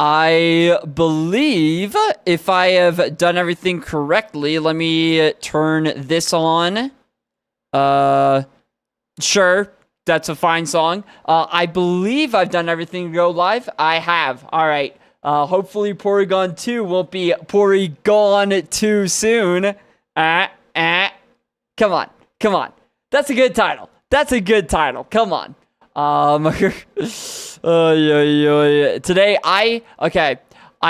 I believe if I have done everything correctly, let me turn this on. Sure, that's a fine song. I believe I've done everything to go live. I have. All right. Hopefully Porygon2 won't be Porygon2 soon. Come on. Come on. That's a good title. That's a good title. Come on. Today, I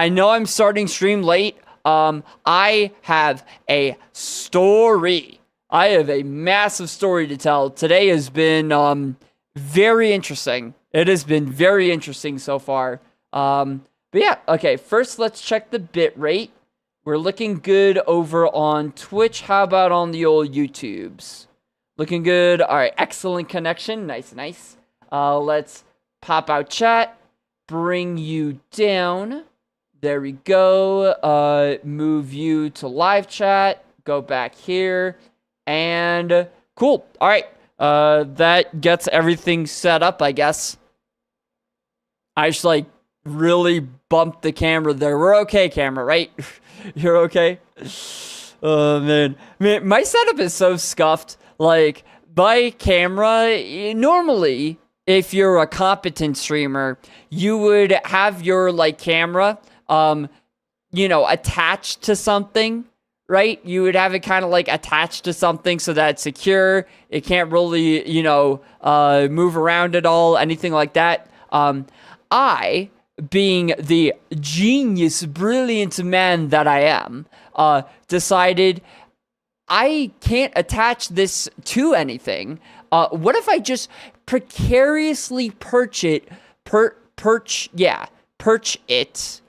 know I'm starting stream late. I have a story. I have a massive story to tell. Today has been, very interesting. It has been very interesting so far. But yeah, okay, first let's check the bit rate. We're looking good over on Twitch. How about on the old YouTubes? Looking good. All right, excellent connection. Nice, nice. Let's pop out chat, bring you down. There we go. Move you to live chat. Go back here. And cool. All right. That gets everything set up, I guess. I just like really bumped the camera there. We're okay, camera, right? You're okay? Oh, man. Man, my setup is so scuffed. Like, my camera, normally, if you're a competent streamer, you would have your, like, camera, attached to something, right? You would have it kind of, like, attached to something so that it's secure. It can't really, move around at all, anything like that. I, being the genius, brilliant man that I am, decided I can't attach this to anything. What if I just precariously perch it? Perch it.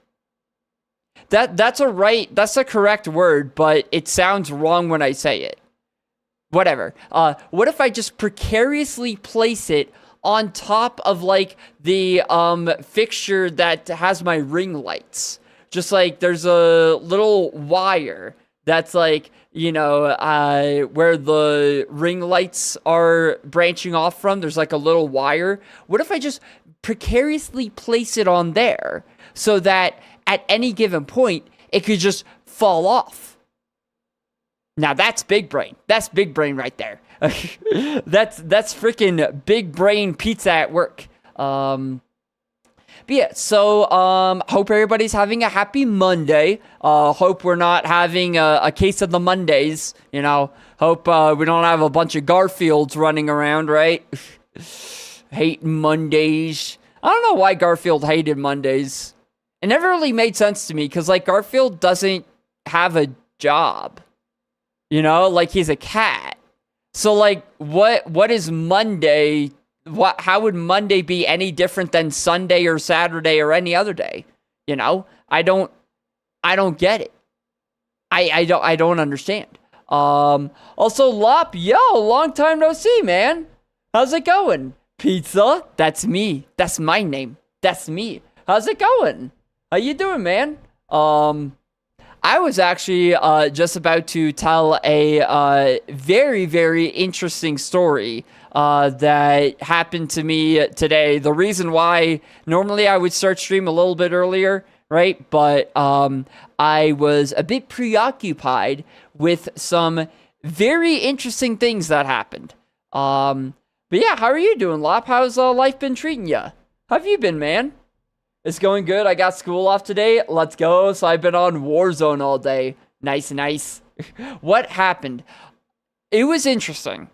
That's a correct word, but it sounds wrong when I say it. Whatever. What if I just precariously place it on top of like the fixture that has my ring lights? Just like there's a little wire that's like, where the ring lights are branching off from. There's like a little wire. What if I just precariously place it on there so that at any given point it could just fall off? Now that's big brain. That's big brain right there. That's freaking big brain pizza at work. But yeah, so hope everybody's having a happy Monday. Hope we're not having a case of the Mondays. Hope we don't have a bunch of Garfields running around, right? Hate Mondays. I don't know why Garfield hated Mondays. It never really made sense to me because like Garfield doesn't have a job. Like he's a cat. So like what is Monday? How would Monday be any different than Sunday or Saturday or any other day? I don't get it. I don't understand. Also Lop, yo, long time no see, man. How's it going? Pizza? That's me. That's my name. That's me. How's it going? How you doing, man? I was actually just about to tell a very, very interesting story that happened to me today. The reason why normally I would start stream a little bit earlier, right? But I was a bit preoccupied with some very interesting things that happened. But yeah, how are you doing, Lop? How's life been treating you? How have you been, man? It's going good. I got school off today. Let's go. So I've been on Warzone all day. Nice, nice. What happened? It was interesting.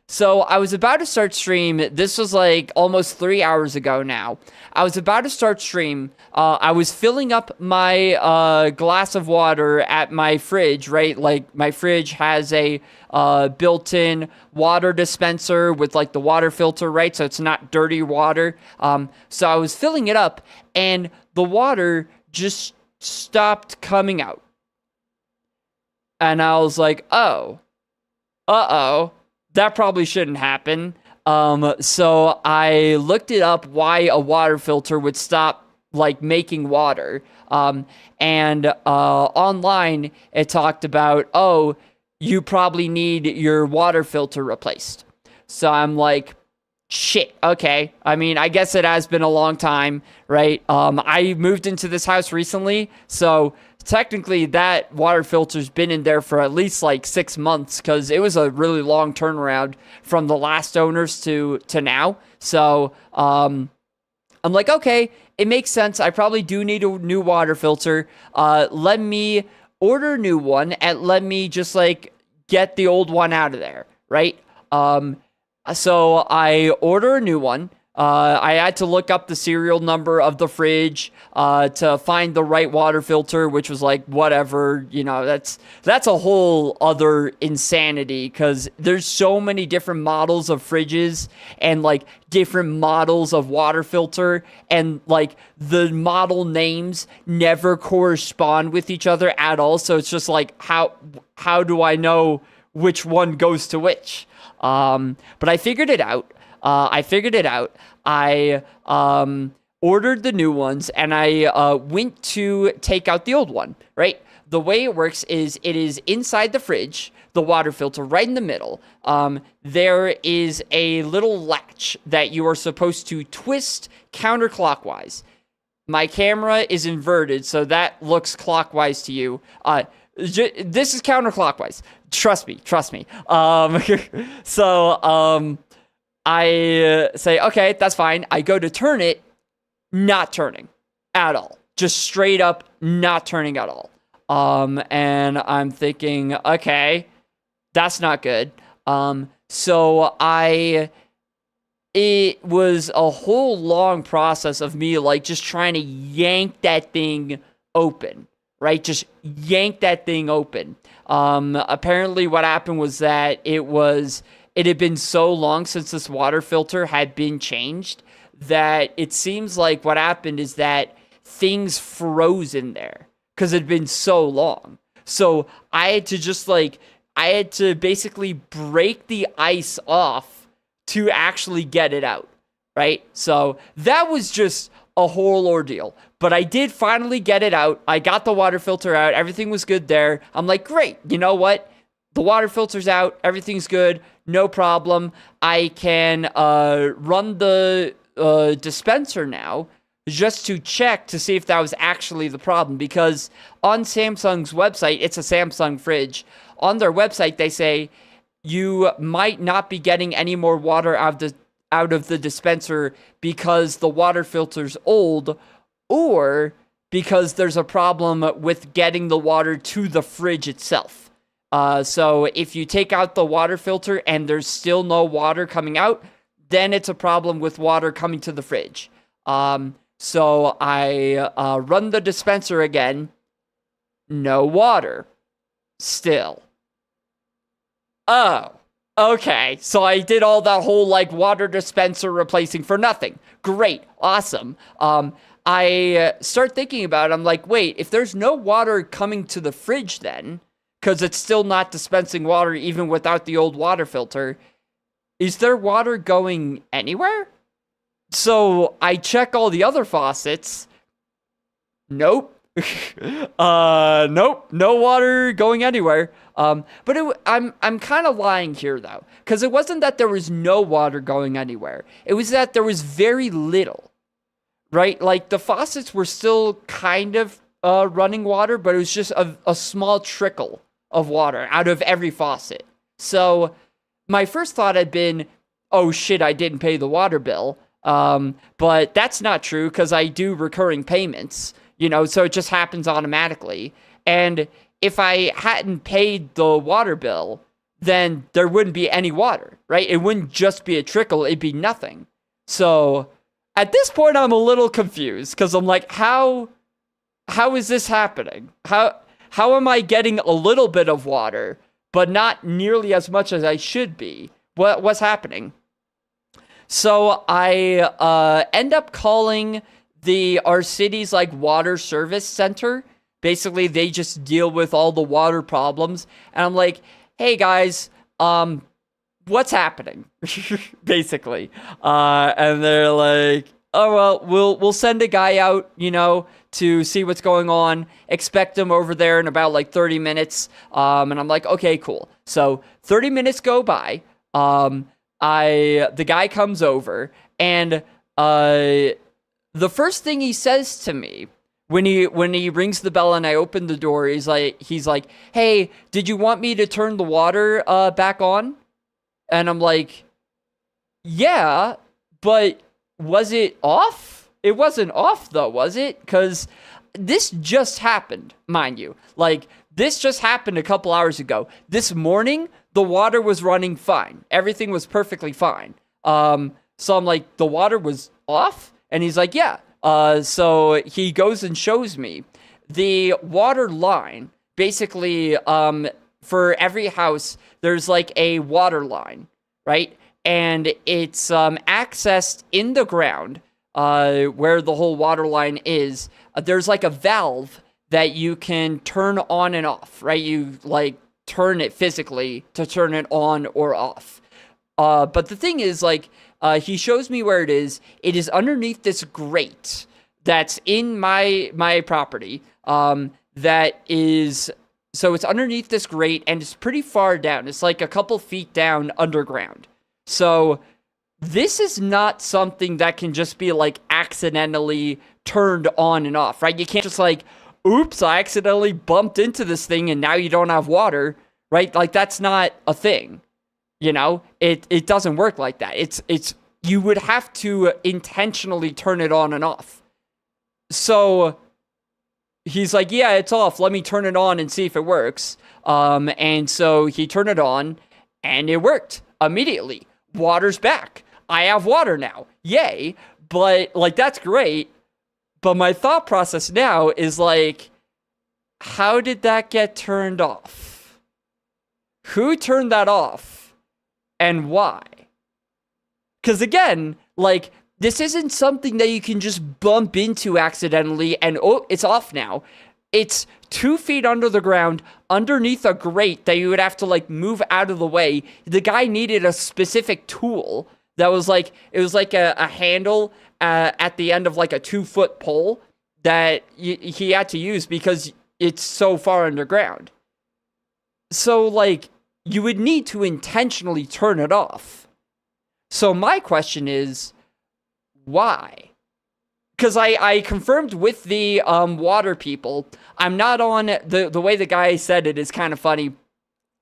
So I was about to start stream. This was like almost 3 hours ago now. I was about to start stream. I was filling up my glass of water at my fridge, right? Like my fridge has a built-in water dispenser with like the water filter, right? So it's not dirty water. So I was filling it up and the water just stopped coming out. And I was like, oh, that probably shouldn't happen. So I looked it up why a water filter would stop like making water. And online it talked about, you probably need your water filter replaced. So I'm like shit, okay. I mean, I guess it has been a long time, right? I moved into this house recently, so technically that water filter's been in there for at least like 6 months, because it was a really long turnaround from the last owners to now. So I'm like, okay, it makes sense. I probably do need a new water filter. Let me order a new one and let me just like get the old one out of there, right? So I order a new one. I had to look up the serial number of the fridge to find the right water filter, which was like, whatever, that's a whole other insanity, because there's so many different models of fridges and like different models of water filter, and like the model names never correspond with each other at all. So it's just like, how do I know which one goes to which? But I figured it out. I ordered the new ones, and I went to take out the old one, right? The way it works is it is inside the fridge, the water filter right in the middle. There is a little latch that you are supposed to twist counterclockwise. My camera is inverted, so that looks clockwise to you. This is counterclockwise. Trust me. So, I say, okay, that's fine. I go to turn it, not turning at all. Just straight up not turning at all. And I'm thinking, okay, that's not good. So it was a whole long process of me like just trying to yank that thing open, right? Just yank that thing open. Apparently what happened was that it had been so long since this water filter had been changed that it seems like what happened is that things froze in there because it had been so long. So I had to basically break the ice off to actually get it out, right? So that was just a whole ordeal. But I did finally get it out. I got the water filter out. Everything was good there. I'm like, great. You know what? The water filter's out. Everything's good. No problem. I can run the dispenser now just to check to see if that was actually the problem. Because on Samsung's website, it's a Samsung fridge. On their website, they say you might not be getting any more water out of the dispenser because the water filter's old, or because there's a problem with getting the water to the fridge itself. So if you take out the water filter and there's still no water coming out, then it's a problem with water coming to the fridge. So I run the dispenser again. No water. Still. Oh, okay. So I did all that whole like water dispenser replacing for nothing. Great. Awesome. I start thinking about it. I'm like, wait, if there's no water coming to the fridge then, because it's still not dispensing water even without the old water filter, is there water going anywhere? So I check all the other faucets. Nope. Nope. No water going anywhere. But I'm kind of lying here though, because it wasn't that there was no water going anywhere. It was that there was very little, right? Like the faucets were still kind of running water, but it was just a small trickle of water out of every faucet. So my first thought had been, oh shit, I didn't pay the water bill. But that's not true, because I do recurring payments, so it just happens automatically. And if I hadn't paid the water bill, then there wouldn't be any water, right? It wouldn't just be a trickle, it'd be nothing. So at this point, I'm a little confused, because I'm like, how is this happening? How am I getting a little bit of water, but not nearly as much as I should be? What's happening? So I end up calling our city's like water service center. Basically, they just deal with all the water problems. And I'm like, hey guys, what's happening? Basically. And they're like, oh, well, we'll send a guy out, to see what's going on. Expect him over there in about like 30 minutes. And I'm like, okay, cool. So 30 minutes go by. the guy comes over, and the first thing he says to me when he rings the bell and I open the door, he's like, "Hey, did you want me to turn the water back on?" And I'm like, "Yeah, but was it off? It wasn't off though, was it? Because this just happened, mind you. Like, this just happened a couple hours ago. This morning, the water was running fine. Everything was perfectly fine. So I'm like, the water was off? And he's like, yeah. So he goes and shows me the water line. Basically, for every house, there's like a water line, right? And it's accessed in the ground where the whole water line is. There's like a valve that you can turn on and off, right? You like turn it physically to turn it on or off. But the thing is, like, he shows me where it is. It is underneath this grate that's in my property. That is, so it's underneath this grate and it's pretty far down. It's like a couple feet down underground. So this is not something that can just be like accidentally turned on and off, right? You can't just like, oops, I accidentally bumped into this thing and now you don't have water, right? Like, that's not a thing. You know, it doesn't work like that. It's you would have to intentionally turn it on and off. So he's like, yeah, it's off. Let me turn it on and see if it works. And so he turned it on and it worked immediately. Water's back. I have water now. Yay. But like, that's great. But my thought process now is like, how did that get turned off? Who turned that off? And why? Because again, like, this isn't something that you can just bump into accidentally and, oh, it's off now. It's 2 feet under the ground, underneath a grate that you would have to, like, move out of the way. The guy needed a specific tool that was, like, it was like a handle at the end of, like, a 2-foot pole that he had to use because it's so far underground. So, like, you would need to intentionally turn it off. So my question is, why? Because I confirmed with the water people. I'm not on the way the guy said it is kind of funny.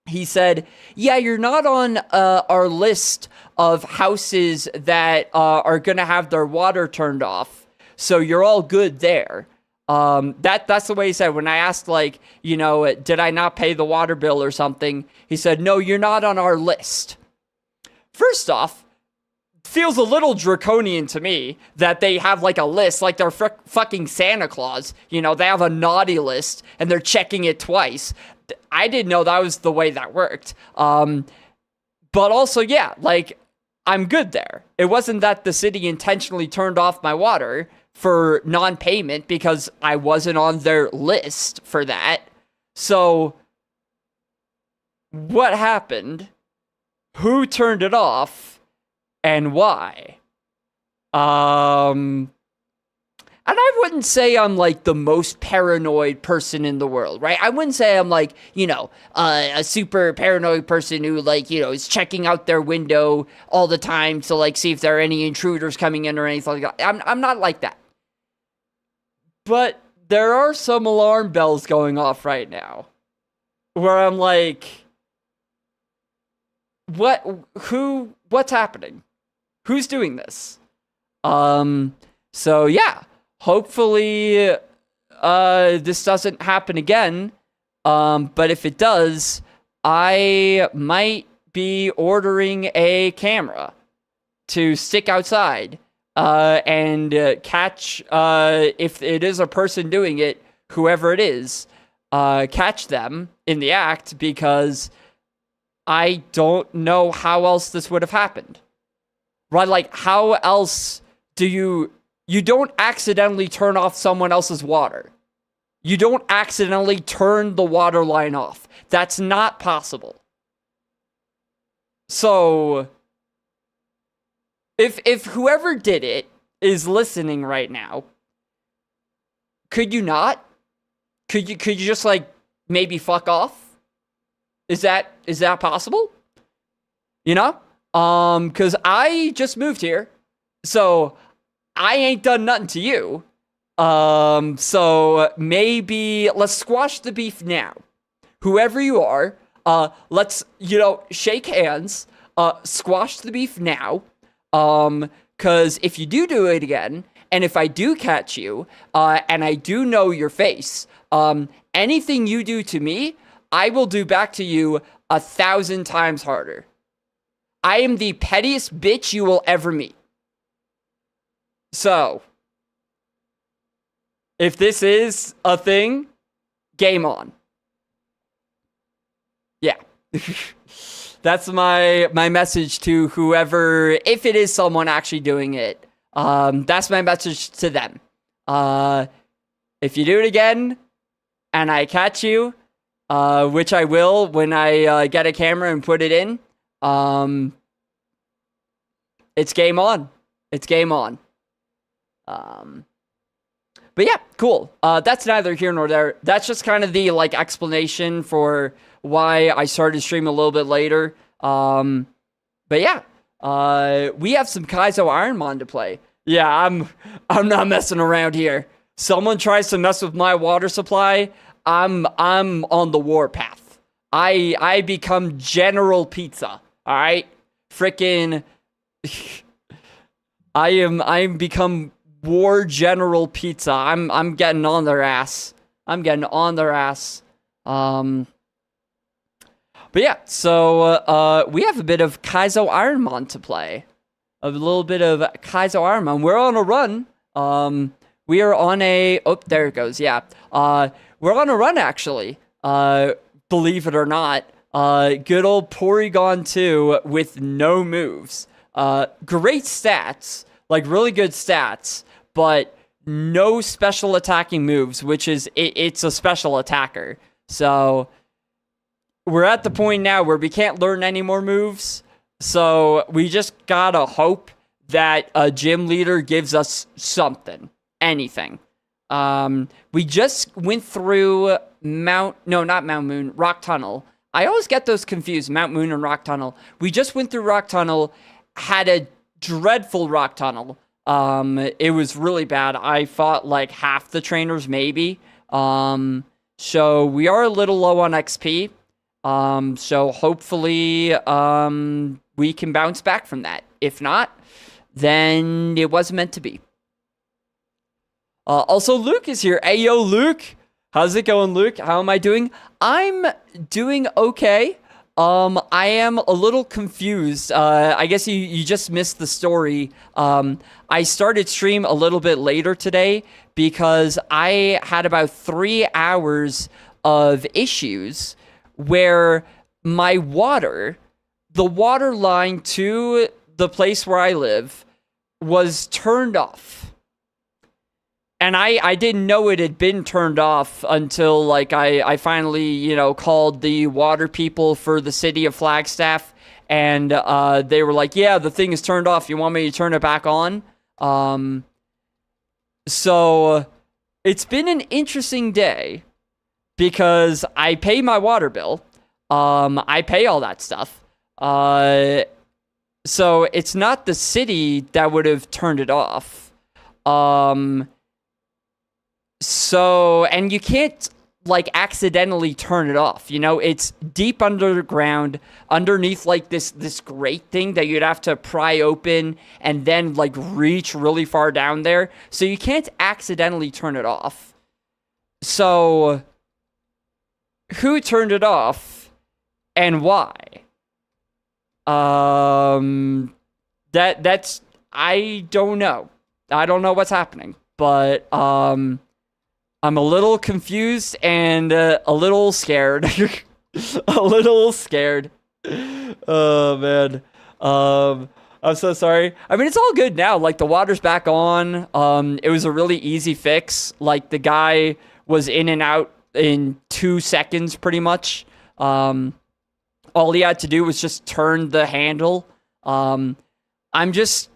He said, yeah, you're not on our list of houses that are going to have their water turned off. So you're all good there. That's the way he said. When I asked, like, you know, did I not pay the water bill or something? He said, no, you're not on our list. First off, feels a little draconian to me that they have like a list, like they're fucking Santa Claus. You know, they have a naughty list and they're checking it twice. I didn't know that was the way that worked. But also, yeah, like, I'm good there. It wasn't that the city intentionally turned off my water for non-payment because I wasn't on their list for that. So, what happened? Who turned it off? And why? And I wouldn't say I'm like the most paranoid person in the world, right? I wouldn't say I'm like, you know, a super paranoid person who, like, you know, is checking out their window all the time to, like, see if there are any intruders coming in or anything like that. I'm not like that. But there are some alarm bells going off right now where I'm like, what's happening? Who's doing this? So yeah, hopefully, this doesn't happen again. But if it does, I might be ordering a camera to stick outside, and catch, if it is a person doing it, whoever it is, catch them in the act, because I don't know how else this would have happened. Right, like, how else do you don't accidentally turn off someone else's water. You don't accidentally turn the water line off. That's not possible. So, if whoever did it is listening right now, could you not? Could you just, like, maybe fuck off? Is that possible? You know? Cause I just moved here, so I ain't done nothing to you. So maybe let's squash the beef now. Whoever you are, let's, shake hands, squash the beef now. Cause if you do it again, and if I do catch you, and I do know your face, anything you do to me, I will do back to you 1,000 times harder. I am the pettiest bitch you will ever meet. So, if this is a thing, game on. Yeah. That's my message to whoever, if it is someone actually doing it. That's my message to them. If you do it again, and I catch you, which I will when I get a camera and put it in, it's game on. It's game on. But yeah, cool. That's neither here nor there. That's just kind of the explanation for why I started streaming a little bit later. But yeah, we have some Kaizo Ironmon to play. Yeah, I'm not messing around here. Someone tries to mess with my water supply, I'm on the warpath. I become General Pizza. All right, freaking. I'm become War General Pizza. I'm getting on their ass. I'm getting on their ass. But yeah, so we have a bit of Kaizo Ironmon to play. A little bit of Kaizo Ironmon. We're on a run. We are on a... Oh, there it goes. Yeah. We're on a run, actually. Believe it or not. Good old Porygon2 with no moves. Great stats. Really good stats. But no special attacking moves, which is... It's a special attacker. So... We're at the point now where we can't learn any more moves, so we just gotta hope that a gym leader gives us something, anything. We just went through Rock Tunnel. I always get those confused, Mount Moon and Rock Tunnel. We just went through Rock Tunnel, had a dreadful Rock Tunnel. It was really bad. I fought half the trainers, maybe. So we are a little low on XP. So hopefully, we can bounce back from that. If not, then it wasn't meant to be. Also, Luke is here. Hey, yo, Luke. How's it going, Luke? How am I doing? I'm doing okay. I am a little confused. I guess you just missed the story. I started stream a little bit later today because I had about 3 hours of issues where my the water line to the place where I live was turned off. And I didn't know it had been turned off until I finally, called the water people for the city of Flagstaff, and they were like, yeah, the thing is turned off. You want me to turn it back on? So it's been an interesting day. Because I pay my water bill. I pay all that stuff. So it's not the city that would have turned it off. So, and you can't, accidentally turn it off. It's deep underground, underneath, this grate thing that you'd have to pry open and then, reach really far down there. So you can't accidentally turn it off. So... Who turned it off and why? That's I don't know. I don't know what's happening, but I'm a little confused and a little scared. A little scared. Oh man. I'm so sorry. I mean, it's all good now. The water's back on. It was a really easy fix. The guy was in and out in 2 seconds, pretty much. All he had to do was just turn the handle. I'm just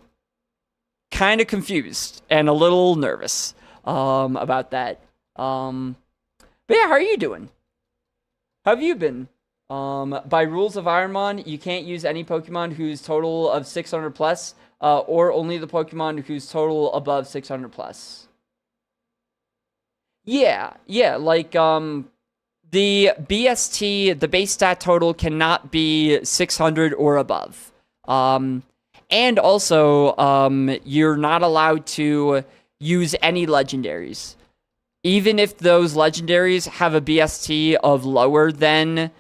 kind of confused and a little nervous about that. But yeah, how are you doing? How have you been? By rules of Ironmon, you can't use any Pokemon whose total of 600 plus, or only the Pokemon whose total above 600 plus. Yeah, like, the BST, the base stat total cannot be 600 or above. And also, you're not allowed to use any legendaries. Even if those legendaries have a BST of lower than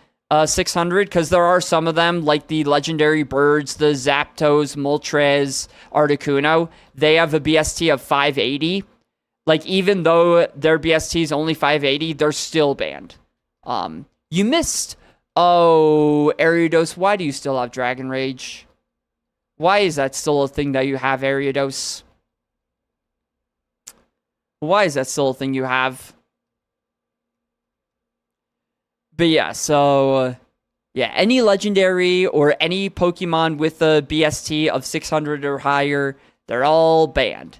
600, because there are some of them, like the legendary birds, the Zapdos, Moltres, Articuno, they have a BST of 580. Like, even though their BST is only 580, they're still banned. You missed. Oh, Ariados, why do you still have Dragon Rage? Why is that still a thing that you have, Ariados? Why is that still a thing you have? But yeah, so yeah, any legendary or any Pokemon with a BST of 600 or higher, they're all banned.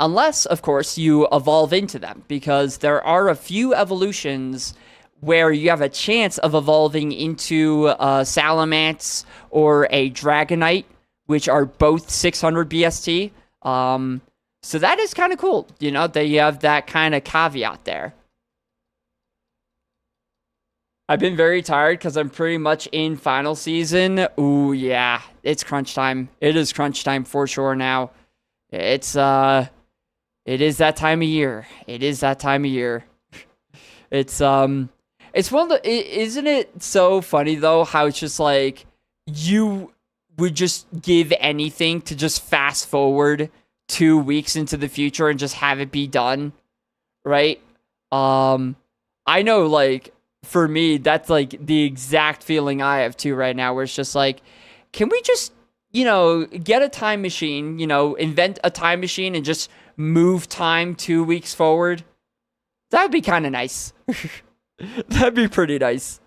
Unless, of course, you evolve into them, because there are a few evolutions where you have a chance of evolving into Salamence or a Dragonite, which are both 600 BST. So that is kind of cool, you know, that you have that kind of caveat there. I've been very tired because I'm pretty much in final season. Ooh, yeah, it's crunch time. It is crunch time for sure now. It is that time of year. It is that time of year. It's one of the, isn't it so funny though how it's just like you would just give anything to just fast forward 2 weeks into the future and just have it be done, right? I know, like, for me, that's like the exact feeling I have too right now, where it's just like, can we just, you know, get a time machine, you know, invent a time machine and just move time 2 weeks forward? That'd be kind of nice. That'd be pretty nice.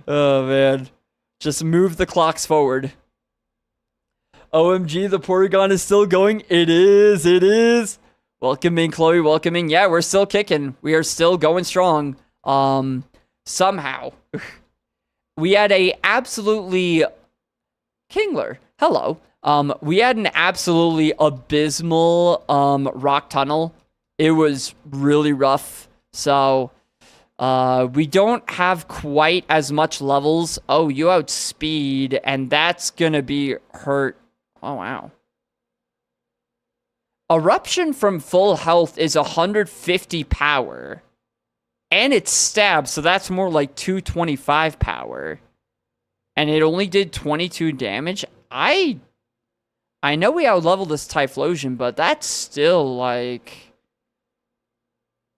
Oh man, just move the clocks forward. OMG, the Porygon is still going. It is. Welcoming, Chloe, welcoming. Yeah, we're still kicking. We are still going strong. Somehow. We had a absolutely... Kingler, hello. We had an absolutely abysmal, rock tunnel. It was really rough. So, we don't have quite as much levels. Oh, you outspeed, and that's gonna be hurt. Oh, wow. Eruption from full health is 150 power. And it's stab, so that's more like 225 power. And it only did 22 damage. I know we outleveled this Typhlosion, but that's still like...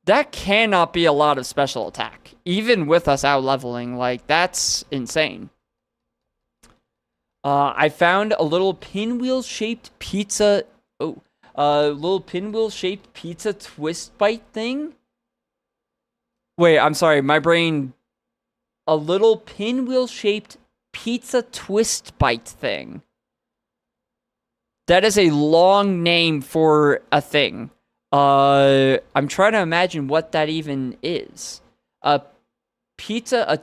That cannot be a lot of special attack. Even with us outleveling, like, that's insane. I found a little pinwheel-shaped pizza... Oh, little pinwheel-shaped pizza twist bite thing? Wait, I'm sorry, my brain... A little pinwheel-shaped pizza twist bite thing. That is a long name for a thing. I'm trying to imagine what that even is. A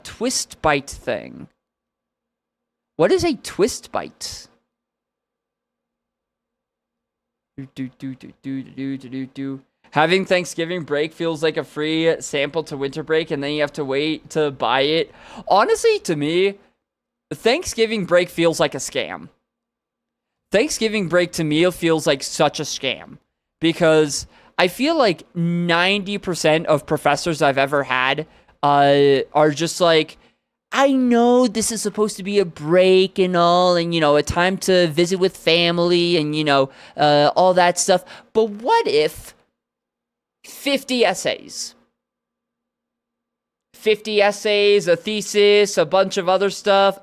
twist bite thing. What is a twist bite? Having Thanksgiving break feels like a free sample to winter break, and then you have to wait to buy it. Honestly, to me, Thanksgiving break feels like a scam. Thanksgiving break to me feels like such a scam, because I feel like 90% of professors I've ever had are just like, I know this is supposed to be a break and all, and, you know, a time to visit with family and, you know, all that stuff. But what if 50 essays? 50 essays, a thesis, a bunch of other stuff.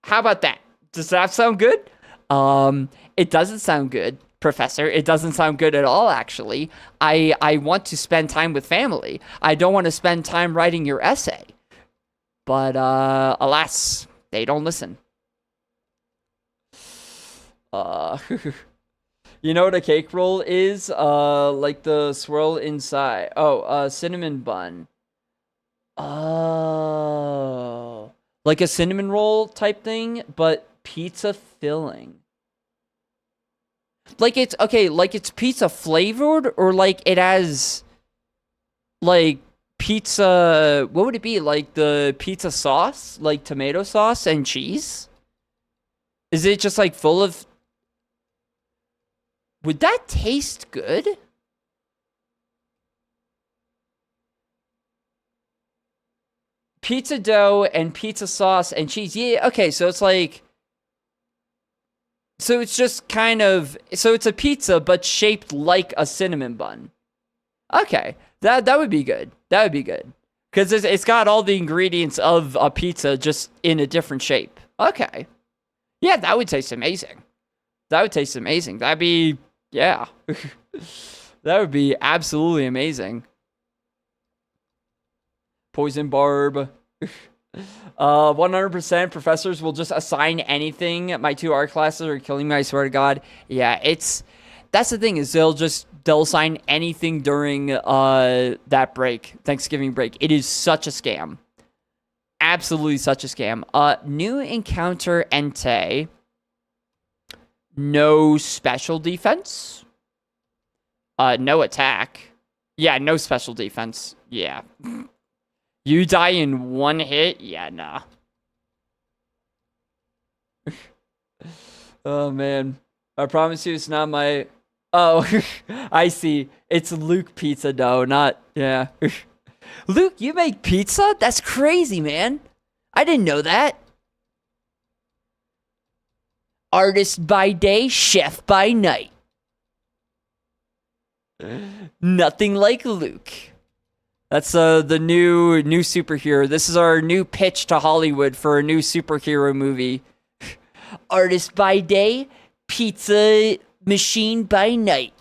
How about that? Does that sound good? It doesn't sound good, Professor. It doesn't sound good at all, actually. I want to spend time with family. I don't want to spend time writing your essay. But, alas, they don't listen. You know what a cake roll is? Like the swirl inside. Oh, cinnamon bun. Oh. Like a cinnamon roll type thing, but pizza filling. Like it's okay, like it's pizza flavored or like it has like pizza, what would it be? Like the pizza sauce, like tomato sauce and cheese? Is it just like full of would that taste good? Pizza dough and pizza sauce and cheese. Yeah, okay, so it's like so it's just kind of so it's a pizza but shaped like a cinnamon bun. Okay. That would be good. That would be good. Cuz it's got all the ingredients of a pizza just in a different shape. Okay. Yeah, that would taste amazing. That would taste amazing. That'd be yeah. That would be absolutely amazing. Poison barb. 100% professors will just assign anything. My 2 art classes are killing me, I swear to God. Yeah, that's the thing is they'll assign anything during that break, Thanksgiving break. It is such a scam. Absolutely such a scam. New encounter Entei. No special defense. No attack. Yeah, no special defense. Yeah. You die in 1 hit? Yeah, nah. Oh, man. I promise you it's not my... Oh, I see. It's Luke pizza dough, not... Yeah. Luke, you make pizza? That's crazy, man. I didn't know that. Artist by day, chef by night. Nothing like Luke. That's the new superhero. This is our new pitch to Hollywood for a new superhero movie. Artist by day, pizza machine by night.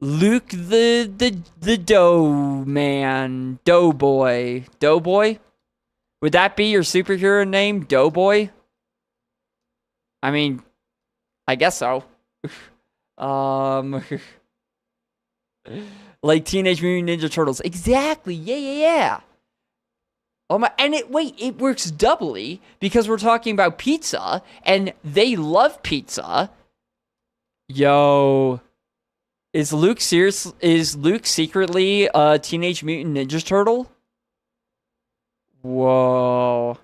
Luke the dough man, doughboy. Doughboy? Would that be your superhero name, Doughboy? I mean, I guess so. Like Teenage Mutant Ninja Turtles. Exactly. Yeah. Oh my, and it works doubly because we're talking about pizza and they love pizza. Yo. Is Luke secretly a Teenage Mutant Ninja Turtle? Whoa.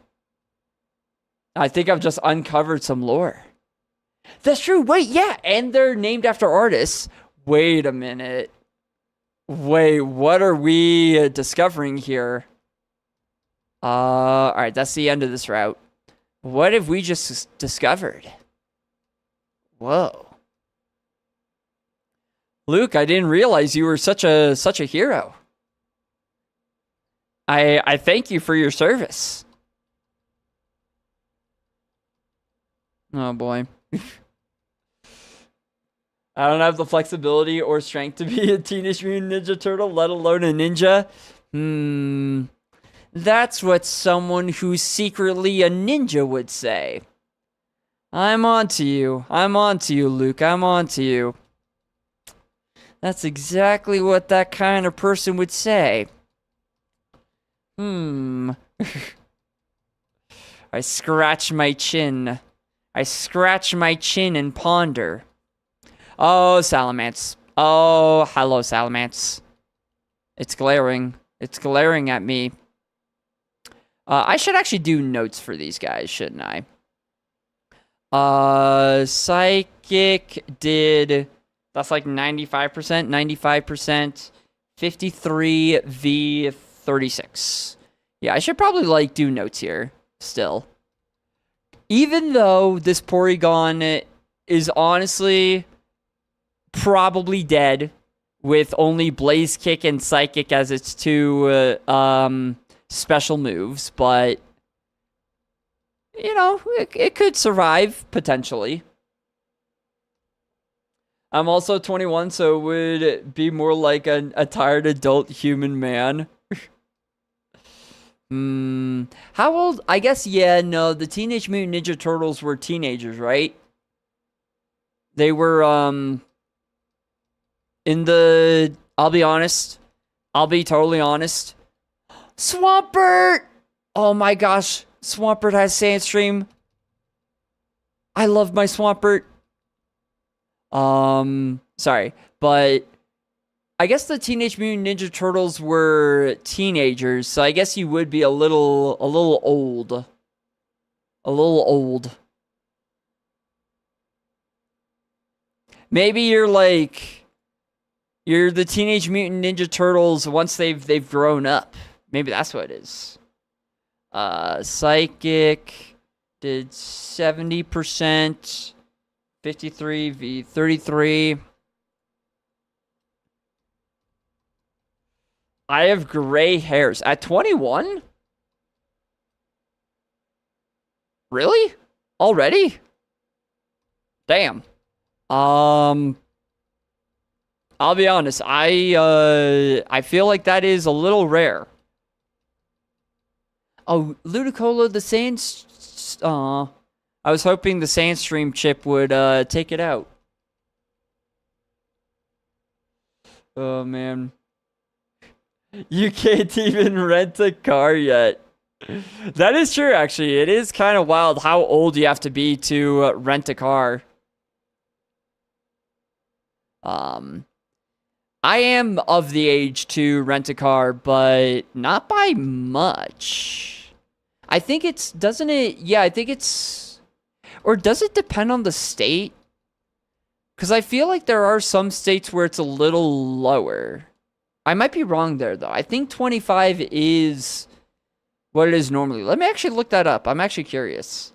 I think I've just uncovered some lore. That's true. Wait, yeah, and they're named after artists. Wait a minute. Wait, what are we discovering here? All right, that's the end of this route. What have we just discovered? Whoa. Luke, I didn't realize you were such a hero. I thank you for your service. Oh boy. I don't have the flexibility or strength to be a Teenage Mutant Ninja Turtle, let alone a ninja. That's what someone who's secretly a ninja would say. I'm on to you. I'm on to you, Luke. I'm on to you. That's exactly what that kind of person would say. I scratch my chin. I scratch my chin and ponder. Oh, Salamence. Oh, hello, Salamence. It's glaring. It's glaring at me. I should actually do notes for these guys, shouldn't I? Psychic did... That's like 95%, 95%, 53 v 36. Yeah, I should probably like do notes here still. Even though this Porygon is honestly probably dead with only Blaze Kick and Psychic as its 2 special moves, but you know, it could survive potentially. I'm also 21, so it would be more like a tired adult human man. How old? I guess, yeah, no, the Teenage Mutant Ninja Turtles were teenagers, right? They were, in the, I'll be honest, I'll be totally honest. Swampert! Oh my gosh. Swampert has Sandstream. I love my Swampert. Sorry. But I guess the Teenage Mutant Ninja Turtles were teenagers, so I guess you would be a little old. A little old. Maybe you're like, you're the Teenage Mutant Ninja Turtles once they've grown up. Maybe that's what it is. Psychic did 70%, 53 v 33. I have gray hairs at 21. Really? Already? Damn. I'll be honest. I feel like that is a little rare. Oh, Ludicolo, the Sands. I was hoping the Sandstream chip would take it out. Oh man, you can't even rent a car yet. That is true, actually. It is kind of wild how old you have to be to rent a car. I am of the age to rent a car, but not by much. I think it's, doesn't it? Yeah, I think it's, or does it depend on the state? Because I feel like there are some states where it's a little lower. I might be wrong there, though. I think 25 is what it is normally. Let me actually look that up. I'm actually curious.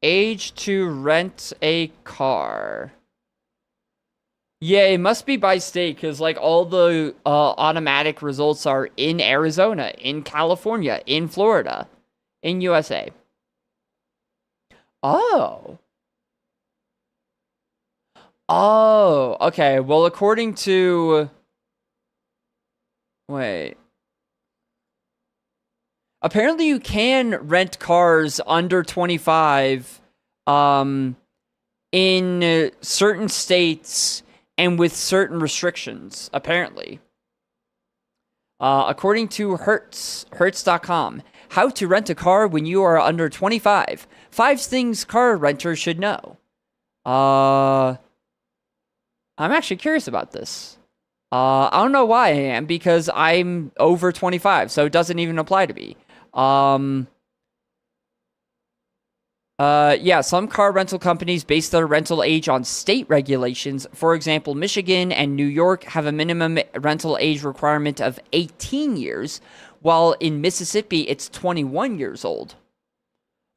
Age to rent a car. Yeah, it must be by state, because like all the automatic results are in Arizona, in California, in Florida, in USA. Oh. Oh, okay. Well, according to... Wait. Apparently you can rent cars under 25 in certain states and with certain restrictions, apparently. According to Hertz.com, how to rent a car when you are under 25. 5 things car renters should know. I'm actually curious about this. I don't know why I am, because I'm over 25, so it doesn't even apply to me. Yeah, some car rental companies base their rental age on state regulations. For example, Michigan and New York have a minimum rental age requirement of 18 years, while in Mississippi, it's 21 years old.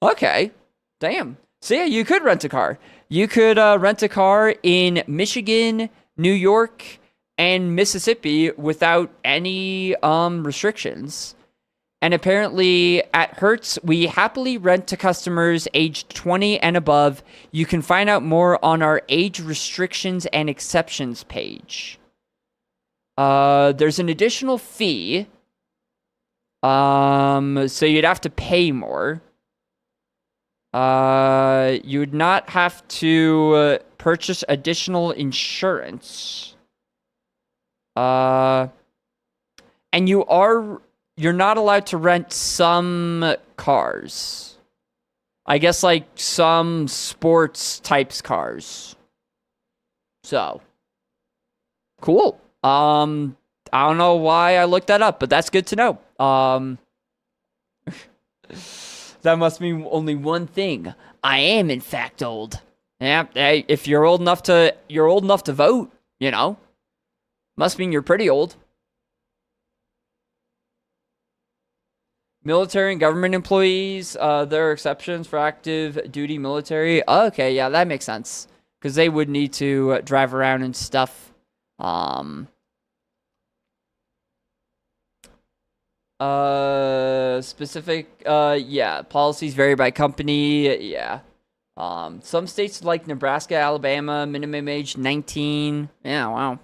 Okay, damn. So yeah, you could rent a car. You could rent a car in Michigan, New York, and Mississippi without any restrictions. And apparently at Hertz, we happily rent to customers aged 20 and above. You can find out more on our age restrictions and exceptions page. There's an additional fee. So you'd have to pay more. You would not have to purchase additional insurance. And you're not allowed to rent some cars. I guess like some sports types cars. So, cool. I don't know why I looked that up, but that's good to know. That must mean only one thing. I am in fact old. Yeah, hey, if you're old enough to vote, you know. Must mean you're pretty old. Military and government employees, there are exceptions for active duty military. Okay, yeah, that makes sense. Because they would need to drive around and stuff. Specific, yeah, policies vary by company, yeah. Some states like Nebraska, Alabama, minimum age 19. Yeah, wow.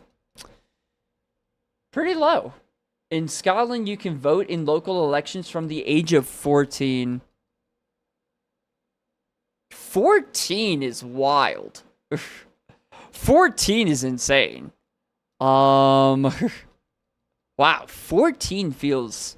Pretty low. In Scotland, you can vote in local elections from the age of 14. 14 is wild. 14 is insane. Wow, 14 feels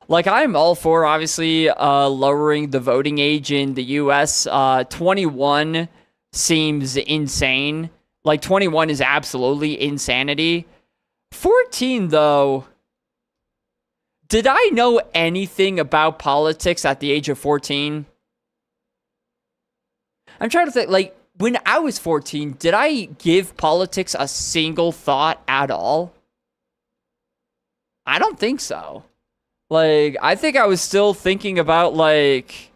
like I'm all for obviously lowering the voting age in the US. 21 seems insane. Like 21 is absolutely insanity. 14 though, did I know anything about politics at the age of 14? I'm trying to think, like, when I was 14, did I give politics a single thought at all? I don't think so. Like, I think I was still thinking about, like,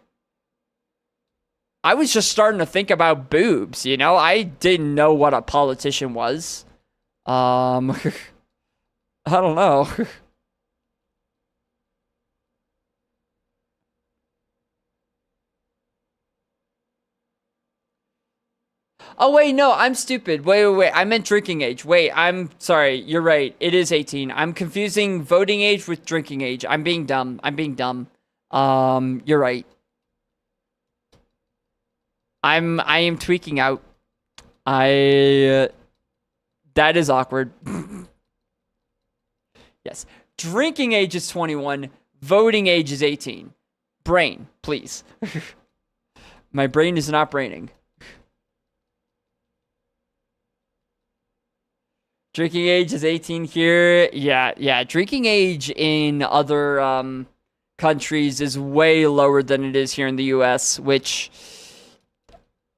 I was just starting to think about boobs, you know? I didn't know what a politician was. I don't know. Oh, wait, no, I'm stupid. Wait. I meant drinking age. Wait, I'm sorry. You're right. It is 18. I'm confusing voting age with drinking age. I'm being dumb. You're right. I am tweaking out. That is awkward. Yes. Drinking age is 21. Voting age is 18. Brain, please. My brain is not braining. Drinking age is 18 here. Yeah. Drinking age in other countries is way lower than it is here in the US, which,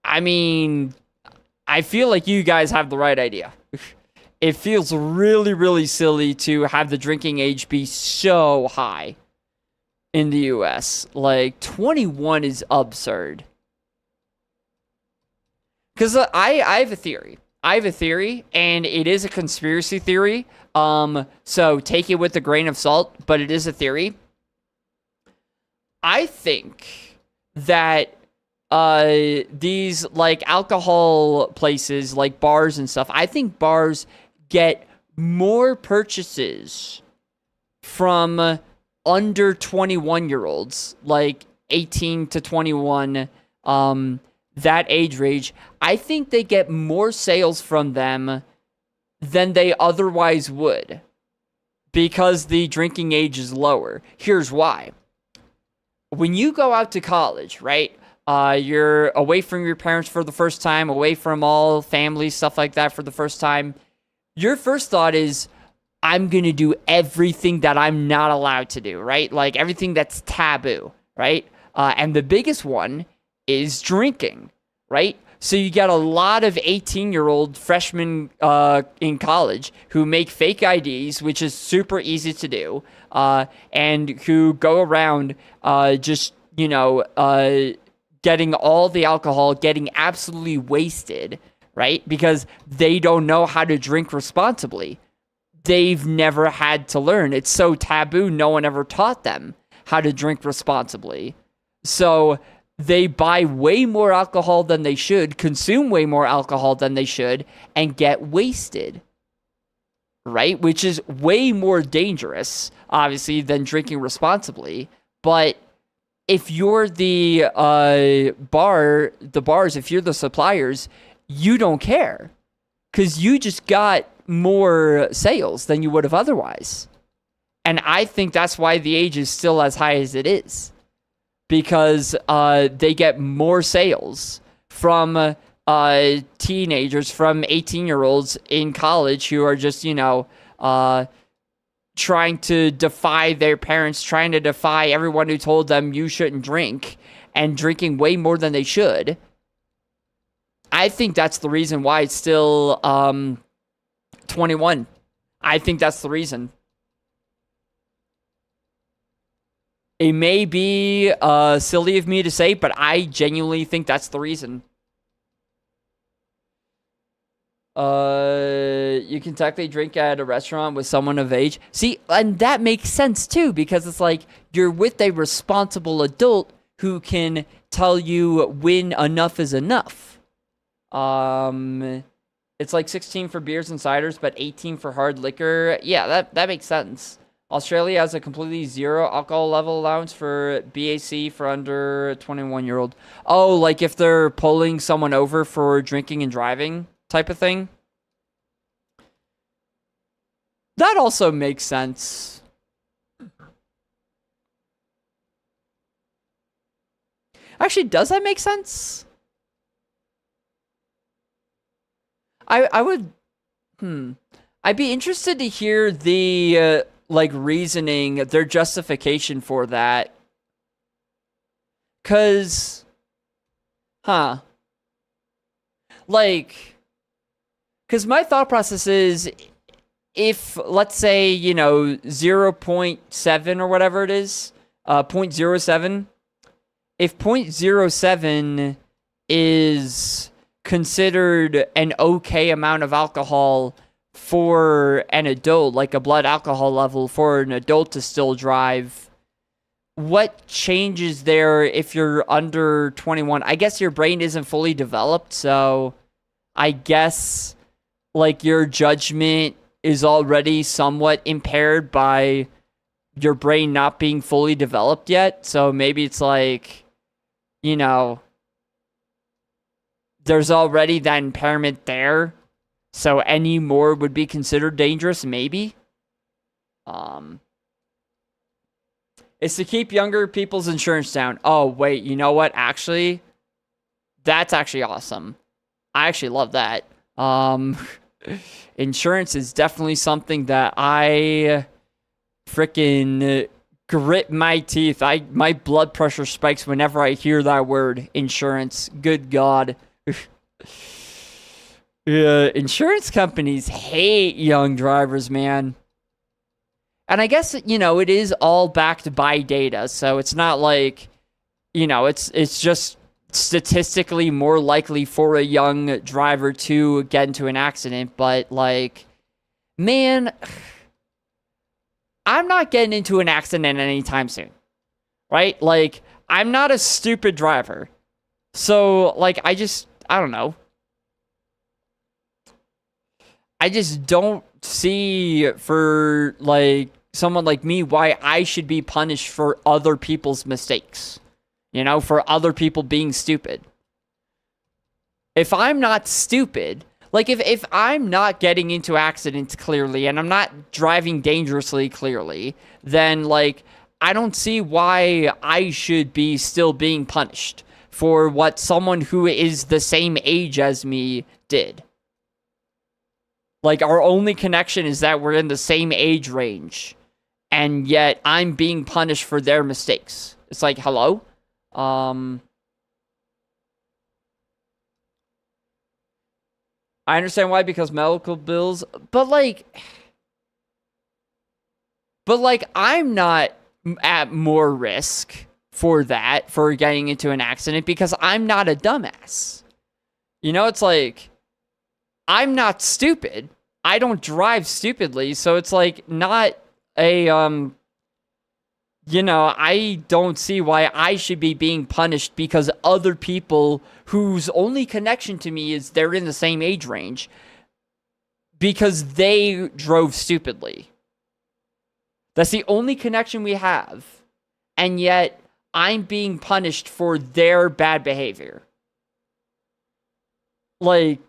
I mean, I feel like you guys have the right idea. It feels really, really silly to have the drinking age be so high in the US. Like, 21 is absurd. Because I have a theory. And it is a conspiracy theory. So take it with a grain of salt, but it is a theory. I think that these like alcohol places, like bars and stuff, I think bars get more purchases from under 21-year-olds, like 18 to 21, that age range. I think they get more sales from them than they otherwise would because the drinking age is lower. Here's why. When you go out to college, right? You're away from your parents for the first time, away from all family, stuff like that for the first time. Your first thought is, I'm going to do everything that I'm not allowed to do, right? Like everything that's taboo, right? And the biggest one is drinking, right? So you got a lot of 18-year-old freshmen in college who make fake IDs, which is super easy to do, and who go around just, getting all the alcohol, getting absolutely wasted, right? Because they don't know how to drink responsibly. They've never had to learn. It's so taboo, no one ever taught them how to drink responsibly. So they buy way more alcohol than they should, consume way more alcohol than they should, and get wasted, right? Which is way more dangerous, obviously, than drinking responsibly. But if you're the bars, if you're the suppliers, you don't care because you just got more sales than you would have otherwise. And I think that's why the age is still as high as it is. Because they get more sales from teenagers, from 18-year-olds in college who are just, trying to defy their parents, trying to defy everyone who told them you shouldn't drink, and drinking way more than they should. I think that's the reason why it's still 21. I think that's the reason. It may be silly of me to say, but I genuinely think that's the reason. You can technically drink at a restaurant with someone of age. See, and that makes sense too, because it's like you're with a responsible adult who can tell you when enough is enough. It's like 16 for beers and ciders, but 18 for hard liquor. Yeah, that makes sense. Australia has a completely zero alcohol level allowance for BAC for under 21-year-old. Oh, like if they're pulling someone over for drinking and driving type of thing? That also makes sense. Actually, does that make sense? I would, I'd be interested to hear the, like, reasoning, their justification for that. Cause, like, cause my thought process is, if, let's say, 0.7 or whatever it is, 0.07, if 0.07 is considered an okay amount of alcohol for an adult, like a blood alcohol level for an adult to still drive, what changes there if you're under 21? I guess your brain isn't fully developed, so I guess, like, your judgment is already somewhat impaired by your brain not being fully developed yet. So maybe it's like, there's already that impairment there. So any more would be considered dangerous, maybe. It's to keep younger people's insurance down. Oh, wait, you know what? Actually, that's actually awesome. I actually love that. Insurance is definitely something that I freaking grit my teeth. My blood pressure spikes whenever I hear that word, insurance. Good God. Insurance companies hate young drivers, man. And I guess, it is all backed by data, so it's not like, it's just statistically more likely for a young driver to get into an accident, but, like, man, I'm not getting into an accident anytime soon, right? Like, I'm not a stupid driver, so, like, I don't know. I just don't see, for, like, someone like me, why I should be punished for other people's mistakes. For other people being stupid. If I'm not stupid, like, if I'm not getting into accidents clearly, and I'm not driving dangerously clearly, then, like, I don't see why I should be still being punished for what someone who is the same age as me did. Like, our only connection is that we're in the same age range, and yet I'm being punished for their mistakes. It's like, hello? I understand why, because medical bills, but I'm not at more risk for that, for getting into an accident, because I'm not a dumbass. It's like, I'm not stupid. I don't drive stupidly, so it's like not a, I don't see why I should be being punished because other people whose only connection to me is they're in the same age range because they drove stupidly. That's the only connection we have, and yet I'm being punished for their bad behavior. Like,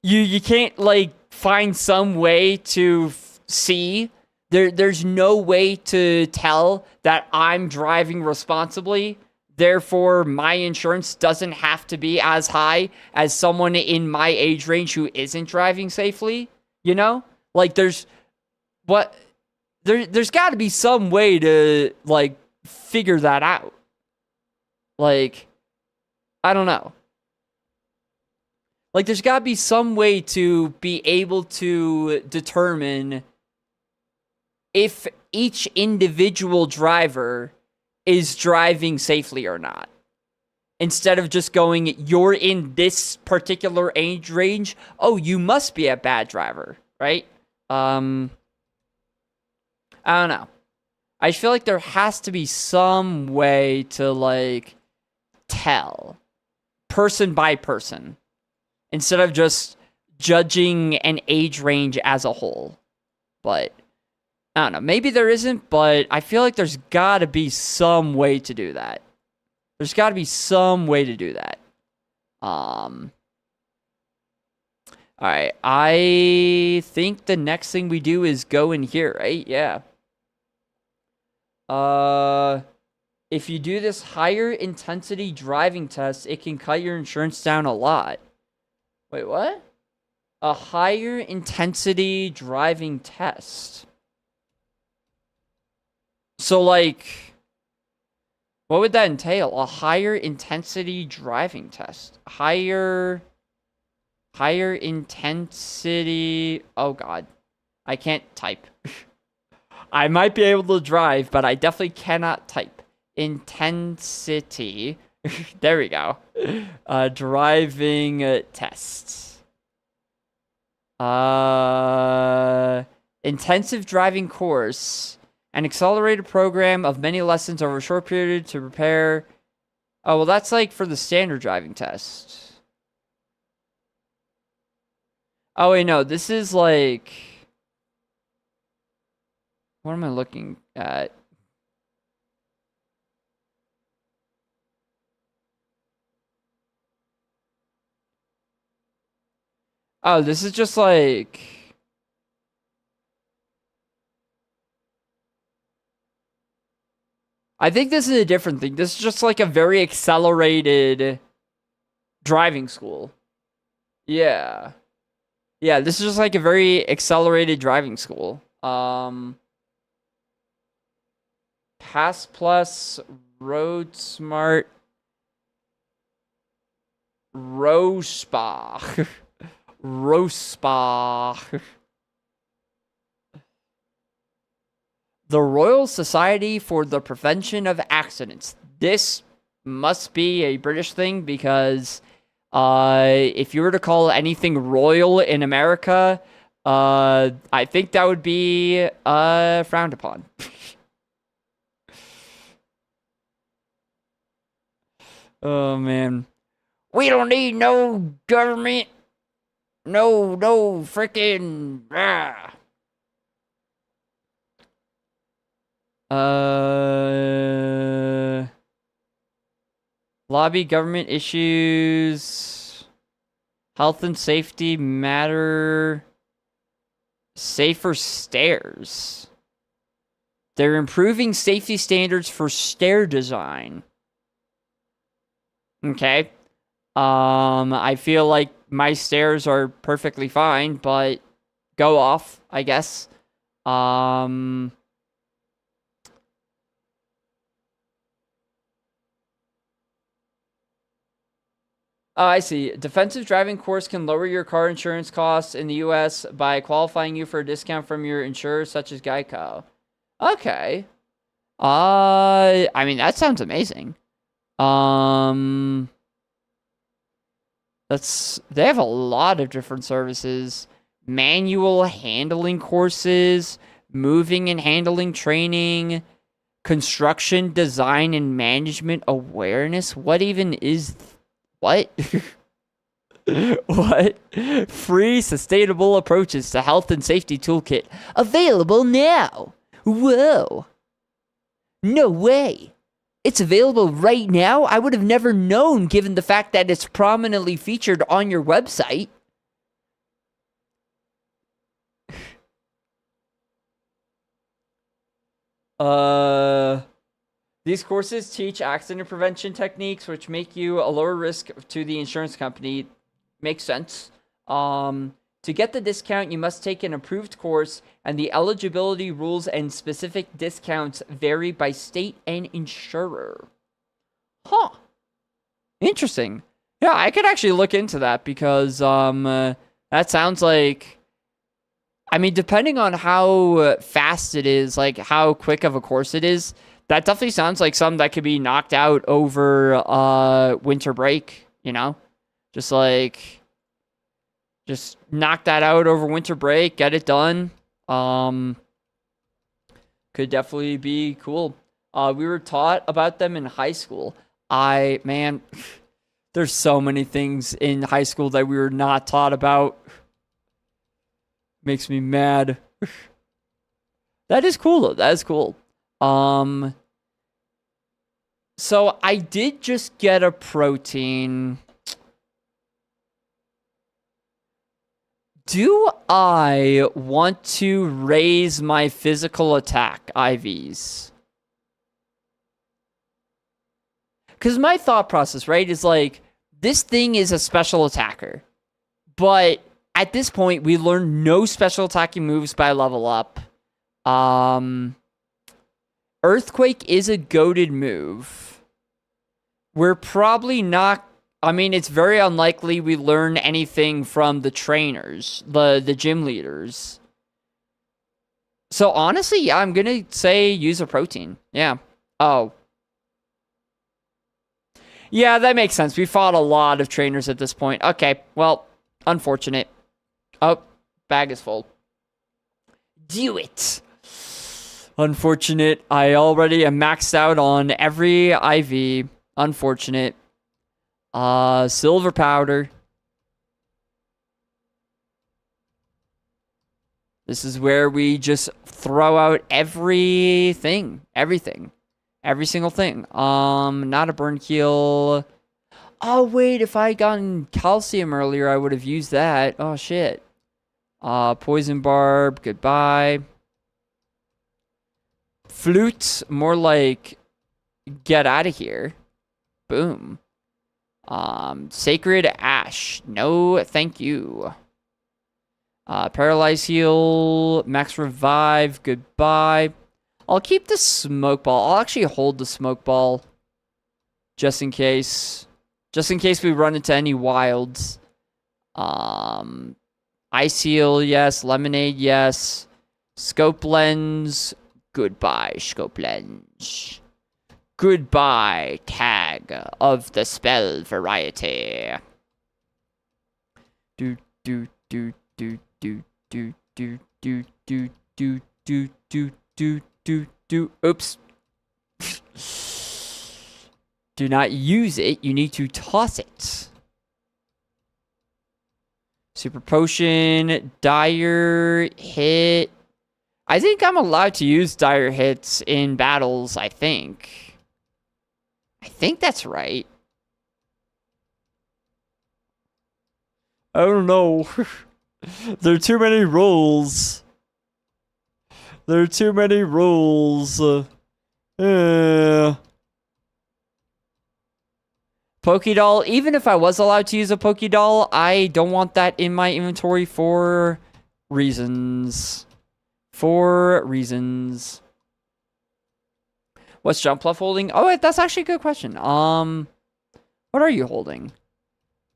you can't, like, find some way to see. There's no way to tell that I'm driving responsibly. Therefore, my insurance doesn't have to be as high as someone in my age range who isn't driving safely. Like, there's got to be some way to, like, figure that out. Like, I don't know. Like, there's got to be some way to be able to determine if each individual driver is driving safely or not. Instead of just going, you're in this particular age range, oh, you must be a bad driver, right? I don't know. I feel like there has to be some way to, like, tell person by person, instead of just judging an age range as a whole. But I don't know. Maybe there isn't, but I feel like there's got to be some way to do that. There's got to be some way to do that. All right. I think the next thing we do is go in here, right? Yeah. If you do this higher intensity driving test, it can cut your insurance down a lot. Wait, what? A higher intensity driving test. So, like, what would that entail? A higher intensity driving test. Higher intensity. Oh, God. I can't type. I might be able to drive, but I definitely cannot type. Intensity. There we go. Driving tests. Intensive driving course. An accelerated program of many lessons over a short period to prepare. Oh, well, that's like for the standard driving test. Oh, wait, no. This is like... What am I looking at? Oh, this is just like... I think this is a different thing. This is just like a very accelerated driving school. Yeah. Yeah, this is just like a very accelerated driving school. Pass Plus, Road Smart, Rospa. Rospa. The Royal Society for the Prevention of Accidents. This must be a British thing because if you were to call anything royal in America, I think that would be frowned upon. Oh, man. We don't need no government. No freaking... Lobby government issues. Health and safety matter. Safer stairs. They're improving safety standards for stair design. Okay. I feel like my stairs are perfectly fine, but go off, I guess. Oh, I see. Defensive driving course can lower your car insurance costs in the U.S. by qualifying you for a discount from your insurer, such as Geico. Okay. I mean, that sounds amazing. They have a lot of different services. Manual handling courses, moving and handling training, construction design and management awareness. What even is what? What? Free sustainable approaches to health and safety toolkit available now. Whoa. No way. It's available right now? I would have never known given the fact that it's prominently featured on your website. These courses teach accident prevention techniques which make you a lower risk to the insurance company. Makes sense. To get the discount, you must take an approved course, and the eligibility rules and specific discounts vary by state and insurer. Huh. Interesting. Yeah, I could actually look into that because that sounds like... I mean, depending on how fast it is, like how quick of a course it is, that definitely sounds like something that could be knocked out over winter break, you know? Just knock that out over winter break, get it done. Could definitely be cool. We were taught about them in high school. Man, there's so many things in high school that we were not taught about. Makes me mad. That is cool though. That is cool. So I did just get a protein. Do I want to raise my physical attack IVs? Because my thought process, right, is like, this thing is a special attacker. But at this point, we learn no special attacking moves by level up. Earthquake is a goated move. We're probably not... I mean, it's very unlikely we learn anything from the trainers, the gym leaders. So honestly, yeah, I'm going to say use a protein. Yeah. Oh. Yeah, that makes sense. We fought a lot of trainers at this point. Okay, well, unfortunate. Oh, bag is full. Do it. Unfortunate. I already am maxed out on every IV. Unfortunate. Silver powder. This is where we just throw out everything. Everything. Every single thing. Not a burn heal. Oh, wait. If I had gotten calcium earlier, I would have used that. Oh, shit. Poison barb. Goodbye. Flute. More like get out of here. Boom. Sacred ash. No, thank you. Paralyze heal. Max revive. Goodbye. I'll keep the smoke ball. I'll actually hold the smoke ball. Just in case. Just in case we run into any wilds. Ice heal, yes. Lemonade, yes. Scope lens. Goodbye, scope lens. Goodbye, tag of the spell variety. Do do do do do do do do do do do do do do. Oops. Do not use it. You need to toss it. Super potion, dire hit. I think I'm allowed to use dire hits in battles, I think. I think that's right. I don't know. There are too many rules. There are too many rules. Pokédoll, even if I was allowed to use a Pokédoll, I don't want that in my inventory for reasons. For reasons. What's Jumpluff holding? Oh, wait, that's actually a good question. What are you holding?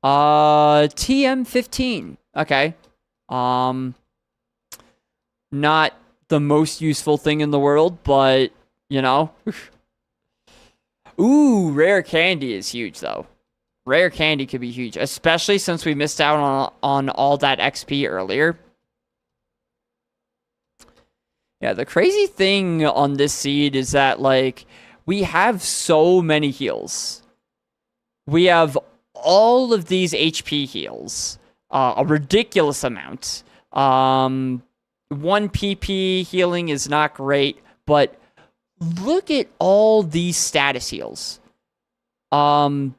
TM15. Okay. Not the most useful thing in the world, but, you know. Ooh, rare candy is huge, though. Rare candy could be huge, especially since we missed out on all that XP earlier. Yeah, the crazy thing on this seed is that, like, we have so many heals. We have all of these HP heals. A ridiculous amount. 1 PP healing is not great, but look at all these status heals. Full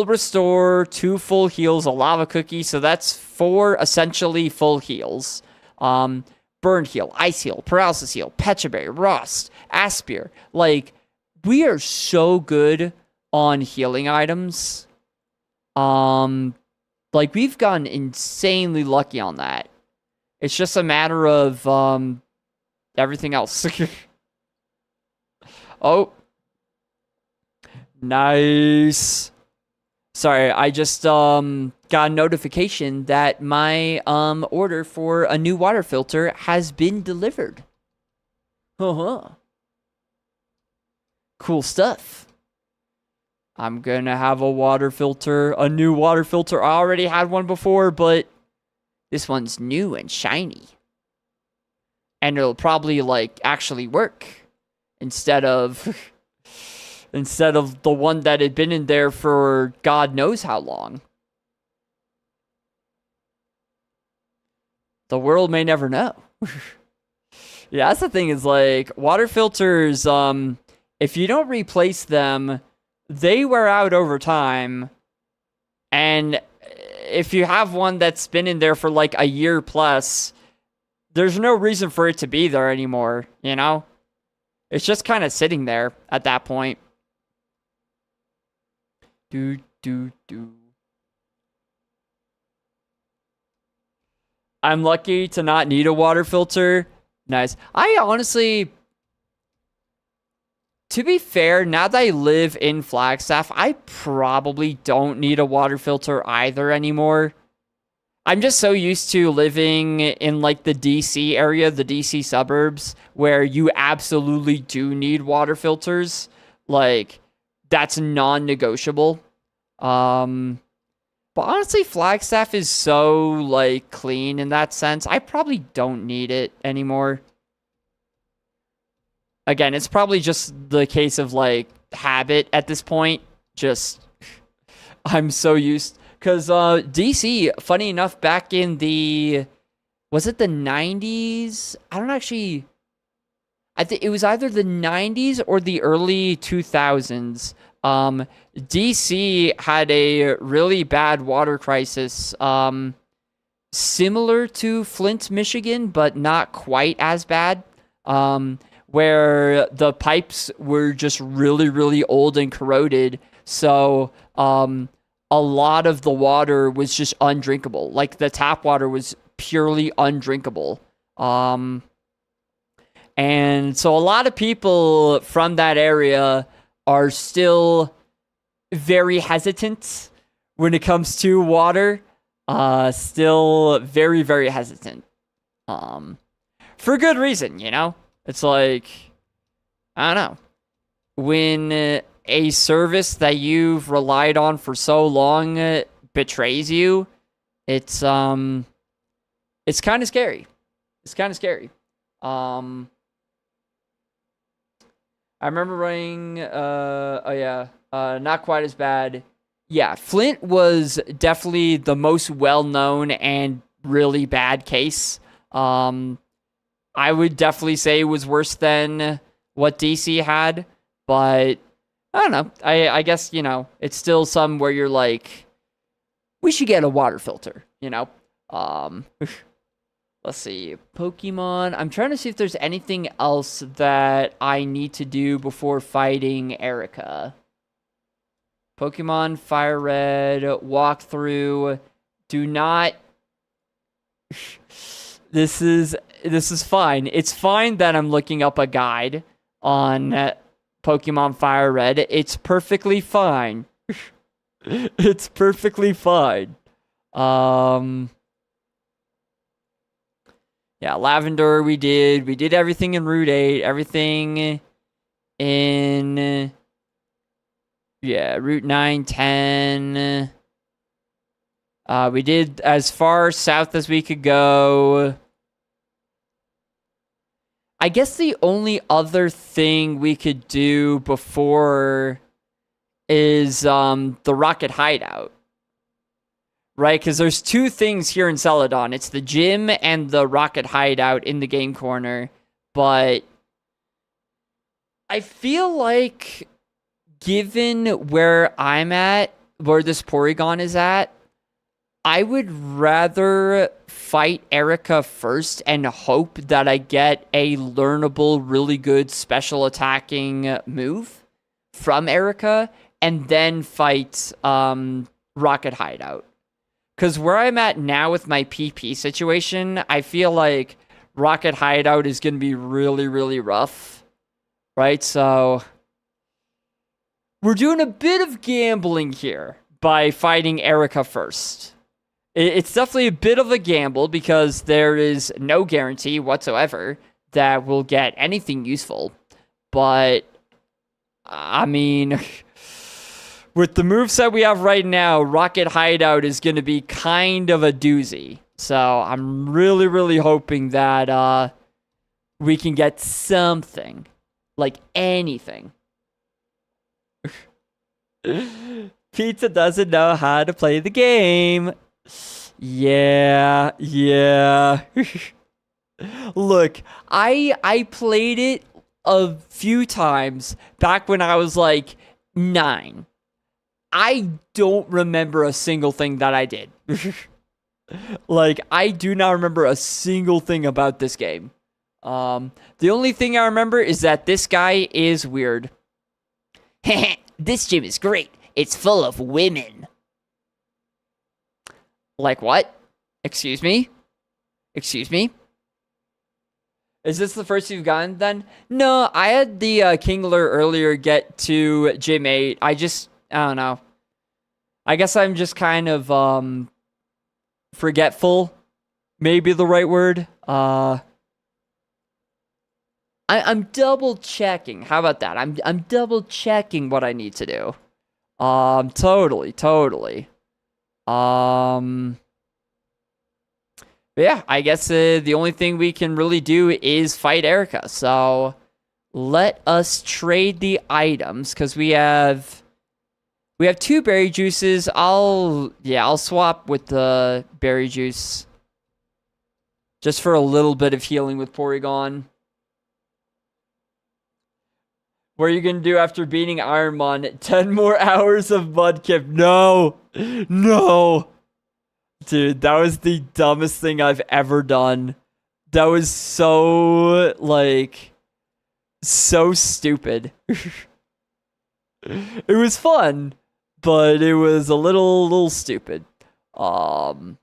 restore, 2 full heals, a lava cookie, so that's 4 essentially full heals. Burn heal, ice heal, paralysis heal, petraberry, rust, aspire. Like, we are so good on healing items. Like, we've gotten insanely lucky on that. It's just a matter of everything else. Oh. Nice. Sorry, I just got a notification that my order for a new water filter has been delivered. Cool stuff. I'm gonna have a water filter, a new water filter. I already had one before, but this one's new and shiny. And it'll probably, like, actually work. Instead of the one that had been in there for God knows how long. The world may never know. Yeah, that's the thing is, like, water filters, if you don't replace them, they wear out over time. And if you have one that's been in there for like a year plus, there's no reason for it to be there anymore, you know? It's just kind of sitting there at that point. Do, do, do. I'm lucky to not need a water filter. Nice. I honestly, to be fair, now that I live in Flagstaff, I probably don't need a water filter either anymore. I'm just so used to living in like the DC area, the DC suburbs, where you absolutely do need water filters. Like, that's non-negotiable. But honestly, Flagstaff is so like clean in that sense. I probably don't need it anymore. Again, it's probably just the case of like habit at this point. Just I'm so used. Because DC, funny enough, back in the, was it the 90s? I don't actually, I think it was either the 90s or the early 2000s. DC had a really bad water crisis, similar to Flint, Michigan, but not quite as bad, where the pipes were just really, really old and corroded. So, a lot of the water was just undrinkable. Like the tap water was purely undrinkable. And so a lot of people from that area are still very hesitant when it comes to water. Still very, very hesitant. For good reason, you know? It's like, I don't know. When a service that you've relied on for so long betrays you, it's kind of scary. It's kind of scary. I remember running, not quite as bad. Yeah, Flint was definitely the most well-known and really bad case. I would definitely say it was worse than what DC had, but I don't know. I guess, you know, it's still some where you're like, we should get a water filter, you know? Let's see. Pokemon. I'm trying to see if there's anything else that I need to do before fighting Erica. Pokemon Fire Red walkthrough. Do not. This is fine. It's fine that I'm looking up a guide on Pokemon Fire Red. It's perfectly fine. It's perfectly fine. Yeah, Lavender we did everything in Route 8, everything in Route 9, 10. We did as far south as we could go. I guess the only other thing we could do before is the Rocket Hideout. Right? Because there's two things here in Celadon. It's the gym and the Rocket Hideout in the game corner. But I feel like, given where I'm at, where this Porygon is at, I would rather fight Erica first and hope that I get a learnable, really good special attacking move from Erica, and then fight Rocket Hideout. Because where I'm at now with my PP situation, I feel like Rocket Hideout is going to be really, really rough. Right? So we're doing a bit of gambling here by fighting Erica first. It's definitely a bit of a gamble because there is no guarantee whatsoever that we'll get anything useful. But, I mean, with the moveset we have right now, Rocket Hideout is going to be kind of a doozy. So I'm really, really hoping that we can get something. Like anything. Pizza doesn't know how to play the game. Yeah. Look, I played it a few times back when I was like 9. I don't remember a single thing that I did. Like, I do not remember a single thing about this game. The only thing I remember is that this guy is weird. This gym is great. It's full of women. Like what? Excuse me? Excuse me? Is this the first you've gotten then? No, I had the Kingler earlier get to Gym 8. I don't know. I guess I'm just kind of forgetful. Maybe the right word. I'm double checking. How about that? I'm double checking what I need to do. Totally. But yeah, I guess the only thing we can really do is fight Erica. So let us trade the items because we have 2 berry juices. I'll swap with the berry juice just for a little bit of healing with Porygon. What are you gonna do after beating Ironmon? 10 more hours of Mudkip. No. Dude, that was the dumbest thing I've ever done. That was so, so stupid. It was fun, but it was a little stupid. Alright.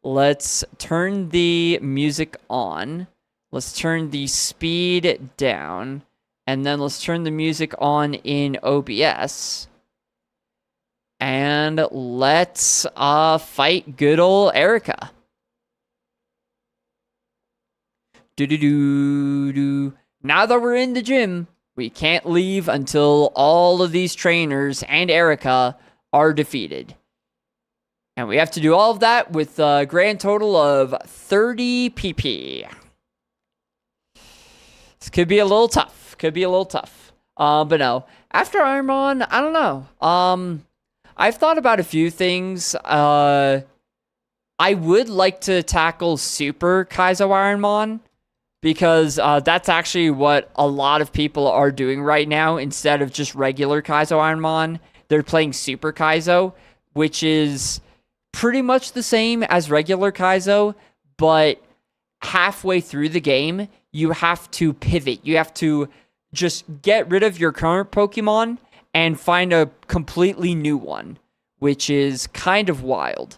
Let's turn the music on. Let's turn the speed down. And then let's turn the music on in OBS. And let's fight good old Erica. Now that we're in the gym, we can't leave until all of these trainers and Erica are defeated. And we have to do all of that with a grand total of 30 PP. This could be a little tough. But no. After Ironmon, I don't know. I've thought about a few things. I would like to tackle Super Kaizo Ironmon because that's actually what a lot of people are doing right now instead of just regular Kaizo Ironmon. They're playing Super Kaizo, which is pretty much the same as regular Kaizo, but halfway through the game, you have to pivot. You have to just get rid of your current Pokemon and find a completely new one, which is kind of wild.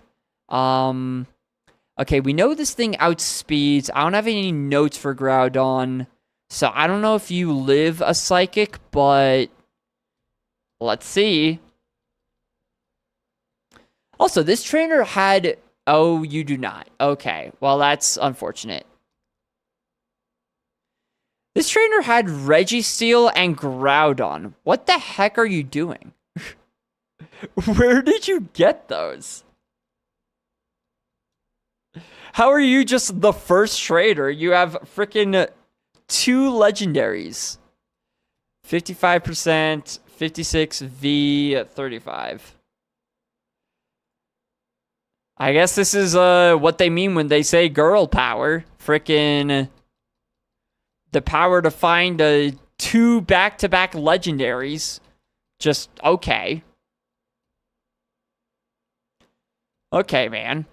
Okay, we know this thing outspeeds. I don't have any notes for Groudon, so I don't know if you live a Psychic, but let's see. Also, this trainer had... Oh, you do not. Okay, well, that's unfortunate. This trainer had Registeel and Groudon. What the heck are you doing? Where did you get those? How are you just the first trader? You have freaking 2 legendaries. 55%, 56, V, 35. I guess this is what they mean when they say girl power. Freaking... the power to find 2 back-to-back legendaries. Just, okay. Okay, man.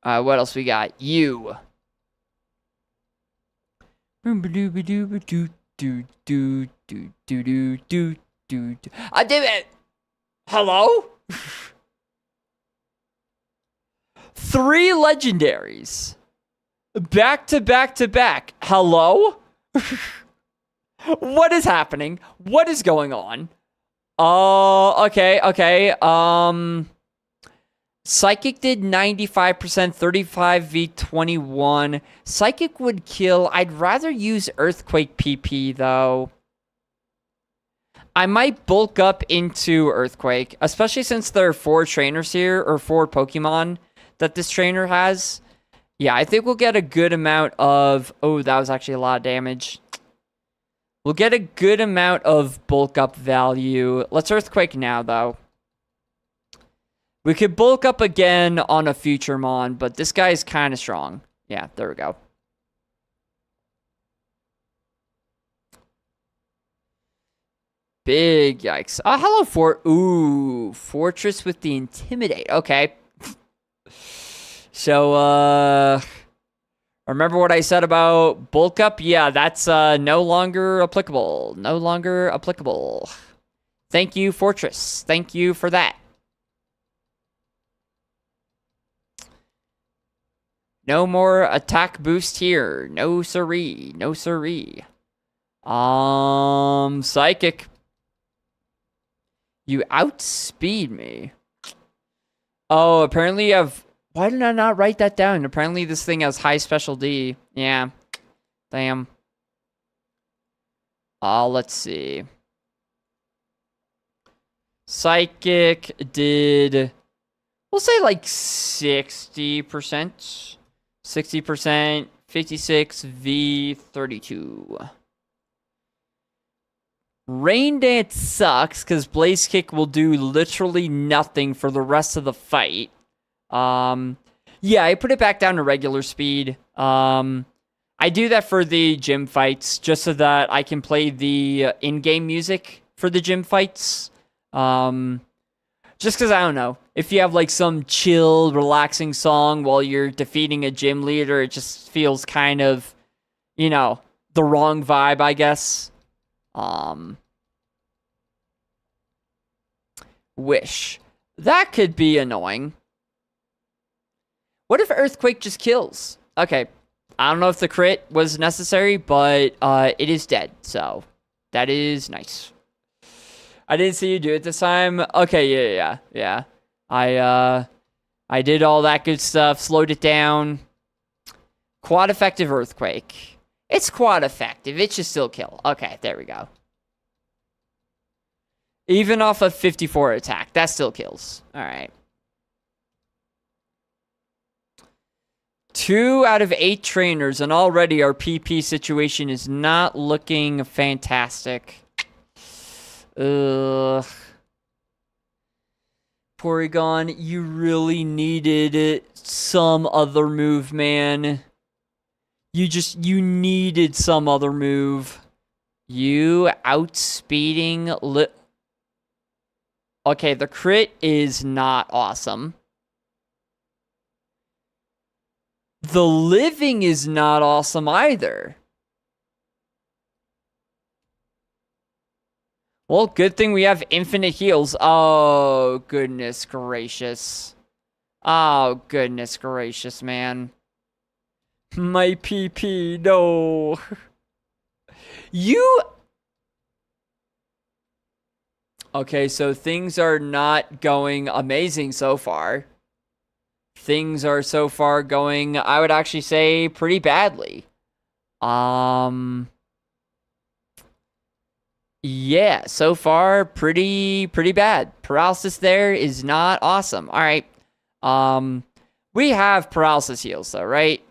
What else we got? You. I did it! Hello? 3 legendaries. Back to back to back. Hello? What is happening? What is going on? Okay. Psychic did 95%, 35 v 21. Psychic would kill. I'd rather use Earthquake PP, though. I might bulk up into Earthquake, especially since there are 4 trainers here, or 4 Pokemon that this trainer has. Yeah, I think we'll get a good amount of... Oh, that was actually a lot of damage. We'll get a good amount of bulk up value. Let's Earthquake now, though. We could bulk up again on a future Mon, but this guy is kind of strong. Yeah, there we go. Big yikes. Hello, Fortress with the Intimidate. Okay. So, remember what I said about bulk up? Yeah, that's no longer applicable. No longer applicable. Thank you, Fortress. Thank you for that. No more attack boost here. No siree. No siree. Psychic. You outspeed me. Oh, apparently you have... Why did I not write that down? Apparently this thing has high special D. Yeah. Damn. Let's see. Psychic did... We'll say like 60%. 60%. 56 V 32. Rain Dance sucks because Blaze Kick will do literally nothing for the rest of the fight. Yeah, I put it back down to regular speed. I do that for the gym fights just so that I can play the in-game music for the gym fights. Just because, I don't know, if you have like some chill, relaxing song while you're defeating a gym leader, it just feels kind of, you know, the wrong vibe, I guess. Wish. That could be annoying. What if Earthquake just kills? Okay. I don't know if the crit was necessary, but it is dead, so that is nice. I didn't see you do it this time. Okay, yeah. I did all that good stuff, slowed it down. Quad effective Earthquake. It's quad effective. It should still kill. Okay, there we go. Even off of 54 attack, that still kills. All right. 2 out of 8 trainers, and already our PP situation is not looking fantastic. Ugh. Porygon, you really needed some other move, man. You needed some other move. You outspeeding Okay, the crit is not awesome. The living is not awesome either. Well, good thing we have infinite heals. Oh, goodness gracious. Oh, goodness gracious, man. My PP, no. You... Okay, so things are not going amazing so far. Things are so far going, I would actually say, pretty badly. Yeah, so far, pretty bad. Paralysis there is not awesome. All right. We have paralysis heals, though, right?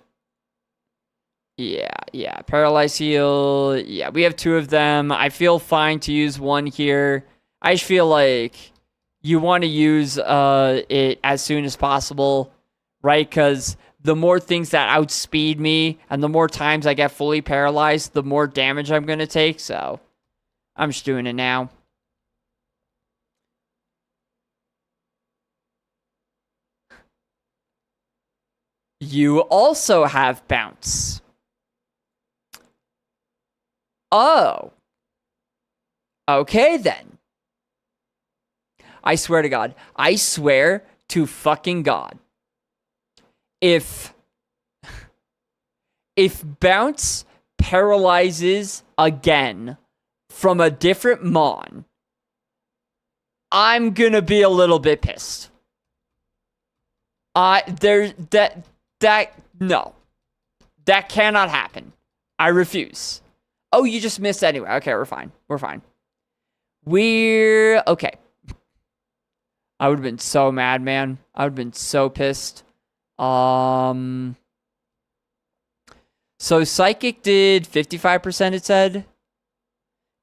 Yeah. Paralyze heal. Yeah, we have 2 of them. I feel fine to use 1 here. I just feel like you want to use it as soon as possible, right? Because the more things that outspeed me and the more times I get fully paralyzed, the more damage I'm going to take. So I'm just doing it now. You also have bounce. Oh. Okay, then. I swear to God. I swear to fucking God. If bounce paralyzes again from a different Mon, I'm gonna be a little bit pissed. No. That cannot happen. I refuse. Oh, you just missed anyway. Okay, we're fine. We're okay. I would have been so mad, man. I would have been so pissed. So Psychic did 55%, it said.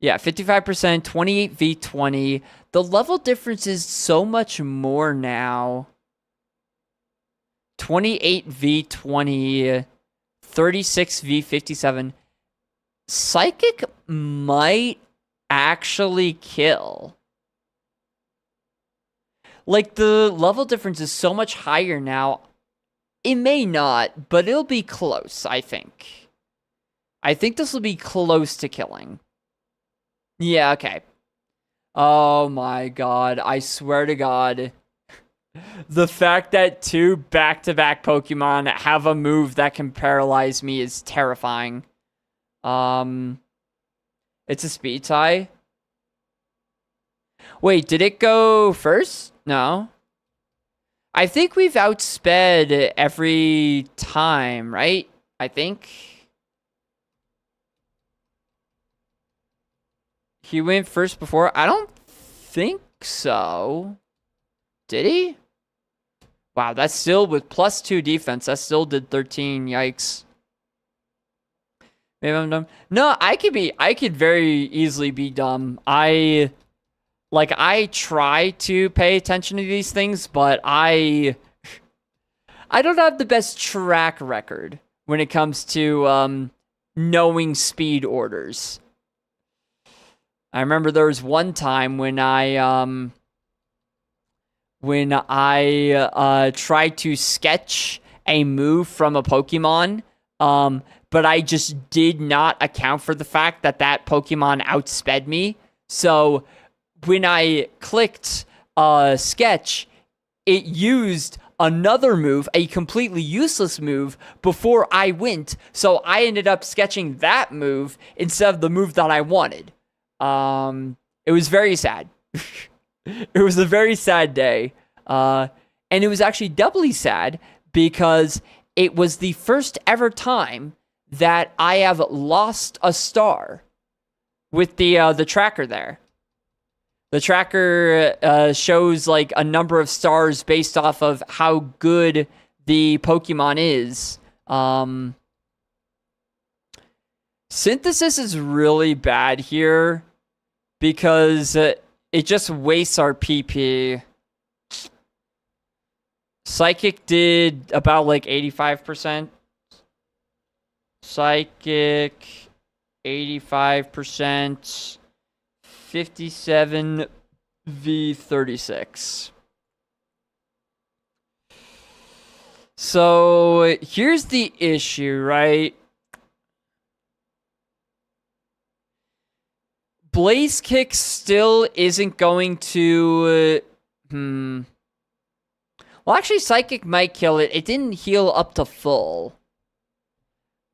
Yeah, 55%, 28 V20. The level difference is so much more now. 28 V20, 36 V57. Psychic might actually kill. Like, the level difference is so much higher now. It may not, but it'll be close, I think. I think this will be close to killing. Yeah, okay. Oh my god, I swear to god. The fact that 2 back-to-back Pokemon have a move that can paralyze me is terrifying. It's a speed tie. Wait, did it go first? No. I think we've outsped every time, right? I think. He went first before? I don't think so. Did he? Wow, that's still with +2 defense. That still did 13. Yikes. Maybe I'm dumb. No, I could very easily be dumb. I try to pay attention to these things, but I don't have the best track record when it comes to knowing speed orders. I remember there was one time when I tried to sketch a move from a Pokemon, but I just did not account for the fact that that Pokemon outsped me. So when I clicked sketch, it used another move, a completely useless move, before I went. So I ended up sketching that move instead of the move that I wanted. It was very sad. It was a very sad day. And it was actually doubly sad because it was the first ever time that I have lost a star with the tracker there. The tracker shows like a number of stars based off of how good the Pokemon is. Synthesis is really bad here because it just wastes our PP. Psychic did about like 85%. Psychic, 85%. 57 v 36. So here's the issue, right? Blaze Kick still isn't going to... Well, actually, Psychic might kill it. It didn't heal up to full.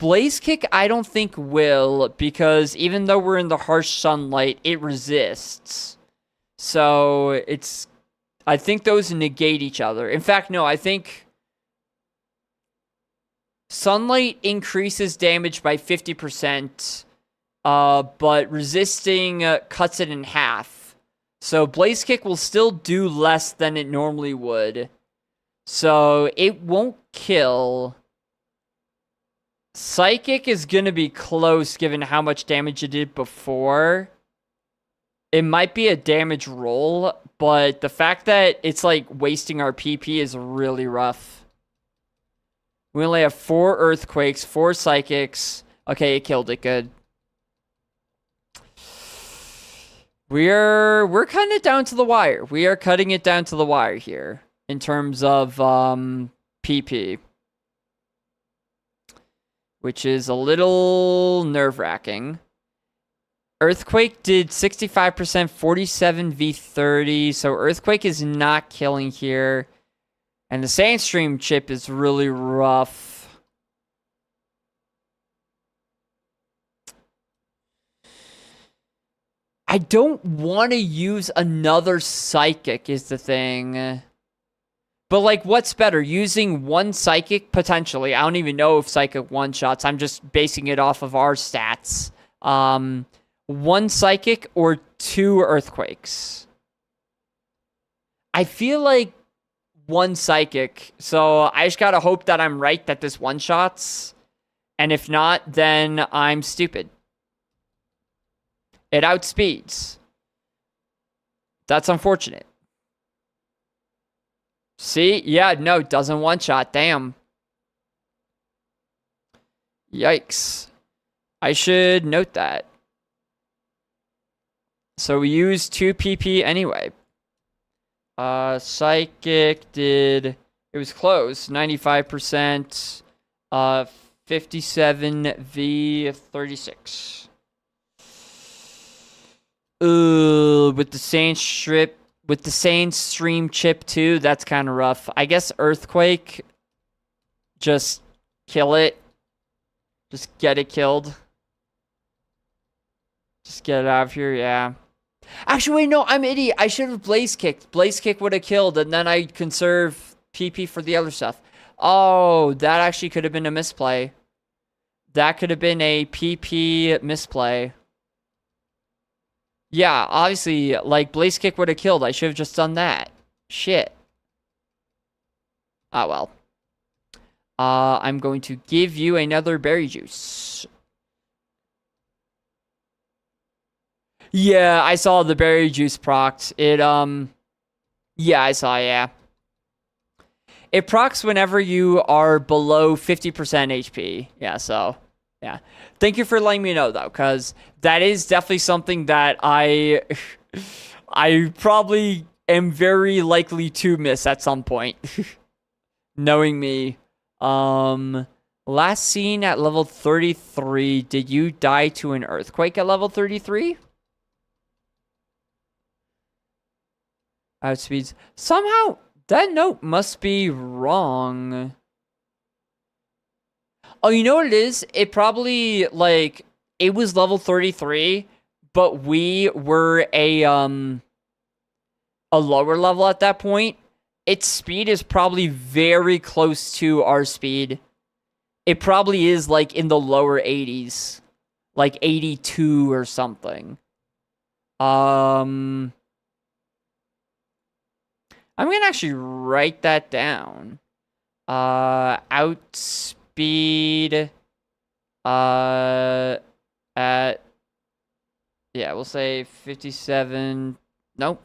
Blaze Kick, I don't think will, because even though we're in the harsh sunlight, it resists. So, it's... I think those negate each other. In fact, no, I think... Sunlight increases damage by 50%, but resisting cuts it in half. So, Blaze Kick will still do less than it normally would. So, it won't kill... Psychic is going to be close given how much damage it did before. It might be a damage roll, but the fact that it's like wasting our PP is really rough. We only have 4 Earthquakes, 4 Psychics. Okay, it killed it. Good. We're cutting it down to the wire. We are cutting it down to the wire here in terms of PP. Which is a little nerve-wracking. Earthquake did 65%, 47 v 30. So Earthquake is not killing here. And the Sandstream chip is really rough. I don't want to use another Psychic is the thing. But, like, what's better? Using 1 Psychic, potentially. I don't even know if Psychic one-shots. I'm just basing it off of our stats. 1 Psychic or 2 Earthquakes. I feel like 1 Psychic. So, I just gotta hope that I'm right that this one-shots. And if not, then I'm stupid. It outspeeds. That's unfortunate. See? Yeah, no, doesn't one-shot. Damn. Yikes. I should note that. So we used 2 PP anyway. Psychic did... It was close. 95%. 57 v 36. With the same stream chip too, that's kind of rough. I guess Earthquake, just kill it. Just get it killed. Just get it out of here, yeah. Actually, wait, no, I'm an idiot. I should have Blaze Kicked. Blaze Kick would have killed, and then I'd conserve PP for the other stuff. Oh, that actually could have been a misplay. That could have been a PP misplay. Yeah, obviously, like, Blaze Kick would have killed. I should have just done that. Shit. Ah, well. I'm going to give you another berry juice. Yeah, I saw the berry juice procs. It, yeah, I saw, yeah. It procs whenever you are below 50% HP. Yeah, so, yeah. Thank you for letting me know, though, because that is definitely something that I probably am very likely to miss at some point. Knowing me. Last seen at level 33. Did you die to an earthquake at level 33? Outspeeds. Somehow, that note must be wrong. Oh, you know what it is? It probably, like, it was level 33, but we were a lower level at that point. Its speed is probably very close to our speed. It probably is, like, in the lower 80s. Like, 82 or something. I'm gonna actually write that down. Outspeed at, yeah, we'll say 57. Nope.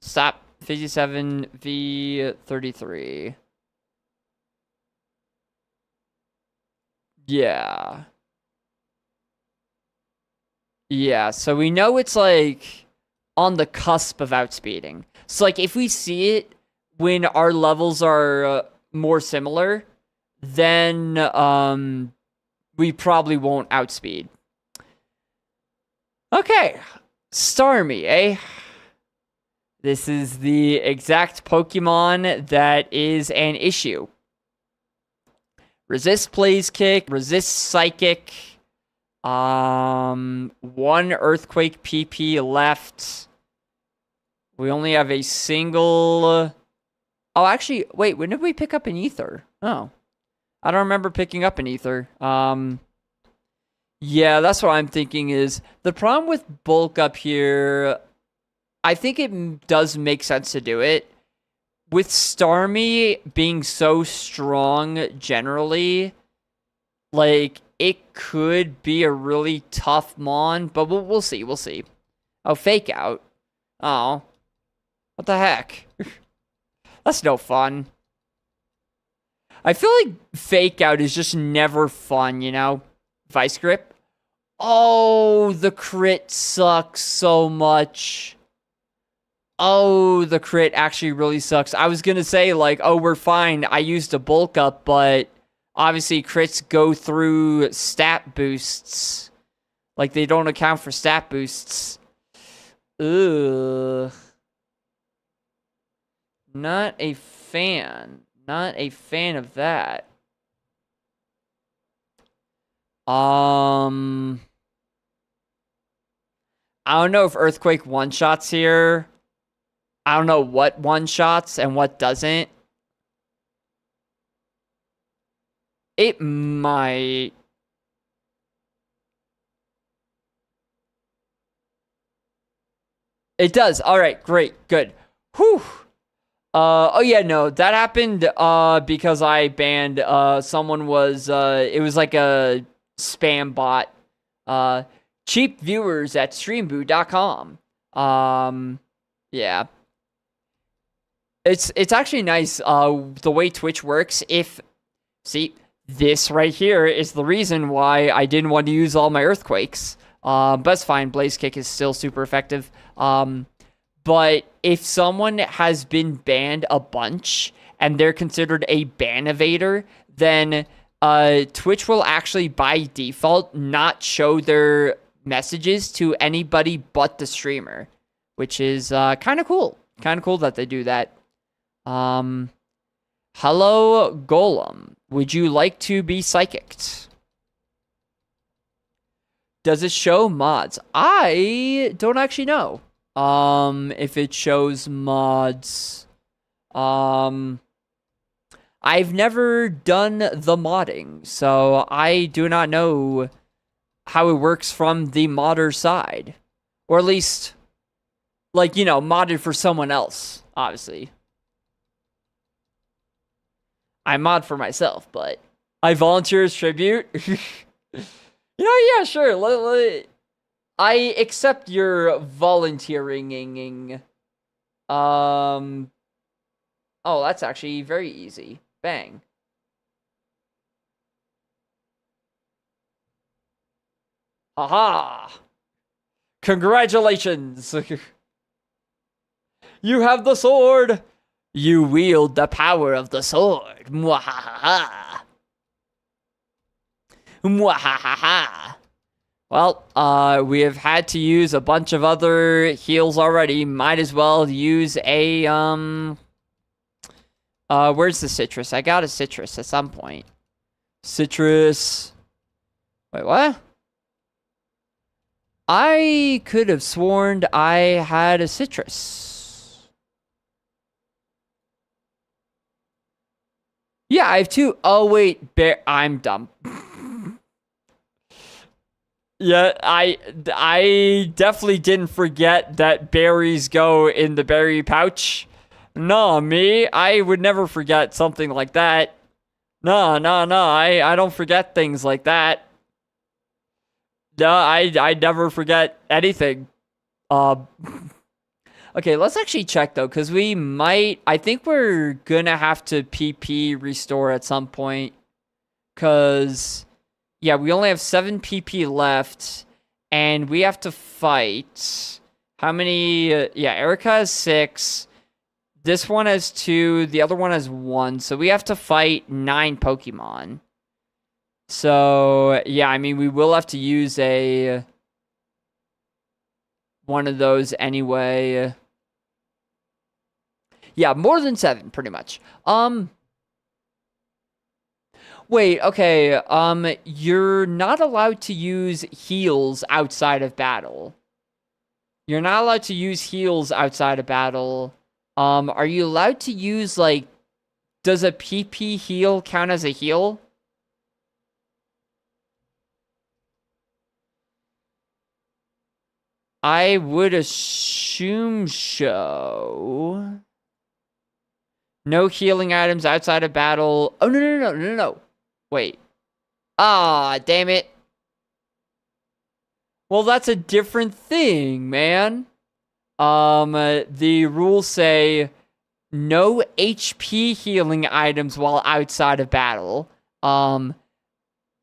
Stop. 57 v 33. Yeah. Yeah, so we know it's like on the cusp of outspeeding. So, like, if we see it when our levels are more similar, then we probably won't outspeed. Okay, Starmie, eh? This is the exact Pokemon that is an issue. Resist Blaze Kick, resist Psychic. 1 Earthquake PP left. We only have a single... Oh, actually, wait, when did we pick up an Ether? Oh. I don't remember picking up an Ether. Yeah, that's what I'm thinking is... The problem with Bulk up here... I think it does make sense to do it. With Starmie being so strong generally, like, it could be a really tough Mon, but we'll see, we'll see. Oh, Fake Out. Oh. What the heck? That's no fun. I feel like Fake Out is just never fun, you know? Vice Grip. Oh, the crit sucks so much. Oh, the crit actually really sucks. I was gonna say, like, oh, we're fine. I used a bulk up, but obviously crits go through stat boosts. Like, they don't account for stat boosts. Ugh. Not a fan. Not a fan of that. I don't know if Earthquake one-shots here. I don't know what one-shots and what doesn't. It might. It does. All right, great, good. Whew. Oh yeah, no, that happened because I banned someone was it was like a spam bot. Cheap viewers at streamboo.com. Yeah. It's actually nice the way Twitch works. See, this right here is the reason why I didn't want to use all my earthquakes. But it's fine. Blaze Kick is still super effective. But if someone has been banned a bunch and they're considered a ban evader, then Twitch will actually by default not show their messages to anybody but the streamer, which is kind of cool. Kind of cool that they do that. Hello, Golem. Would you like to be psychicked? Does it show mods? I don't actually know. If it shows mods. I've never done the modding, so I do not know how it works from the modder side. Or at least, like, you know, modded for someone else, obviously. I mod for myself, but I volunteer as tribute. Yeah, sure. I accept your volunteering. Oh, that's actually very easy. Bang. Aha! Congratulations! You have the sword! You wield the power of the sword. Mwahaha. Mwahaha. Well, we have had to use a bunch of other heals already. Might as well use a, where's the citrus? I got a citrus at some point. Citrus. Wait, what? I could have sworn I had a citrus. Yeah, I have two. Oh, wait. I'm dumb. Yeah, I definitely didn't forget that berries go in the berry pouch. No, me, I would never forget something like that. No, I don't forget things like that. No, I never forget anything. Okay, let's actually check though, because we might, I think we're gonna have to PP restore at some point. Because, yeah, we only have 7 PP left, and we have to fight. How many? Yeah, Erica has 6. This one has 2. The other one has 1. So we have to fight 9 Pokemon. So, yeah, I mean, we will have to use one of those anyway. Yeah, more than 7, pretty much. Wait, okay, you're not allowed to use heals outside of battle. You're not allowed to use heals outside of battle. Are you allowed to use, like, does a PP heal count as a heal? I would assume so. No healing items outside of battle. Oh, no. Wait. Ah, damn it. Well, that's a different thing, man. The rules say no HP healing items while outside of battle.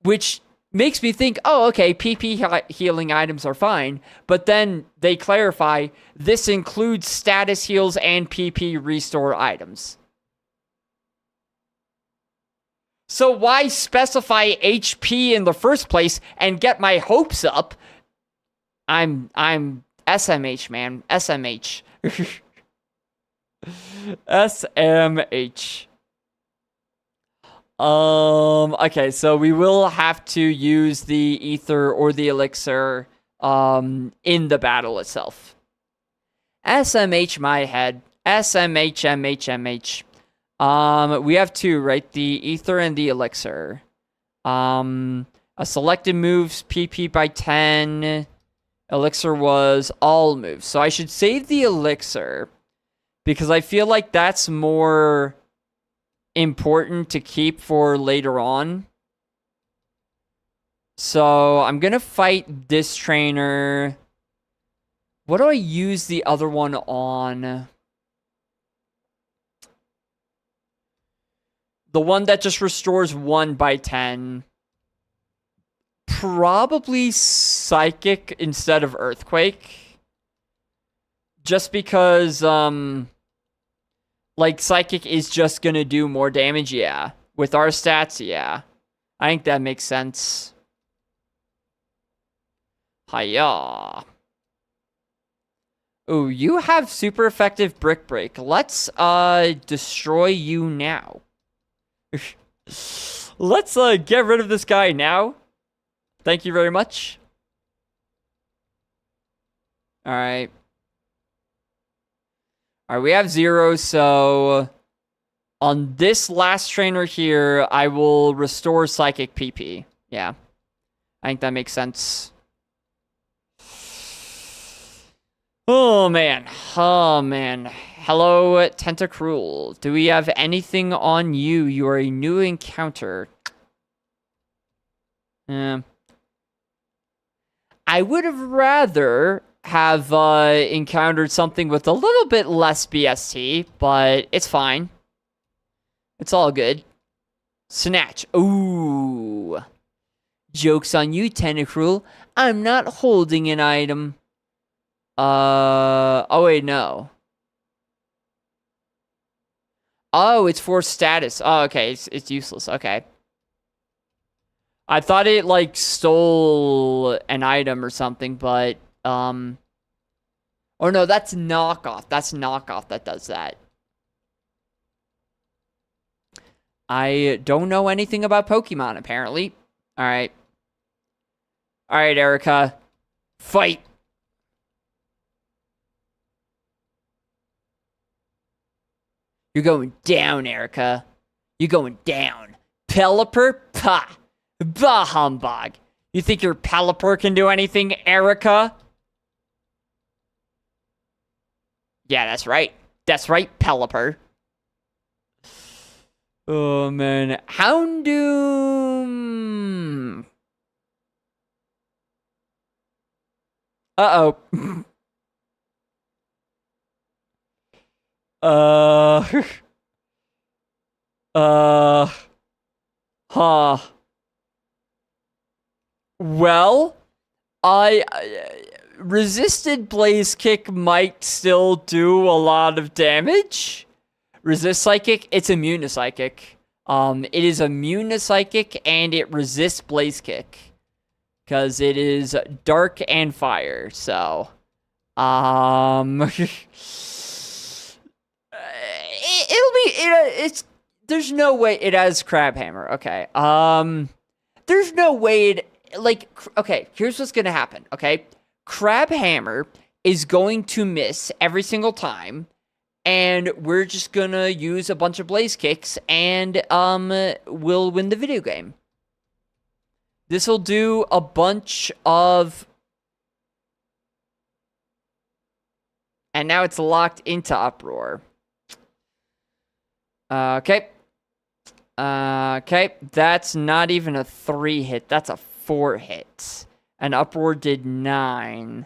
Which makes me think, oh, okay, PP healing items are fine. But then they clarify, this includes status heals and PP restore items. So why specify HP in the first place and get my hopes up? I'm SMH, man. SMH. SMH. Okay, so we will have to use the ether or the elixir in the battle itself. SMH my head. SMH MH. We have 2, right? The ether and the elixir. A selected moves PP by 10. Elixir was all moves. So I should save the elixir because I feel like that's more important to keep for later on. So I'm gonna fight this trainer. What do I use the other one on? The one that just restores 1 by 10. Probably Psychic instead of Earthquake. Just because, like, Psychic is just gonna do more damage, yeah. With our stats, yeah. I think that makes sense. Hiya. Ooh, you have super effective Brick Break. Let's, destroy you now. Let's, get rid of this guy now. Thank you very much. Alright. Alright, we have 0, so... On this last trainer here, I will restore Psychic PP. Yeah. I think that makes sense. Oh, man. Oh, man. Hello, Tentacruel. Do we have anything on you? You are a new encounter. I would have rather have encountered something with a little bit less BST, but it's fine. It's all good. Snatch. Ooh. Joke's on you, Tentacruel. I'm not holding an item. Oh wait, no. Oh, it's for status. Oh, okay, it's useless. Okay. I thought it, like, stole an item or something, but, oh no, that's knockoff. That's knockoff that does that. I don't know anything about Pokemon, apparently. Alright. Alright, Erica. Fight! You're going down, Erica. You're going down. Pelipper? Pah! Bah humbug. You think your Pelipper can do anything, Erica? Yeah, that's right. That's right, Pelipper. Oh, man. Houndoom. Uh-oh. Huh. Well, resisted Blaze Kick might still do a lot of damage. Resist Psychic, it's immune to Psychic. It is immune to Psychic, and it resists Blaze Kick. Because it is Dark and Fire, so... it's... There's no way it has Crab Hammer, okay. There's no way it... Like, okay, here's what's gonna happen, okay? Crab Hammer is going to miss every single time, and we're just gonna use a bunch of Blaze Kicks, and, we'll win the video game. This'll do a bunch of... And now it's locked into Uproar. Okay. Okay, that's not even a 3 hit, that's a 4 hit. And Uproar did 9.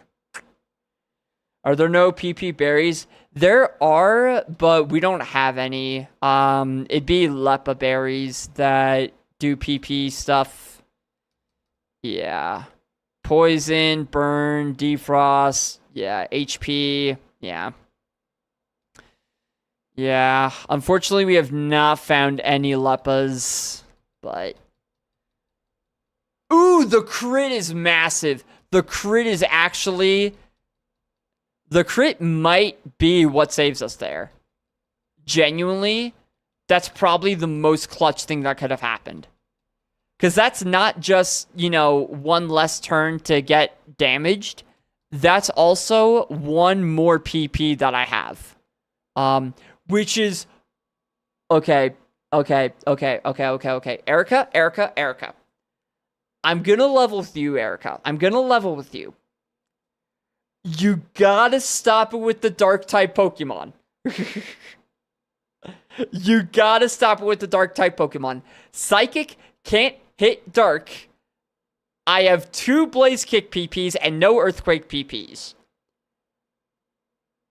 Are there no PP berries? There are, but we don't have any. It'd be Lepa berries that do PP stuff. Yeah. Poison, burn, defrost, yeah, HP, yeah. Yeah, unfortunately we have not found any Lepas, but... Ooh, the crit is massive. The crit is actually... The crit might be what saves us there. Genuinely, that's probably the most clutch thing that could have happened. Because that's not just, you know, one less turn to get damaged. That's also one more PP that I have. Which is... Okay. Erica. I'm gonna level with you, Erica. I'm gonna level with you. You gotta stop it with the Dark-type Pokemon. You gotta stop it with the Dark-type Pokemon. Psychic can't hit Dark. I have 2 Blaze Kick PPs and no Earthquake PPs.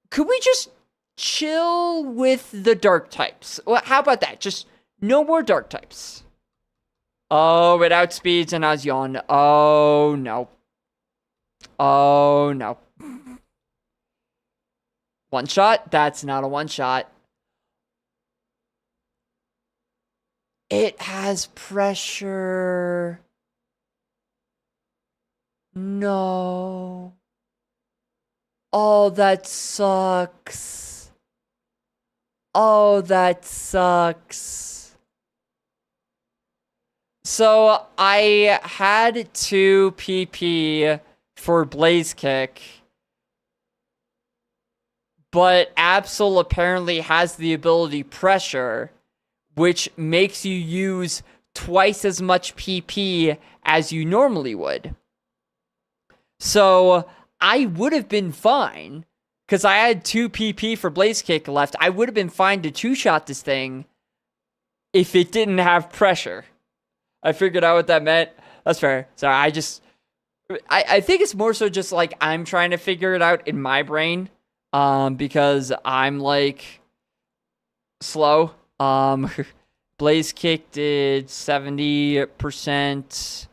Could we just chill with the Dark types? Well, how about that? Just no more Dark types. Oh, it outspeeds and has yawn. Oh, no. Oh, no. One shot? That's not a one shot. It has pressure. No. Oh, that sucks. Oh, that sucks. So I had 2 PP for Blaze Kick, but Absol apparently has the ability Pressure, which makes you use twice as much PP as you normally would. So I would have been fine, because I had 2 PP for Blaze Kick left. I would have been fine to 2-shot this thing if it didn't have Pressure. I figured out what that meant. That's fair. So I think it's more so just like I'm trying to figure it out in my brain, because I'm like slow. Blaze Kick did 70%,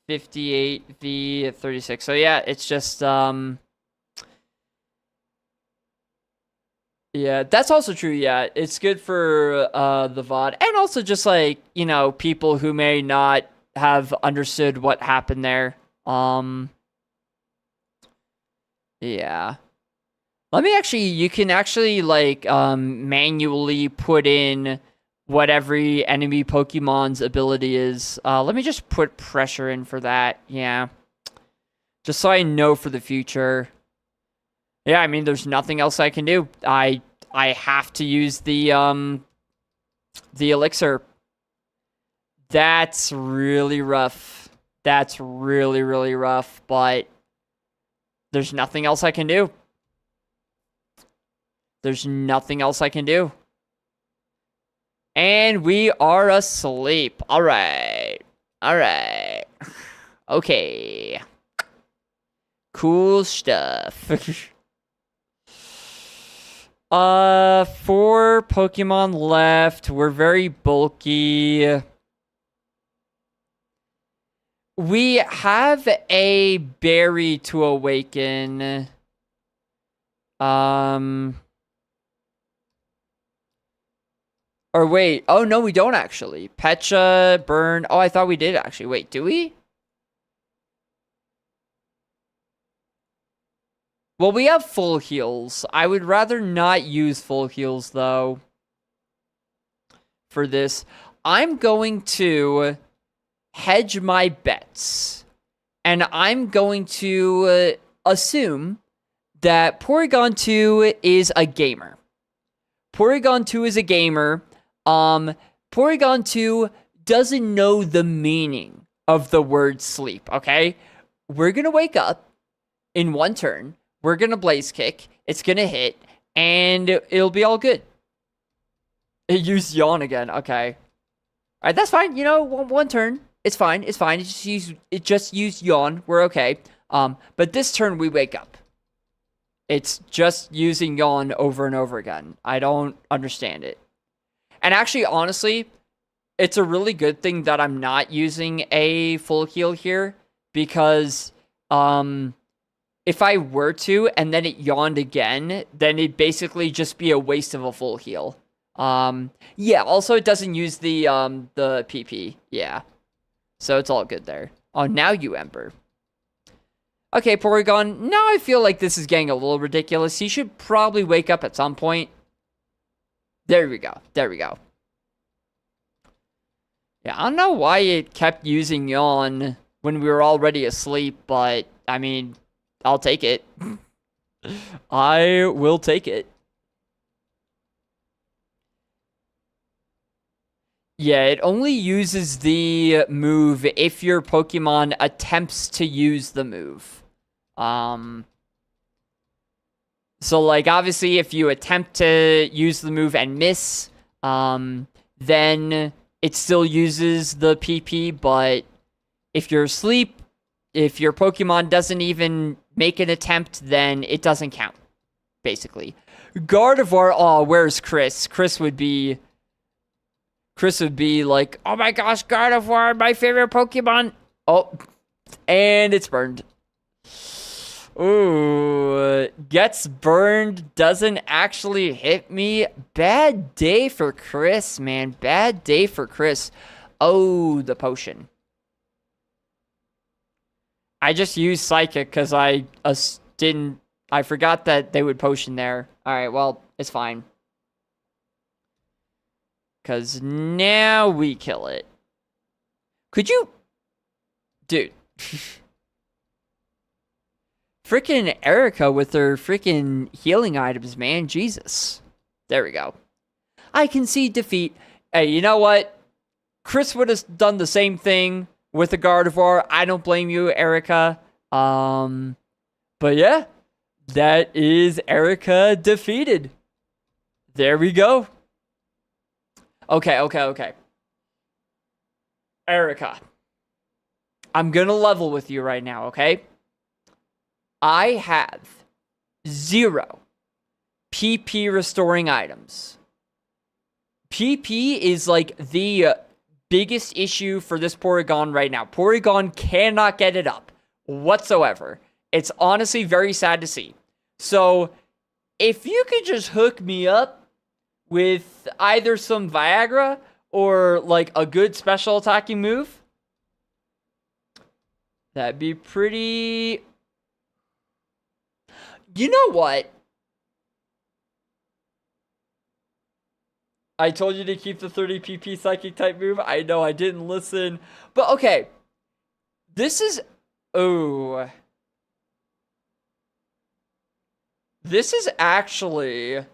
58 v 36. So yeah, it's just yeah, that's also true. Yeah, it's good for the VOD, and also just like, you know, people who may not have understood what happened there. Yeah. Let me actually, you can actually like manually put in what every enemy Pokemon's ability is. Let me just put Pressure in for that. Yeah. Just so I know for the future. Yeah, I mean, there's nothing else I can do. I have to use the elixir. That's really rough. That's really, really rough, but there's nothing else I can do. There's nothing else I can do. And we are asleep. All right. All right. Okay. Cool stuff. 4 Pokemon left. We're very bulky. We have a berry to awaken. Or wait. Oh, no, we don't actually. Pecha, Burn. Oh, I thought we did actually. Wait, do we? Well, we have full heals. I would rather not use full heals, though, for this. I'm going to hedge my bets. And I'm going to assume that Porygon2 is a gamer. Porygon2 is a gamer. Porygon2 doesn't know the meaning of the word sleep, okay? We're going to wake up in one turn. We're going to Blaze Kick. It's going to hit, and it'll be all good. It used Yawn again. Okay. All right, that's fine. You know, one turn. It's fine. It's fine. It just used Yawn. We're okay. But this turn, we wake up. It's just using Yawn over and over again. I don't understand it. And actually, honestly, it's a really good thing that I'm not using a full heal here, because if I were to and then it yawned again, then it'd basically just be a waste of a full heal. Yeah, also it doesn't use the PP. Yeah. So it's all good there. Oh, now you Ember. Okay, Porygon. Now I feel like this is getting a little ridiculous. He should probably wake up at some point. There we go. There we go. Yeah, I don't know why it kept using Yawn when we were already asleep, but, I mean, I'll take it. I will take it. Yeah, it only uses the move if your Pokemon attempts to use the move. So, like, obviously, if you attempt to use the move and miss, then it still uses the PP, but if you're asleep, if your Pokemon doesn't even make an attempt, then it doesn't count, basically. Gardevoir, oh, where's Chris? Chris would be Chris would be like, oh my gosh, Gardevoir, my favorite Pokemon. Oh, and it's burned. Ooh, gets burned, doesn't actually hit me. Bad day for Chris, man. Bad day for Chris. Oh, the potion. I just used Psychic because I forgot that they would potion there. Alright, well, it's fine. Because now we kill it. Could you... Dude. Freaking Erica with her freaking healing items, man. Jesus. There we go. I concede defeat. Hey, you know what? Chris would have done the same thing with the Gardevoir. I don't blame you, Erica. But yeah. That is Erica defeated. There we go. Okay. Erica. I'm gonna level with you right now, okay? I have 0 PP restoring items. PP is like the biggest issue for this Porygon right now. Porygon cannot get it up whatsoever. It's honestly very sad to see. So, if you could just hook me up with either some Viagra or like a good special attacking move, that'd be pretty... You know what? I told you to keep the 30 PP psychic type move. I know I didn't listen. But okay. This is... Oh. This is actually...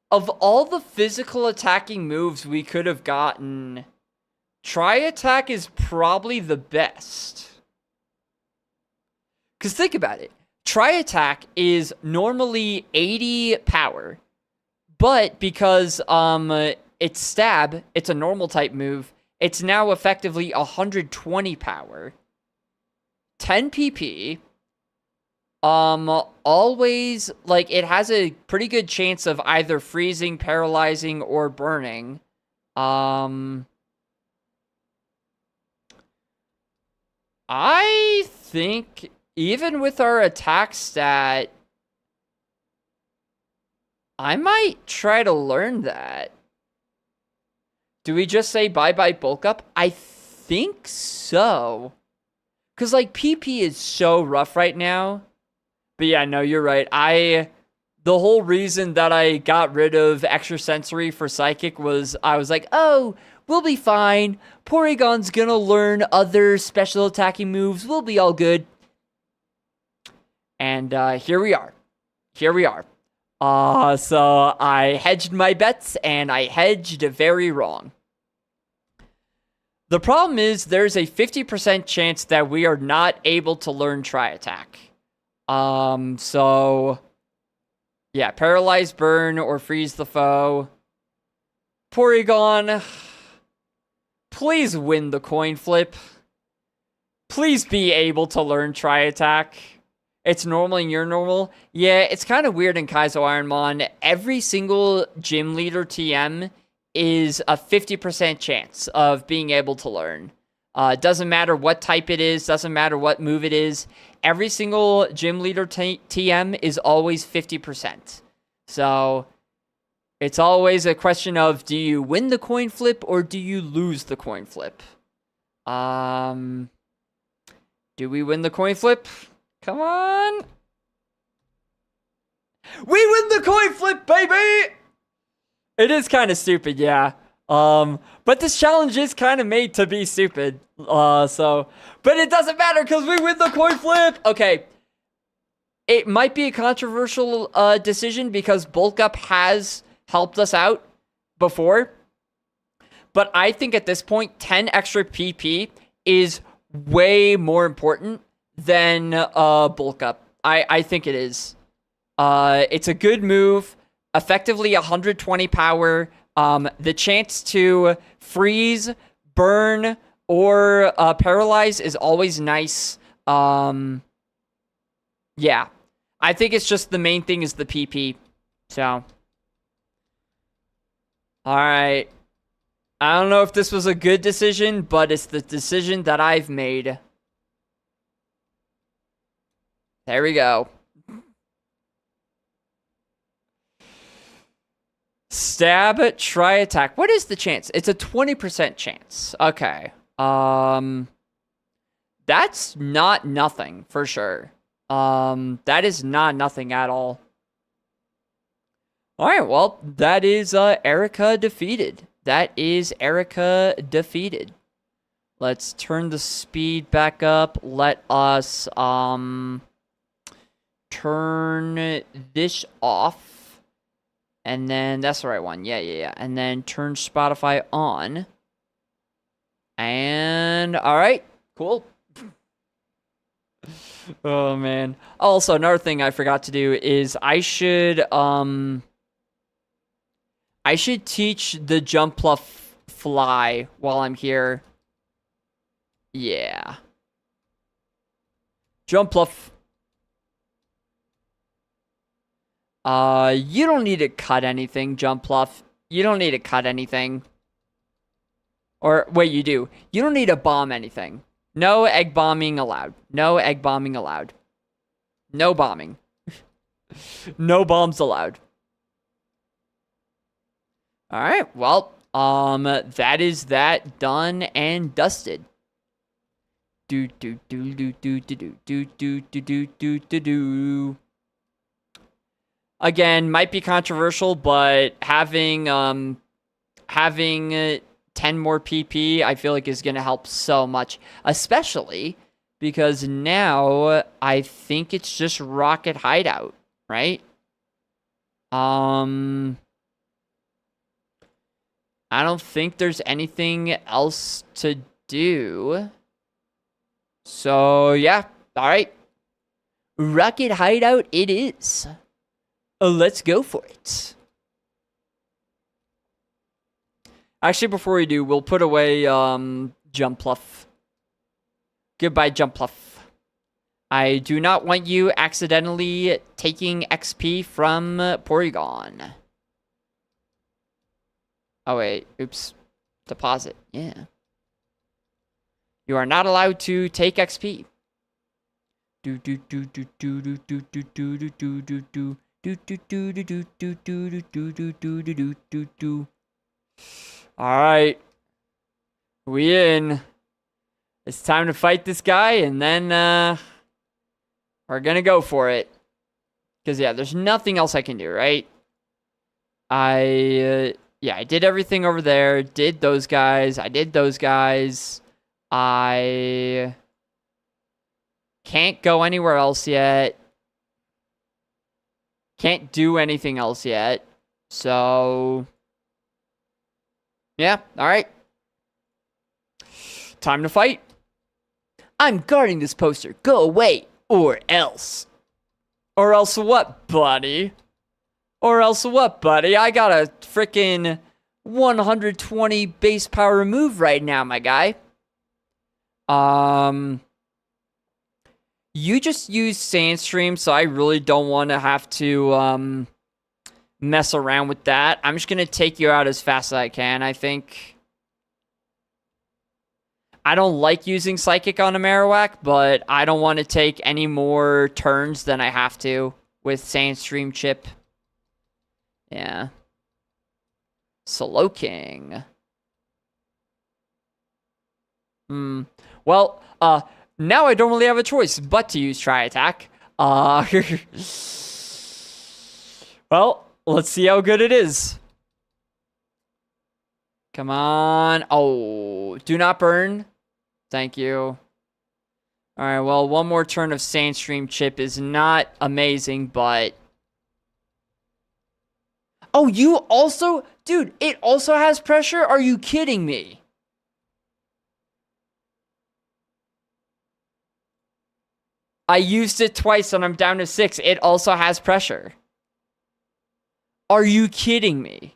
Of all the physical attacking moves we could have gotten, Tri-Attack is probably the best. Because think about it. Tri-Attack is normally 80 power. But because it's Stab, it's a normal type move, it's now effectively 120 power. 10 PP. Always, like, it has a pretty good chance of either freezing, paralyzing, or burning. I think even with our attack stat, I might try to learn that. Do we just say bye-bye bulk up? I think so. Because, like, PP is so rough right now. But yeah, no, you're right. The whole reason that I got rid of Extrasensory for Psychic was I was like, oh, we'll be fine. Porygon's gonna learn other special attacking moves. We'll be all good. And here we are. So I hedged my bets, and I hedged very wrong. The problem is there's a 50% chance that we are not able to learn Tri-Attack. So, yeah, Paralyze, Burn, or Freeze the foe. Porygon, please win the coin flip. Please be able to learn Tri-Attack. It's normal and you're normal. Yeah, it's kind of weird in Kaizo Ironmon. Every single gym leader TM is a 50% chance of being able to learn. Doesn't matter what type it is, doesn't matter what move it is. Every single gym leader TM is always 50%. So, it's always a question of, do you win the coin flip or do you lose the coin flip? Do we win the coin flip? Come on. We win the coin flip, baby! It is kind of stupid, yeah. But this challenge is kind of made to be stupid. But it doesn't matter because we win the coin flip. Okay. It might be a controversial decision because bulk up has helped us out before. But I think at this point, 10 extra PP is way more important than bulk up. I think it is. It's a good move. Effectively 120 power. The chance to freeze, burn, or paralyze is always nice. Yeah. I think it's just the main thing is the PP. So. Alright. I don't know if this was a good decision, but it's the decision that I've made. There we go. Stab, try attack. What is the chance? It's a 20% chance. Okay. That's not nothing for sure. That is not nothing at all. All right, well, that is Erica defeated. That is Erica defeated. Let's turn the speed back up. Let us turn this off. And then that's the right one. Yeah. And then turn Spotify on. And all right, cool. Oh man. Also, another thing I forgot to do is I should teach the jump pluff fly while I'm here. Yeah. Jump pluff. You don't need to cut anything, jump pluff. You don't need to cut anything. Or wait, you do. You don't need to bomb anything. No egg bombing allowed. No egg bombing allowed. No bombing. No bombs allowed. All right. Well, that is that done and dusted. Do. Again, might be controversial, but having 10 more PP, I feel like is going to help so much, especially because now I think it's just Rocket Hideout, right? I don't think there's anything else to do. So, yeah. All right. Rocket Hideout it is. Let's go for it. Actually, before we do, we'll put away Jump Pluff. Goodbye, Jump Pluff. I do not want you accidentally taking XP from Porygon. Oh, wait. Oops. Deposit. Yeah. You are not allowed to take XP. Do. All right. We in. It's time to fight this guy, and then we're gonna go for it. Because yeah, there's nothing else I can do, right? I did everything over there. Did those guys. I did those guys. I can't go anywhere else yet. Can't do anything else yet. So, yeah, all right. Time to fight. I'm guarding this poster. Go away, or else. Or else what, buddy? Or else what, buddy? I got a freaking 120 base power move right now, my guy. You just use Sandstream, so I really don't want to have to mess around with that. I'm just going to take you out as fast as I can, I think. I don't like using Psychic on a Marowak, but I don't want to take any more turns than I have to with Sandstream Chip. Yeah. Slowking. Well, now I don't really have a choice but to use Tri Attack. Well, let's see how good it is. Come on. Oh, do not burn. Thank you. All right, well, one more turn of Sandstream Chip is not amazing, but... Oh, you also... Dude, it also has pressure? Are you kidding me? I used it twice and I'm down to 6. It also has pressure. Are you kidding me?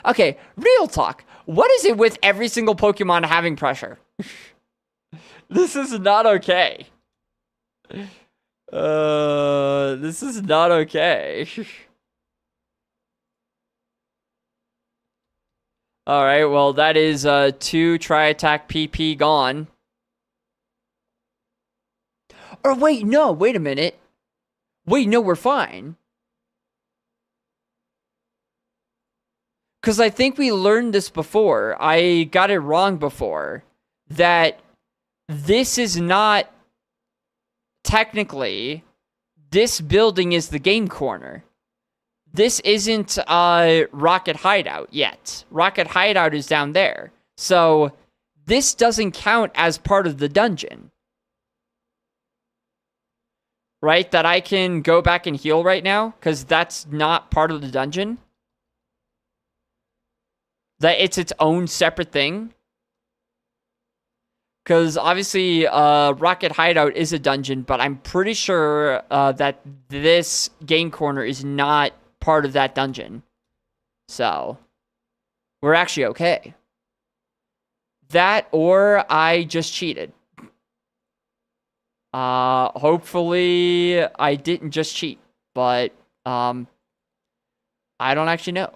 Okay, real talk. What is it with every single Pokemon having pressure? This is not okay. This is not okay. All right, well, that is 2 tri-attack PP gone. Or wait, no, wait a minute. Wait, no, we're fine. Because I think we learned this before. I got it wrong before. That this is not technically, this building is the game corner. This isn't Rocket Hideout yet. Rocket Hideout is down there. So this doesn't count as part of the dungeon. Right? That I can go back and heal right now, because that's not part of the dungeon. That it's its own separate thing. Because obviously, Rocket Hideout is a dungeon, but I'm pretty sure that this game corner is not part of that dungeon. So, we're actually okay. That, or I just cheated. Hopefully, I didn't just cheat, but I don't actually know.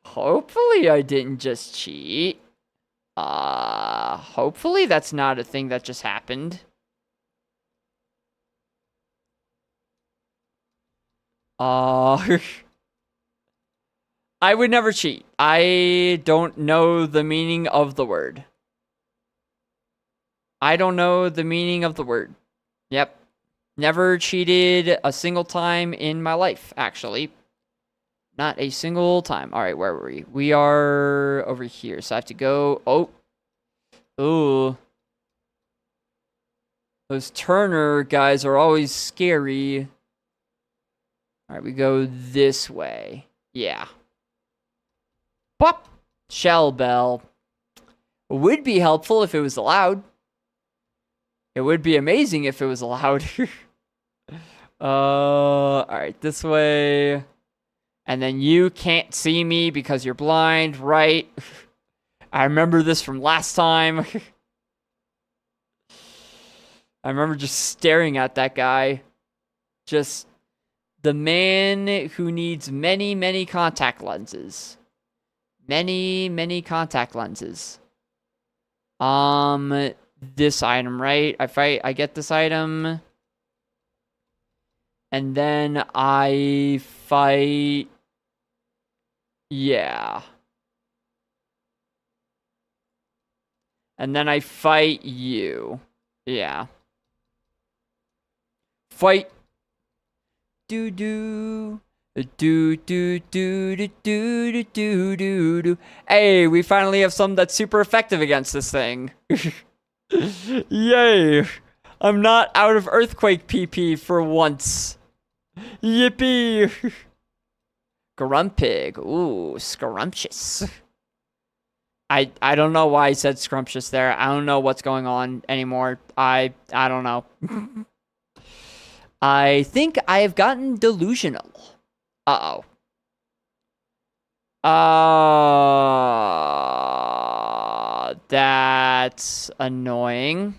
Hopefully I didn't just cheat. Hopefully that's not a thing that just happened. I would never cheat. I don't know the meaning of the word. I don't know the meaning of the word. Yep. Never cheated a single time in my life, actually. Not a single time. All right, where were we? We are over here. So I have to go. Oh. Ooh. Those Turner guys are always scary. All right, we go this way. Yeah. Pop! Shell bell. Would be helpful if it was allowed. It would be amazing if it was allowed. All right, this way. And then you can't see me because you're blind, right? I remember this from last time. I remember just staring at that guy. Just the man who needs many, many contact lenses. Many, many contact lenses. This item, right? I get this item. And then I fight. Yeah. And then I fight you. Yeah. Fight. Do do. Do do do do do do do do. Hey, we finally have something that's super effective against this thing. Yay. I'm not out of earthquake PP for once. Yippee. Grumpig. Ooh, scrumptious. I don't know why I said scrumptious there. I don't know what's going on anymore. I don't know. I think I have gotten delusional. Uh-oh. That's annoying.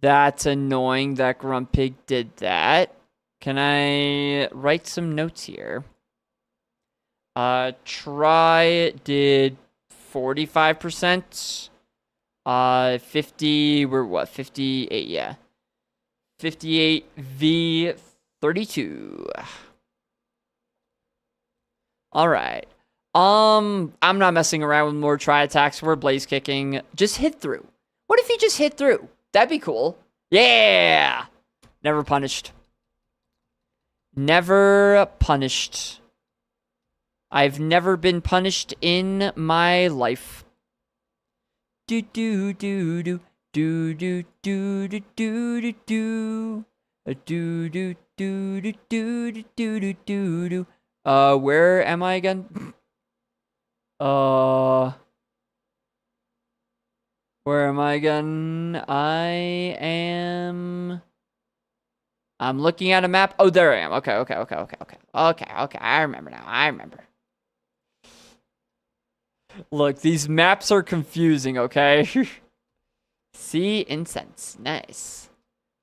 That's annoying that Grumpig did that. Can I write some notes here? Try did 45%. 50, we're what? 58, yeah. 58 v 32. Alright. I'm not messing around with more try attacks. We're blaze kicking. Just hit through. What if he just hit through? That'd be cool. Yeah! Never punished. Never punished. I've never been punished in my life. Do do do do do do do do do do do do do do do do do do do do. Where am I again? Where am I again? I'm looking at a map. Oh, there I am. Okay. I remember now. I remember. Look, these maps are confusing, okay? See, incense. Nice.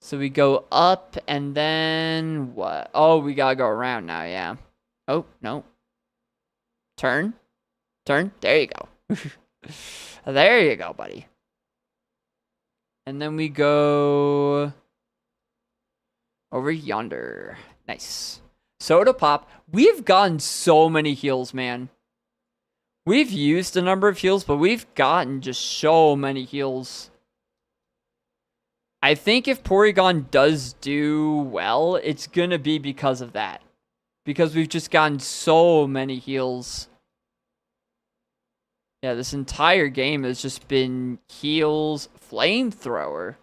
So we go up and then what? Oh, we gotta go around now, yeah. Oh, no. Turn. Turn. There you go. There you go, buddy. And then we go over yonder. Nice. Soda pop. We've gotten so many heals, man. We've used a number of heals, but we've gotten just so many heals. I think if Porygon does do well, it's gonna be because of that. Because we've just gotten so many heals. Yeah, this entire game has just been heals, flamethrower.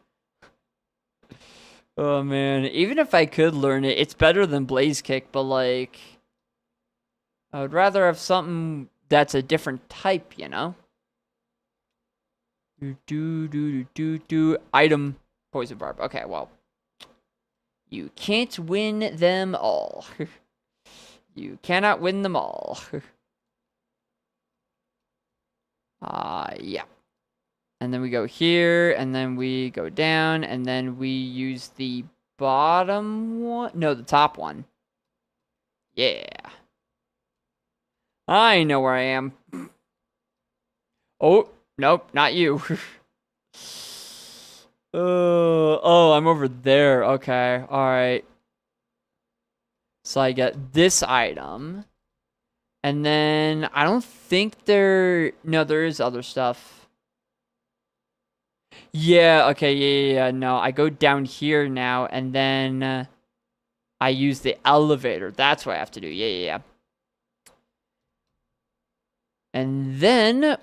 Oh man, even if I could learn it, it's better than Blaze Kick, but like, I would rather have something that's a different type, you know? Item, poison barb. Okay, well, you can't win them all. You cannot win them all. Yeah. And then we go here, and then we go down, and then we use the bottom one. No, the top one. Yeah. I know where I am. Oh, nope, not you. Oh, I'm over there. Okay, alright. So I get this item. And then I don't think no, there is other stuff. Yeah, okay, yeah, no. I go down here now, and then I use the elevator. That's what I have to do. Yeah. And then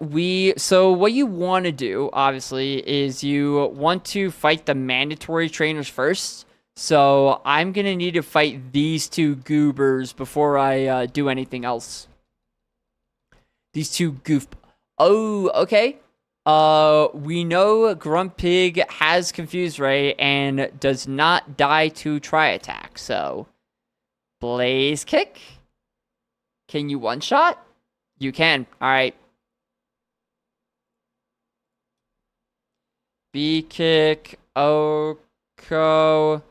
so what you want to do, obviously, is you want to fight the mandatory trainers first. So I'm going to need to fight these two goobers before I do anything else. These two goof... Oh, okay. We know Grumpig has Confuse Ray and does not die to Tri-Attack. So, Blaze Kick. Can you one-shot? You can. Alright. B-Kick. Oko.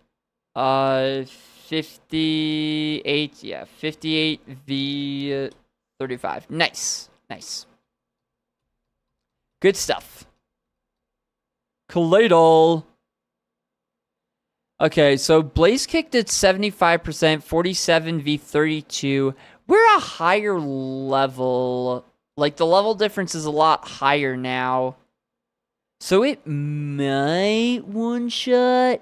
58. Yeah, 58 v 35. Nice. Nice. Good stuff. Kaladol. Okay, so Blaze Kick did 75%, 47 v 32. We're a higher level. Like, the level difference is a lot higher now. So it might one-shot.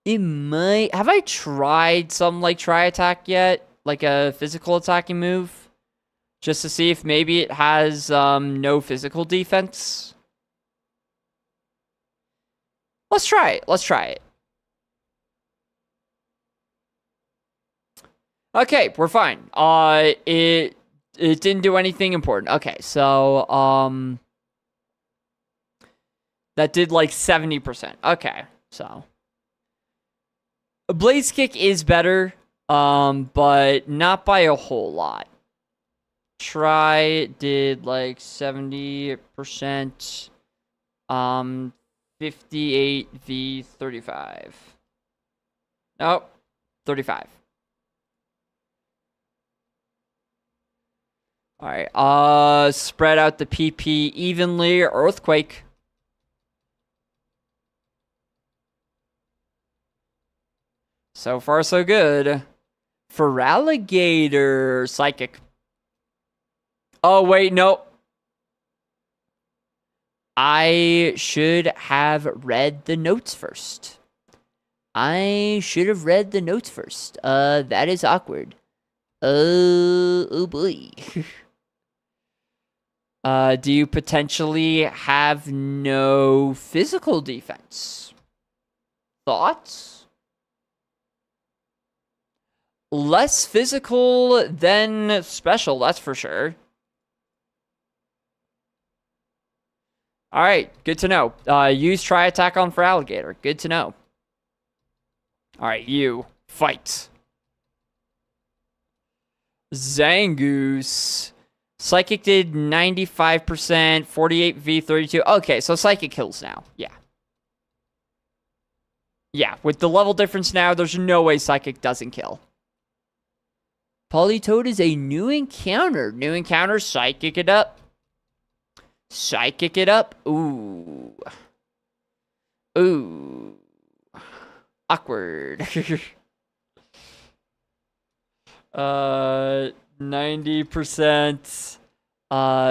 It might. Have I tried something like Tri-Attack yet? Like a physical attacking move? Just to see if maybe it has no physical defense? Let's try it. Let's try it. Okay, we're fine. It didn't do anything important. Okay, so that did like 70%. Okay, so Blaze Kick is better, but not by a whole lot. Try did like 70%. 58 v 35. Nope, 35. Alright, spread out the PP evenly. Earthquake. So far, so good. For Alligator, Psychic. Oh, wait, no. I should have read the notes first. That is awkward. Oh boy. Do you potentially have no physical defense? Thoughts? Less physical than special, that's for sure. Alright, good to know. Use Tri-Attack on for Alligator. Good to know. Alright, you. Fight. Zangoose. Psychic did 95%, 48V, 32. Okay, so Psychic kills now. Yeah. Yeah, with the level difference now, there's no way Psychic doesn't kill. Politoad is a new encounter. New encounter, Psychic it up. Psychic it up. Ooh. Ooh. Awkward. 90%.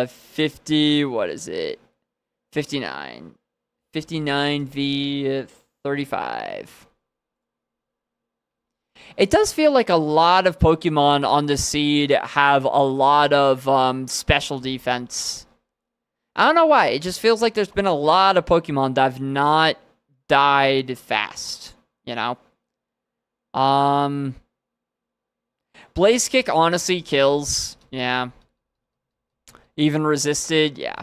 50, what is it? 59. 59V 35. It does feel like a lot of Pokemon on the seed have a lot of special defense. I don't know why. It just feels like there's been a lot of Pokemon that have not died fast, you know? Blaze Kick honestly kills. Yeah. Even resisted, yeah.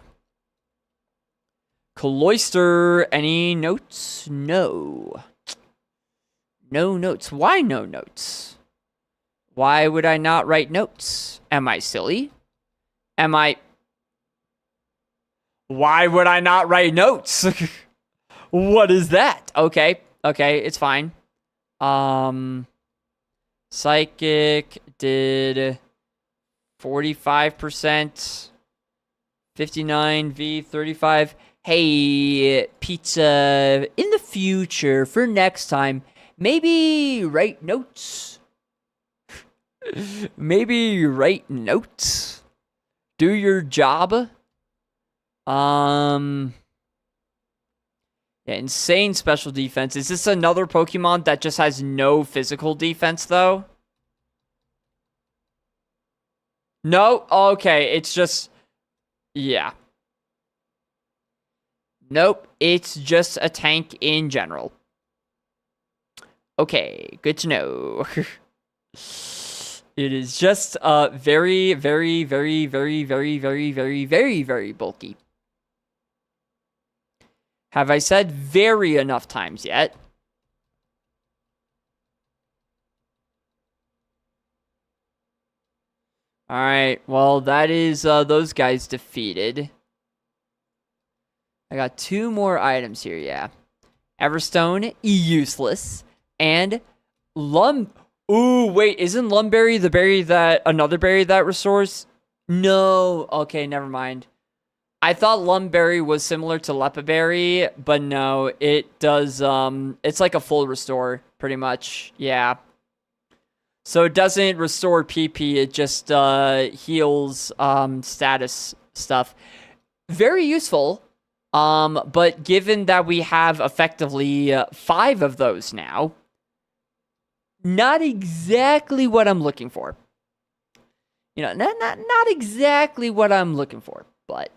Cloyster, any notes? No. No notes. Why no notes? Why would I not write notes? Am I silly? Am I... Why would I not write notes? What is that? Okay. Okay, it's fine. Psychic did 45%. 59V 35. Hey, Pizza, in the future, for next time, maybe write notes. Maybe write notes. Do your job. Yeah, insane special defense. Is this another Pokemon that just has no physical defense, though? No? Okay, it's just... Yeah. Nope, it's just a tank in general. Okay, good to know. It is just very, very, very, very, very, very, very, very, very bulky. Have I said very enough times yet? Alright, well, that is those guys defeated. I got 2 more items here, yeah. Everstone, useless. And Ooh, wait, isn't Lumberry the berry that... Another berry that restores? No. Okay, never mind. I thought Lumberry was similar to Lepaberry, but no, it does, it's like a full restore, pretty much. Yeah. So it doesn't restore PP, it just heals status stuff. Very useful, but given that we have effectively 5 of those now, not exactly what I'm looking for. You know, not exactly what I'm looking for, but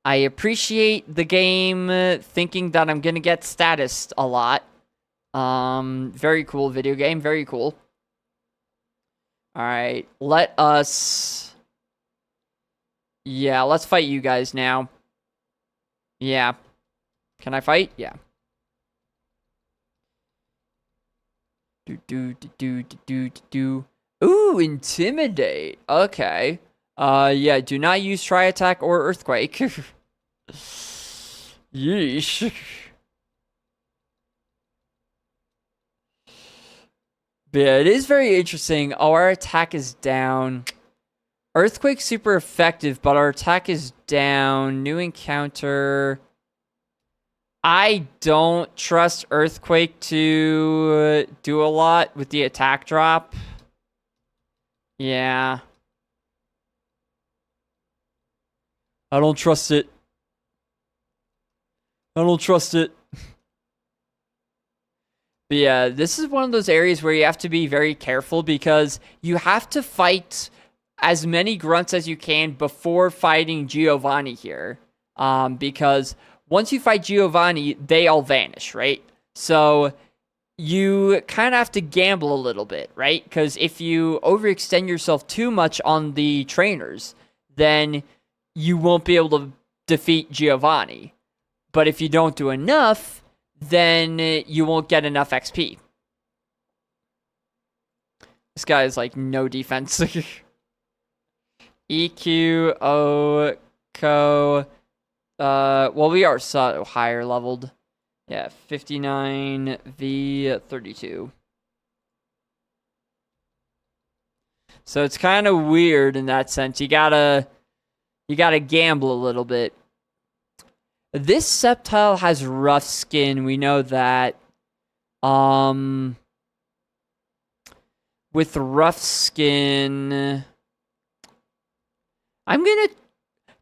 I appreciate the game thinking that I'm gonna get status a lot. Very cool video game, very cool. Alright, let us... Yeah, let's fight you guys now. Yeah. Can I fight? Yeah. Ooh, intimidate. Okay. Yeah, do not use Tri-Attack or Earthquake. Yeesh. But yeah, it is very interesting. Oh, our attack is down. Earthquake's super effective, but our attack is down. New encounter. I don't trust Earthquake to do a lot with the attack drop. Yeah. I don't trust it. I don't trust it. But yeah, this is one of those areas where you have to be very careful because you have to fight as many grunts as you can before fighting Giovanni here. Because once you fight Giovanni, they all vanish, right? So you kind of have to gamble a little bit, right? Because if you overextend yourself too much on the trainers, then you won't be able to defeat Giovanni. But if you don't do enough, then you won't get enough XP. This guy is like no defense. EQ, Co. Well, we are so higher leveled. Yeah, 59 V 32. So it's kind of weird in that sense. You gotta gamble a little bit. This Sceptile has rough skin. We know that. With rough skin, I'm gonna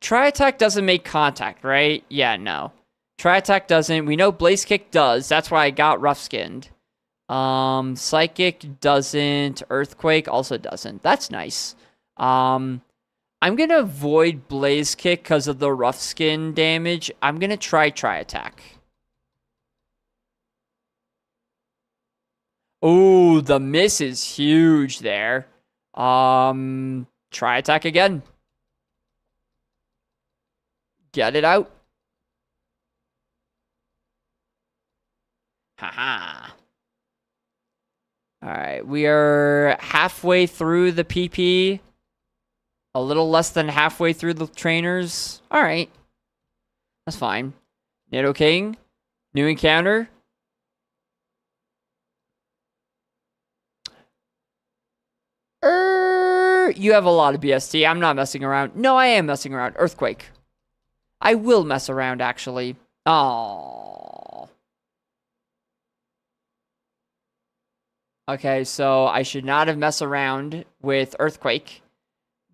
Tri-Attack doesn't make contact, right? Yeah, no. Tri-Attack doesn't. We know Blaze Kick does. That's why I got rough skinned. Psychic doesn't. Earthquake also doesn't. That's nice. I'm gonna avoid Blaze Kick because of the rough skin damage. I'm gonna try Tri-Attack. Oh, the miss is huge there. Tri-Attack again. Get it out. Haha. Alright, we are halfway through the PP. A little less than halfway through the trainers. Alright. That's fine. Nidoking. New encounter. You have a lot of BST. I'm not messing around. No, I am messing around. Earthquake. I will mess around, actually. Oh. Okay, so I should not have messed around with Earthquake.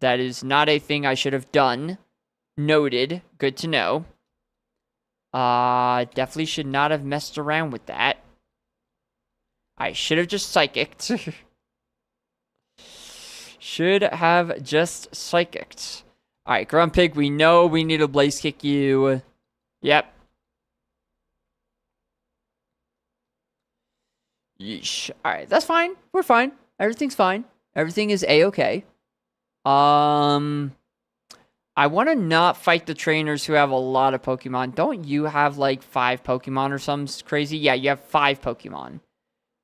That is not a thing I should have done. Noted. Good to know. Definitely should not have messed around with that. I should have just Psychicked. Should have just Psychicked. Alright, Grumpig, we know we need to Blaze Kick you. Yep. Yeesh. Alright, that's fine. We're fine. Everything's fine. Everything is A-okay. I want to not fight the trainers who have a lot of Pokemon. Don't you have like 5 Pokemon or something crazy? Yeah, you have 5 Pokemon.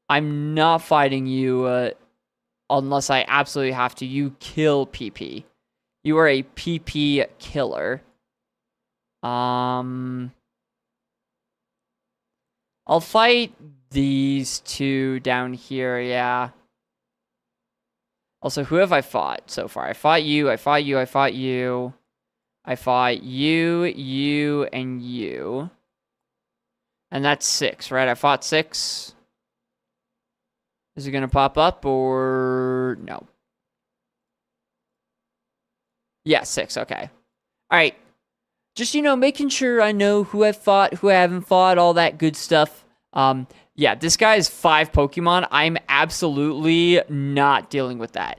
I'm not fighting you unless I absolutely have to. You kill PP. You are a PP killer. I'll fight these two down here, yeah. Also, who have I fought so far? I fought you, I fought you, I fought you. I fought you, you, and you. And that's 6, right? I fought 6. Is it going to pop up or no? Yeah, 6, okay. Alright. Just, making sure I know who I've fought, who I haven't fought, all that good stuff. Yeah, this guy is 5 Pokemon. I'm absolutely not dealing with that.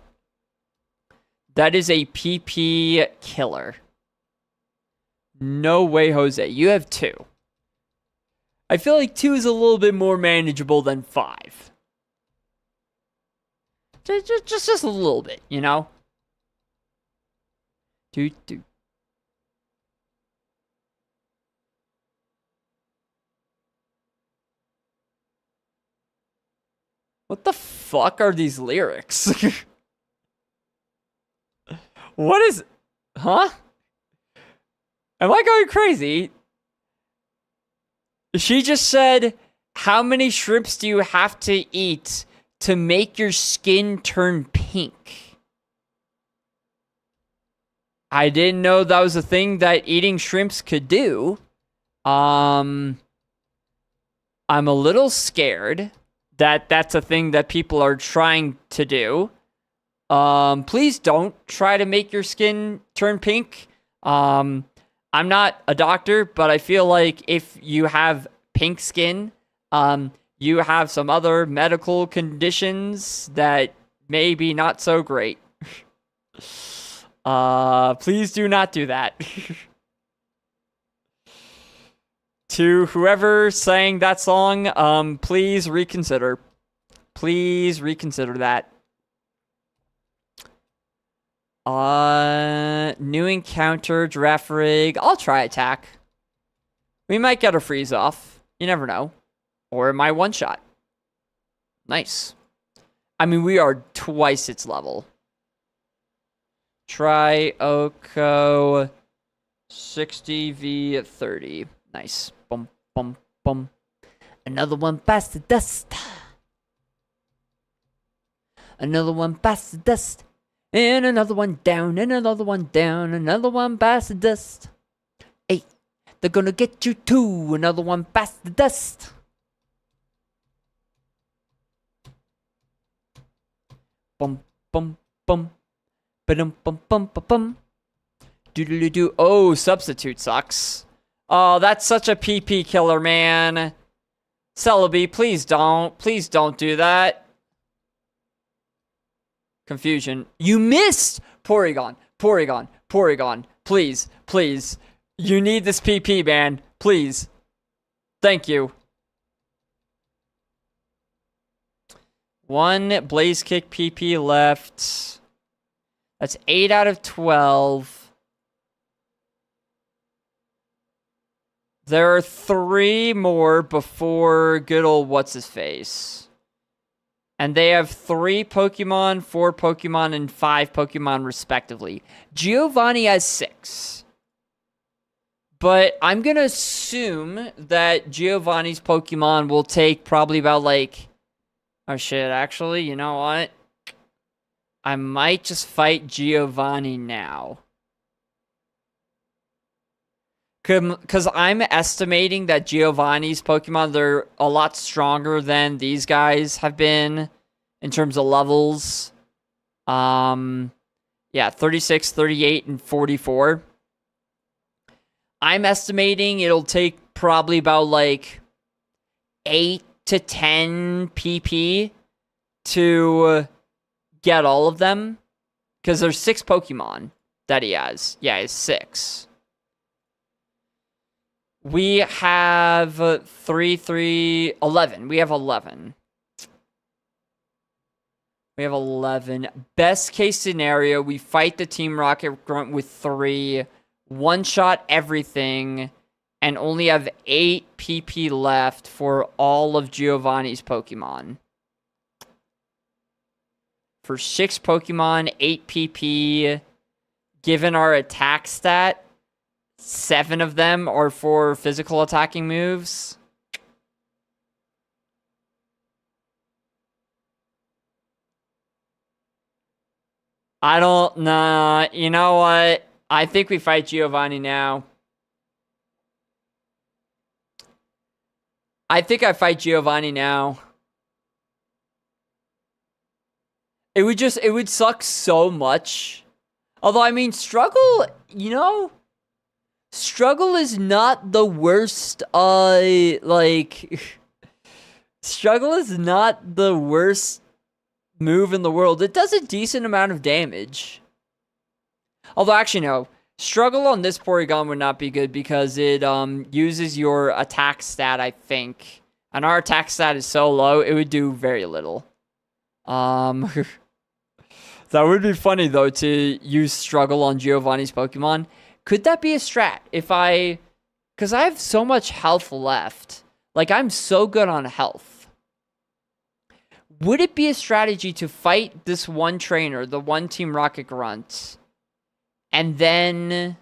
That is a PP killer. No way, Jose. You have 2. I feel like 2 is a little bit more manageable than 5. Just a little bit, Dude. What the fuck are these lyrics? What is... Huh? Am I going crazy? She just said, how many shrimps do you have to eat to make your skin turn pink? I didn't know that was a thing that eating shrimps could do. I'm a little scared that that's a thing that people are trying to do. Please don't try to make your skin turn pink. I'm not a doctor, but I feel like if you have pink skin, you have some other medical conditions that may be not so great. Please do not do that. To whoever sang that song, please reconsider. Please reconsider that. New encounter, Giraffe Rig. I'll try attack. We might get a freeze off. You never know. Or it might one shot. Nice. I mean, we are twice its level. Trioko 60v30. Nice. Bum, bum, bum. Another one bites the dust. Another one bites the dust. And another one down, and another one down. Another one bites the dust. Hey, they're gonna get you too. Another one bites the dust. Bum, bum, bum. Ba-dum, bum, bum, bum, bum. Do-do-do-do. Oh, substitute sucks. Oh, that's such a PP killer, man. Celebi, please don't. Please don't do that. Confusion. You missed! Porygon. Porygon. Porygon. Please. Please. You need this PP, man. Please. Thank you. One Blaze Kick PP left. That's 8 out of 12. There are 3 more before good old what's-his-face. And they have 3 Pokemon, 4 Pokemon, and 5 Pokemon respectively. Giovanni has 6. But I'm going to assume that Giovanni's Pokemon will take probably about like... Oh shit, actually, you know what? I might just fight Giovanni now. Because I'm estimating that Giovanni's Pokemon, they're a lot stronger than these guys have been in terms of levels. Yeah, 36, 38, and 44. I'm estimating it'll take probably about like 8 to 10 PP to get all of them. Because there's 6 Pokemon that he has. Yeah, he has 6. We have 11. We have 11. We have 11. Best case scenario, we fight the Team Rocket Grunt with 3, one-shot everything, and only have 8 PP left for all of Giovanni's Pokemon. For 6 Pokemon, 8 PP, given our attack stat, 7 of them are for physical attacking moves. I don't... Nah, you know what? I think we fight Giovanni now. I think I fight Giovanni now. It would suck so much. Although, I mean, Struggle, you know... Struggle is not the worst, Struggle is not the worst move in the world. It does a decent amount of damage. Although, actually, no. Struggle on this Porygon would not be good because it, uses your attack stat, I think. And our attack stat is so low, it would do very little. That would be funny, though, to use Struggle on Giovanni's Pokemon. Could that be a strat? Because I have so much health left. Like, I'm so good on health. Would it be a strategy to fight this one trainer, the one Team Rocket Grunt, and then...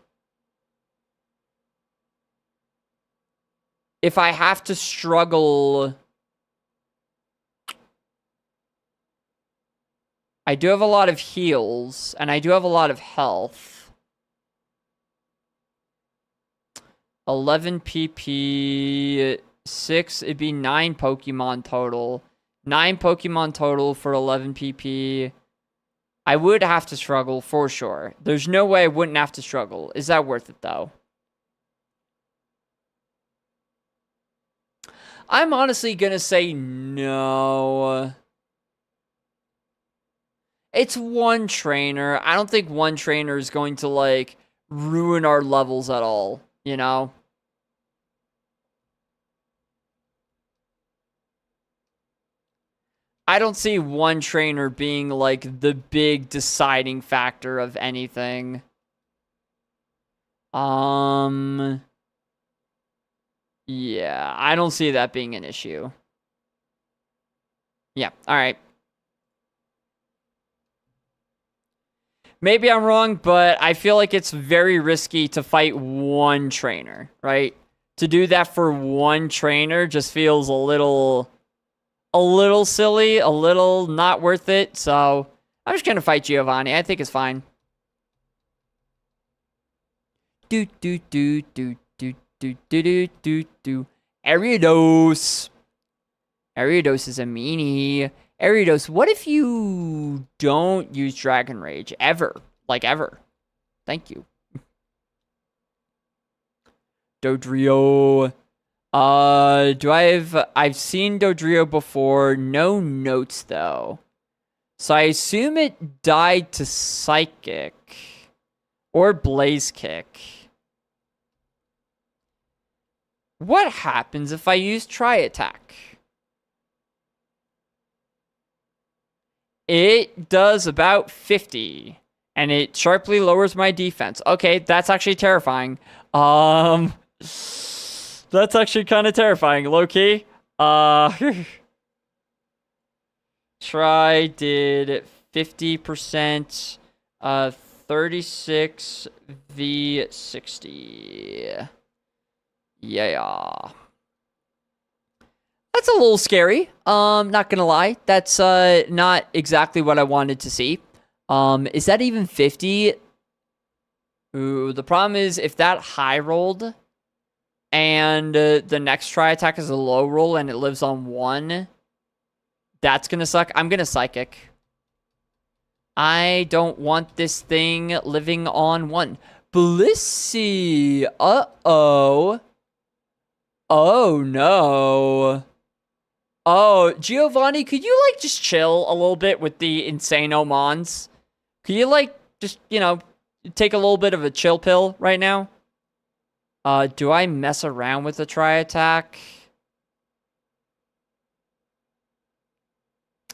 if I have to struggle... I do have a lot of heals, and I do have a lot of health. 11 PP, 6, it'd be 9 Pokemon total. 9 Pokemon total for 11 PP. I would have to struggle, for sure. There's no way I wouldn't have to struggle. Is that worth it, though? I'm honestly gonna say no. It's one trainer. I don't think one trainer is going to, like, ruin our levels at all, you know? I don't see one trainer being, like, the big deciding factor of anything. Yeah, I don't see that being an issue. Yeah, alright. Maybe I'm wrong, but I feel like it's very risky to fight one trainer, right? To do that for one trainer just feels a little silly, a little not worth it. So I'm just gonna fight Giovanni. I think it's fine. Do do do do do do do do do do. Ariados. Ariados is a meanie. Ariados, what if you don't use Dragon Rage ever? Like ever. Thank you. Dodrio. I've seen Dodrio before. No notes though. So I assume it died to Psychic. Or Blaze Kick. What happens if I use Tri-Attack? It does about 50. And it sharply lowers my defense. Okay, that's actually terrifying. That's actually kind of terrifying, low-key. Try did 50%. 36 v 60. Yeah. That's a little scary. Not gonna lie. That's not exactly what I wanted to see. Is that even 50? Ooh, the problem is if that high rolled and the next try attack is a low roll and it lives on 1, that's gonna suck. I'm gonna Psychic. I don't want this thing living on 1. Blissey. Uh-oh. Oh, no. Oh, Giovanni, could you, like, just chill a little bit with the Insano Mons? Could you, like, just, you know, take a little bit of a chill pill right now? Do I mess around with the Tri-Attack?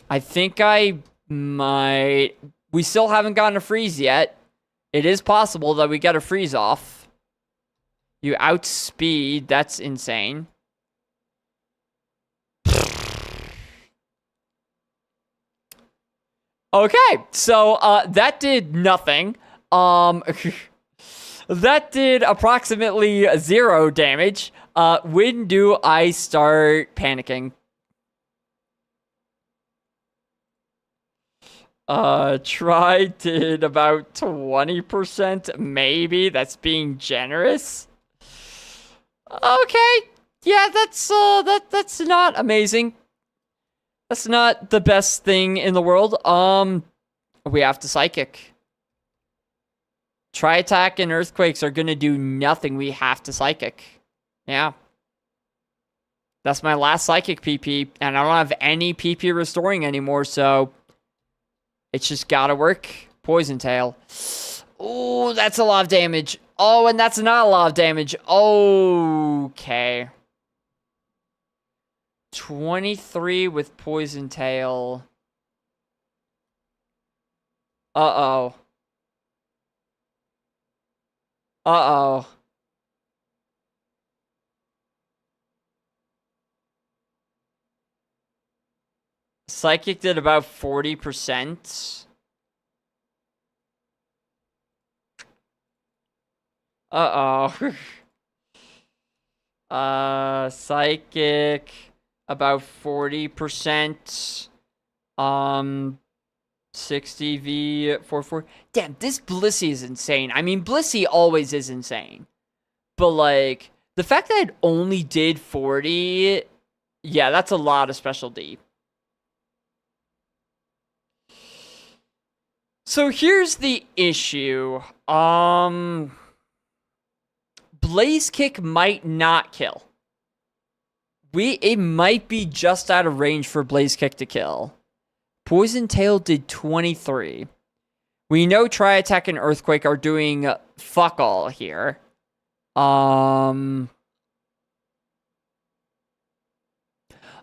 I think I might. We still haven't gotten a freeze yet. It is possible that we get a freeze off. You outspeed. That's insane. Okay, so that did nothing. That did approximately 0 damage. When do I start panicking? Try did about 20%, maybe. That's being generous. Okay. Yeah, that's not amazing. That's not the best thing in the world. We have to Psychic. Tri-Attack and Earthquakes are gonna do nothing. We have to Psychic. Yeah. That's my last Psychic PP, and I don't have any PP restoring anymore, so it's just gotta work. Poison Tail. Ooh, that's a lot of damage. Oh, and that's not a lot of damage. Okay. 23 with Poison Tail. Uh-oh. Uh-oh. Psychic did about 40%. Uh-oh. Psychic about 40%. 60 v 44. Damn, this Blissey is insane. I mean, Blissey always is insane. But, like, the fact that it only did 40, yeah, that's a lot of special D. So here's the issue. Blaze Kick might not kill. It might be just out of range for Blaze Kick to kill. Poison Tail did 23. We know Tri-Attack and Earthquake are doing fuck all here. Oh,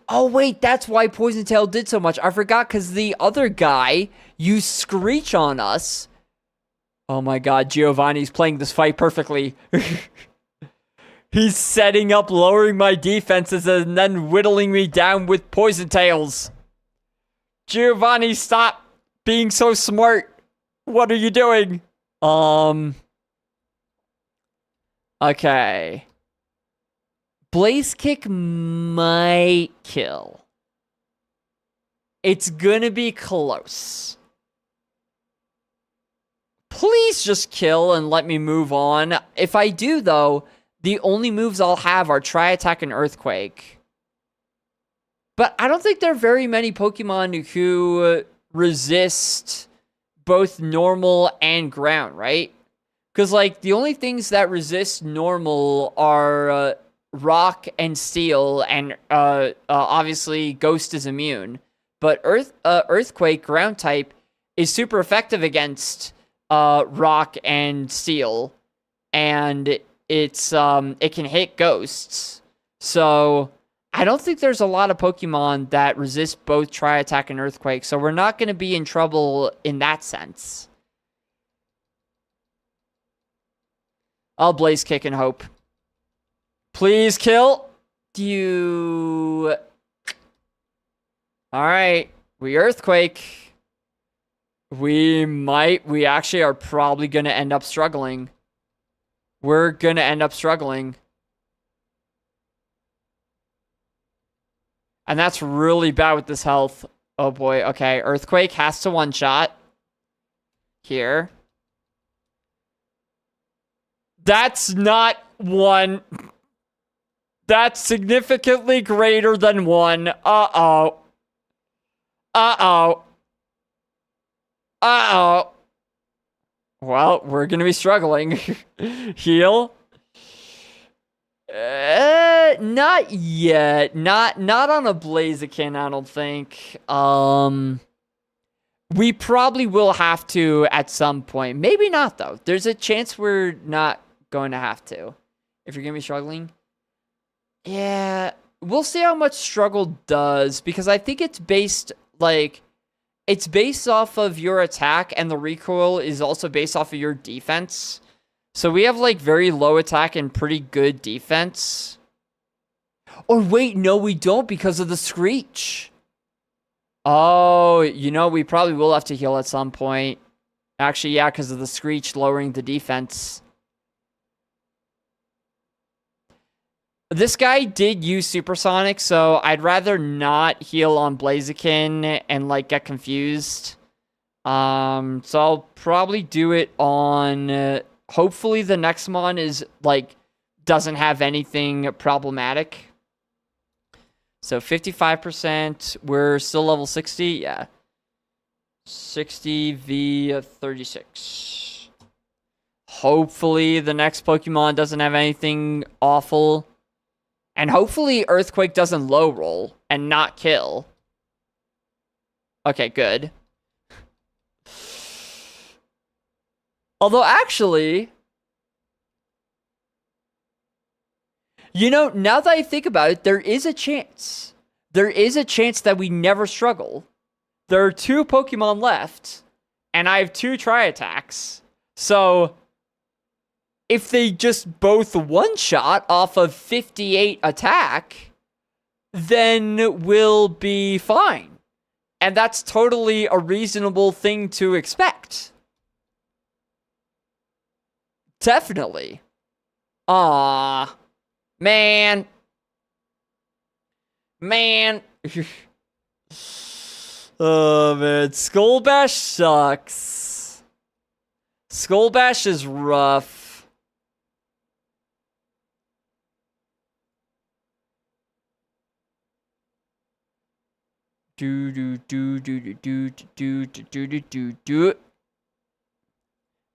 wait, that's why Poison Tail did so much. I forgot, because the other guy used Screech on us. Oh my god, Giovanni's playing this fight perfectly. He's setting up lowering my defenses and then whittling me down with Poison Tails. Giovanni, stop being so smart. What are you doing? Okay. Blaze Kick might kill. It's gonna be close. Please just kill and let me move on. If I do, though, the only moves I'll have are Tri Attack and Earthquake. But I don't think there are very many Pokemon who resist both normal and ground, right? Because, like, the only things that resist normal are rock and steel, and obviously Ghost is immune. But Earthquake, ground type, is super effective against rock and steel, and it can hit ghosts. So I don't think there's a lot of Pokemon that resist both Tri Attack and Earthquake, so we're not going to be in trouble in that sense. I'll Blaze Kick and hope. Please kill. You. Alright. We Earthquake. We actually are probably going to end up struggling. We're going to end up struggling. And that's really bad with this health. Oh boy. Okay. Earthquake has to one-shot. Here. That's not one. That's significantly greater than one. Uh-oh. Uh-oh. Uh-oh. Well, we're going to be struggling. Heal. Not yet. Not on a Blaziken, I don't think. We probably will have to at some point. Maybe not, though. There's a chance we're not going to have to. If you're going to be struggling. Yeah. We'll see how much struggle does. Because I think it's based, like... It's based off of your attack. And the recoil is also based off of your defense. So we have, like, very low attack and pretty good defense. Or wait, no, we don't because of the Screech. Oh, you know, we probably will have to heal at some point. Actually, yeah, because of the Screech lowering the defense. This guy did use Supersonic, so I'd rather not heal on Blaziken and, like, get confused. So I'll probably do it on... hopefully the next mon is, like, doesn't have anything problematic. So 55%. We're still level 60? Yeah. 60 v 36. Hopefully the next Pokemon doesn't have anything awful. And hopefully Earthquake doesn't low roll and not kill. Okay, good. Although, actually... You know, now that I think about it, there is a chance. There is a chance that we never struggle. There are 2 Pokemon left, and I have 2 Tri-Attacks. So, if they just both one-shot off of 58 attack, then we'll be fine. And that's totally a reasonable thing to expect. Definitely. Aww. Man. Oh, man. Skullbash sucks. Skullbash is rough.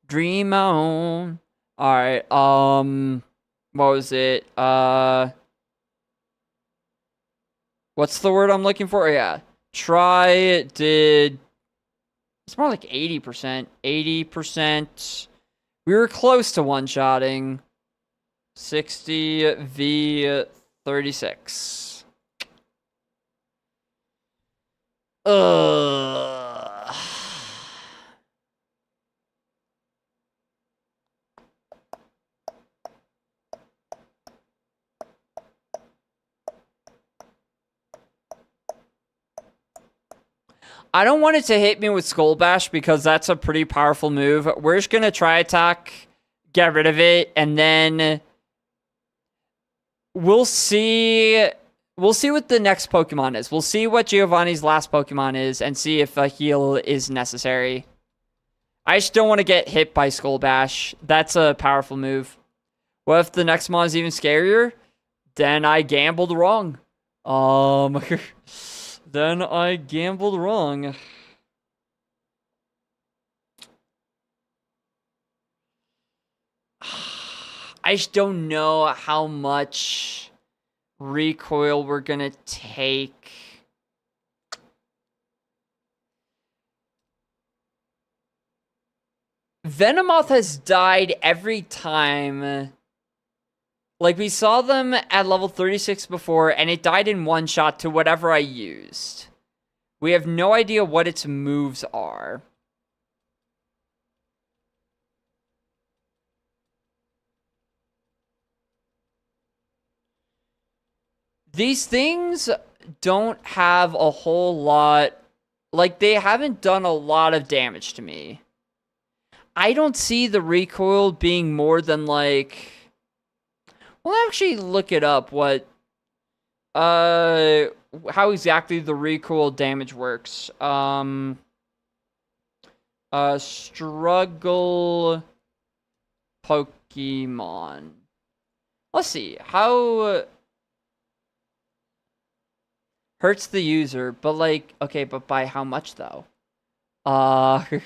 Dream on. Alright, what was it? What's the word I'm looking for? Yeah. Try did... It's more like 80%. 80%. We were close to one-shotting. 60 v 36. Ugh. I don't want it to hit me with Skull Bash because that's a pretty powerful move. We're just gonna try attack, get rid of it, and then we'll see. We'll see what the next Pokemon is. We'll see what Giovanni's last Pokemon is and see if a heal is necessary. I just don't want to get hit by Skull Bash. That's a powerful move. What if the next mon is even scarier? Then I gambled wrong. Then I gambled wrong. I just don't know how much recoil we're gonna take. Venomoth has died every time. Like, we saw them at level 36 before, and it died in one shot to whatever I used. We have no idea what its moves are. These things don't have a whole lot... Like, they haven't done a lot of damage to me. I don't see the recoil being more than, like... We'll actually look it up, what... how exactly the recoil damage works. Struggle... Pokemon. Let's see, how... Hurts the user, but like, okay, but by how much though? By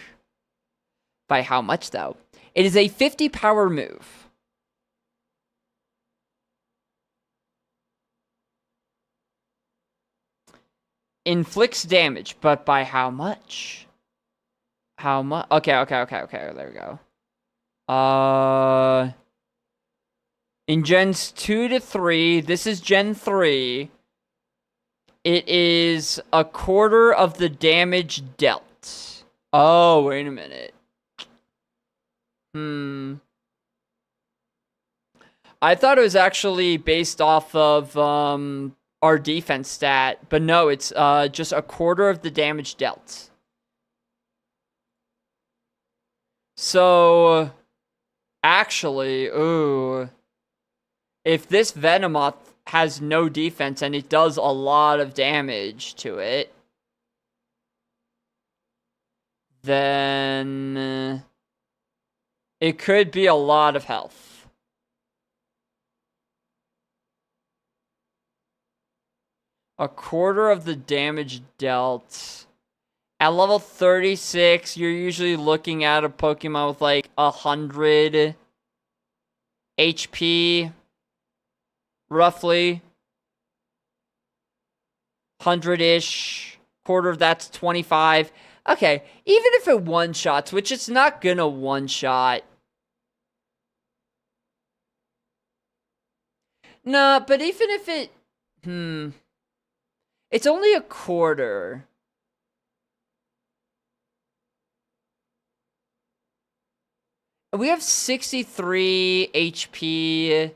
how much though? It is a 50 power move. Inflicts damage, but by how much? How much? Okay, there we go. In gens 2 to 3, this is gen 3. It is a quarter of the damage dealt. Oh, wait a minute. I thought it was actually based off of our defense stat, but no, it's just a quarter of the damage dealt. So, actually, ooh. If this Venomoth has no defense and it does a lot of damage to it, then it could be a lot of health. A quarter of the damage dealt. At level 36, you're usually looking at a Pokemon with like 100 HP. Roughly 100-ish. Quarter of that's 25. Okay, even if it one-shots, which it's not gonna one-shot. Nah, but even if it... It's only a quarter. We have 63 HP...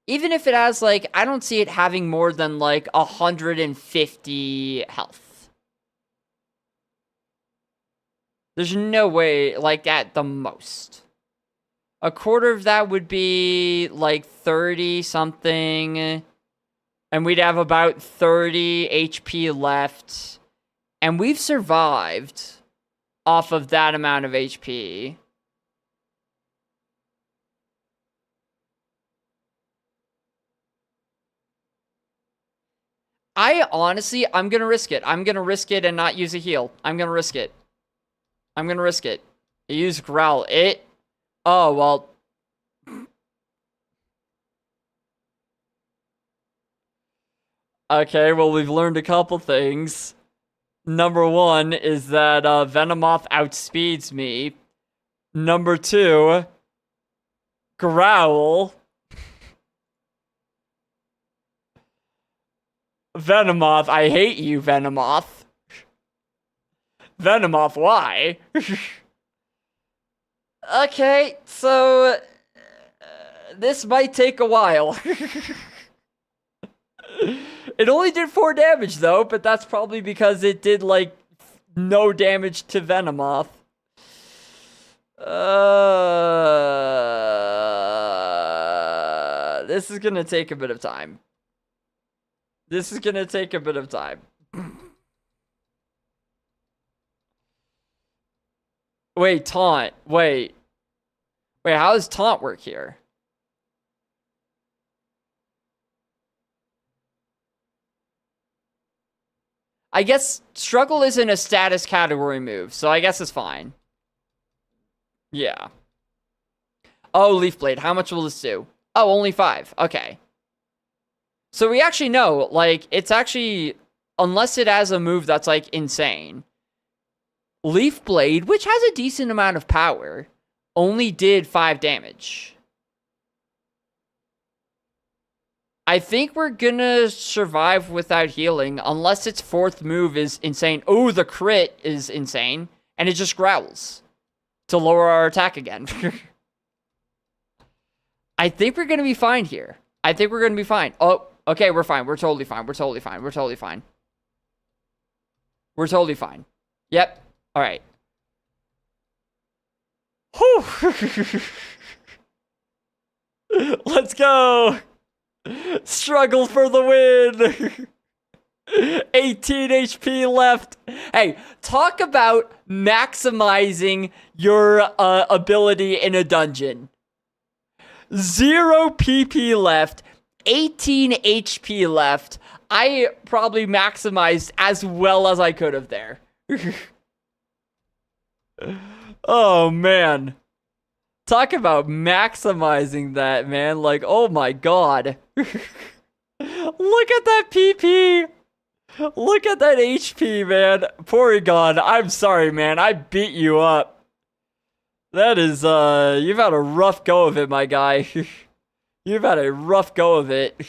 Even if it has, like, I don't see it having more than, like, 150 health. There's no way, like, at the most. A quarter of that would be, like, 30-something. And we'd have about 30 HP left. And we've survived off of that amount of HP. I'm gonna risk it. I'm gonna risk it and not use a heal. I'm gonna risk it. I'm gonna risk it. Use Growl. Oh, well. Okay, well, we've learned a couple things. Number one is that Venomoth outspeeds me. Number two, Growl. Venomoth, I hate you, Venomoth. Venomoth, why? Okay, so... this might take a while. It only did 4 damage, though, but that's probably because it did, like, No damage to Venomoth. This is gonna take a bit of time. This is gonna take a bit of time. Wait, taunt. Wait. Wait, how does taunt work here? I guess struggle isn't a status category move, so I guess it's fine. Yeah. Oh, Leaf Blade. How much will this do? Oh, only 5. Okay. So we actually know, like, it's actually, unless it has a move that's, like, insane. Leaf Blade, which has a decent amount of power, only did 5 damage. I think we're gonna survive without healing, unless its 4th move is insane. Oh, the crit is insane, and it just growls to lower our attack again. I think we're gonna be fine here. I think we're gonna be fine. Oh, okay, we're fine. We're totally fine. We're totally fine. We're totally fine. We're totally fine. Yep. All right. Whew. Let's go. Struggle for the win. 18 HP left. Hey, talk about maximizing your ability in a dungeon. 0 PP left. 18 HP left. I probably maximized as well as I could have there. Oh, man. Talk about maximizing that, man. Like, oh my god. Look at that PP. Look at that HP, man. Porygon, I'm sorry, man. I beat you up. That is, you've had a rough go of it, my guy. You've had a rough go of it.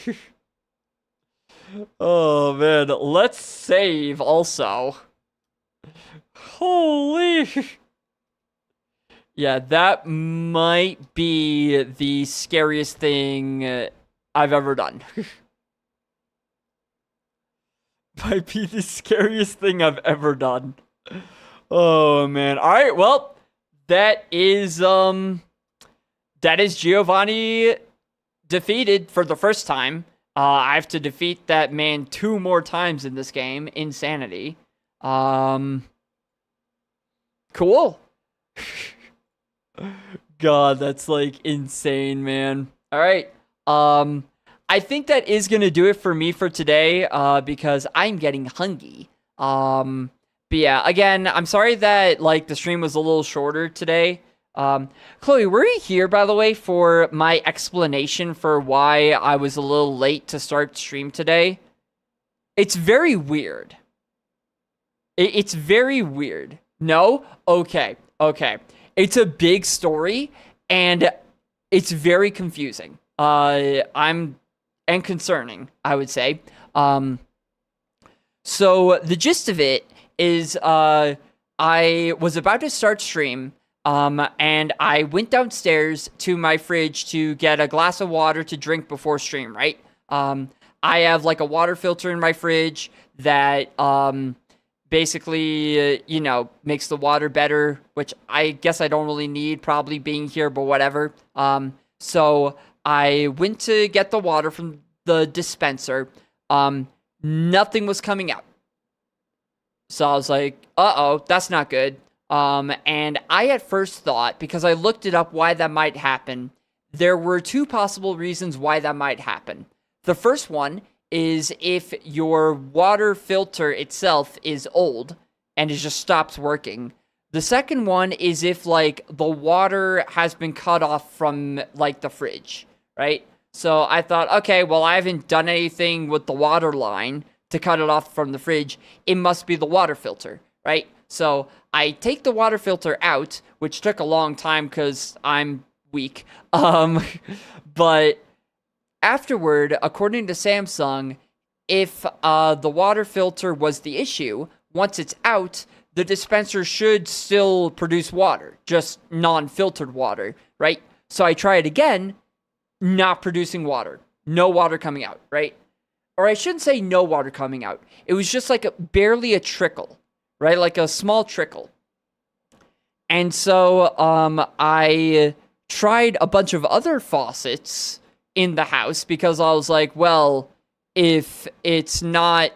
Oh, man. Let's save also. Holy. Yeah, that might be the scariest thing I've ever done. Might be the scariest thing I've ever done. Oh, man. All right, well, that is Giovanni defeated for the first time. I have to defeat that man 2 more times in this game. Insanity. Cool. God, that's like insane, man. All right. I think that is gonna do it for me for today. Because I'm getting hungry. But yeah, again, I'm sorry that like the stream was a little shorter today. Chloe, were you here by the way for my explanation for why I was a little late to start stream today? It's very weird. It's very weird. No? Okay. Okay. It's a big story, and it's very confusing. And concerning, I would say. So the gist of it is, I was about to start stream, and I went downstairs to my fridge to get a glass of water to drink before stream, right? I have like a water filter in my fridge that, basically, you know, makes the water better, which I guess I don't really need probably being here, but whatever. So I went to get the water from the dispenser. Nothing was coming out. So I was like, uh-oh, that's not good. And I at first thought, because I looked it up why that might happen, there were 2 possible reasons why that might happen. The first one is if your water filter itself is old and it just stops working. The second one is if like the water has been cut off from like the fridge, right? So I thought, okay, well, I haven't done anything with the water line to cut it off from the fridge. It must be the water filter, right? So I take the water filter out, which took a long time because I'm weak. But afterward, according to Samsung, if the water filter was the issue, once it's out, the dispenser should still produce water, just non-filtered water, right? So I try it again, not producing water. No water coming out, right? Or I shouldn't say no water coming out. It was just like barely a trickle, right? Like a small trickle. And so I tried a bunch of other faucets in the house because I was like, well, if it's not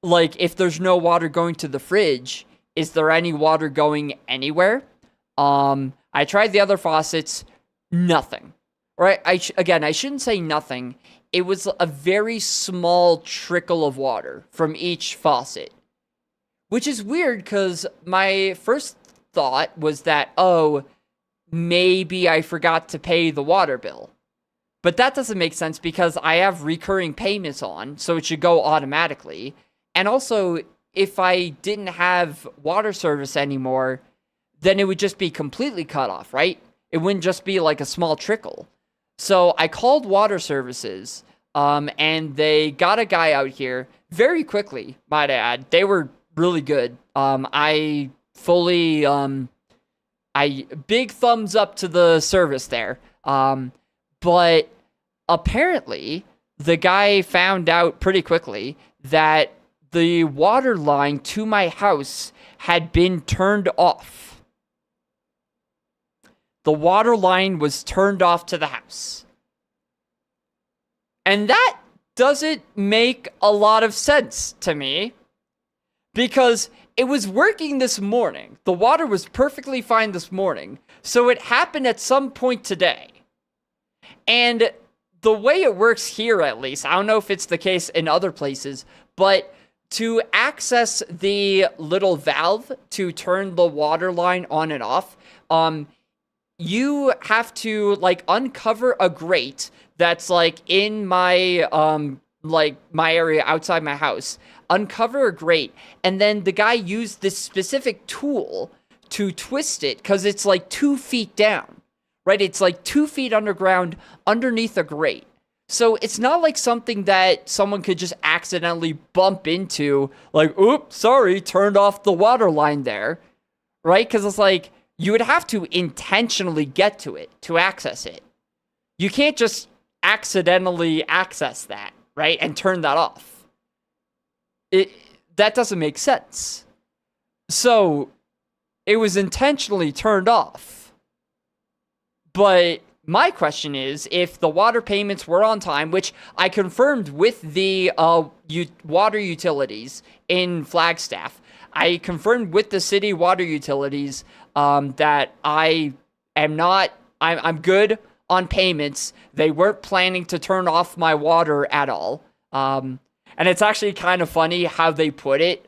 like if there's no water going to the fridge, is there any water going anywhere? I tried the other faucets, nothing. Right? Again, I shouldn't say nothing. It was a very small trickle of water from each faucet, which is weird because my first thought was that, oh, maybe I forgot to pay the water bill. But that doesn't make sense because I have recurring payments on, so it should go automatically. And also, if I didn't have water service anymore, then it would just be completely cut off, right? It wouldn't just be like a small trickle. So I called water services, and they got a guy out here very quickly, might I add. They were really good. I big thumbs up to the service there. But apparently, the guy found out pretty quickly that the water line to my house had been turned off. The water line was turned off to the house. And that doesn't make a lot of sense to me because it was working this morning. The water was perfectly fine this morning. So it happened at some point today. And the way it works here, at least, I don't know if it's the case in other places, but to access the little valve to turn the water line on and off, you have to like uncover a grate that's like in my my area outside my house. Uncover a grate, and then the guy used this specific tool to twist it because it's like 2 feet down. Right? It's like 2 feet underground underneath a grate. So it's not like something that someone could just accidentally bump into, like, oops, sorry, turned off the water line there. Right? Because it's like, you would have to intentionally get to it to access it. You can't just accidentally access that, right? And turn that off. That doesn't make sense. So it was intentionally turned off. But my question is, if the water payments were on time, which I confirmed with the water utilities in Flagstaff, I confirmed with the city water utilities that I'm good on payments. They weren't planning to turn off my water at all. And it's actually kind of funny how they put it.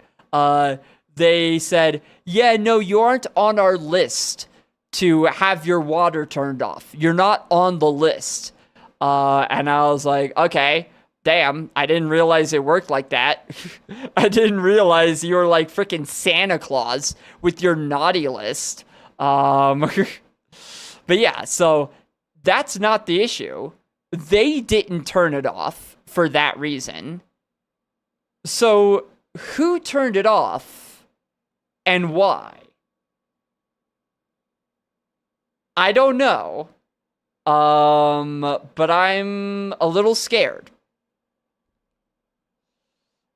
They said, yeah, no, you aren't on our list to have your water turned off. You're not on the list. And I was like, okay, damn, I didn't realize it worked like that. I didn't realize you were like freaking Santa Claus with your naughty list. But yeah, so that's not the issue. They didn't turn it off for that reason. So who turned it off and why? I don't know. But I'm a little scared.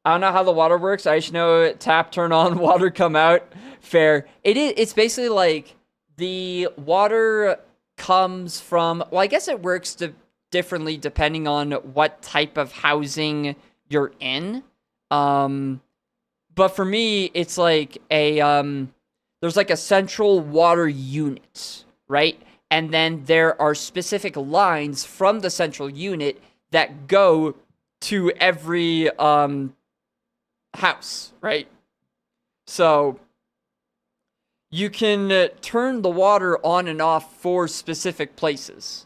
I don't know how the water works. I just know tap, turn on, water come out. Fair. It's basically like the water comes from, well, I guess it works differently depending on what type of housing you're in. But for me, it's like there's like a central water unit, right? And then there are specific lines from the central unit that go to every house, right? So you can turn the water on and off for specific places.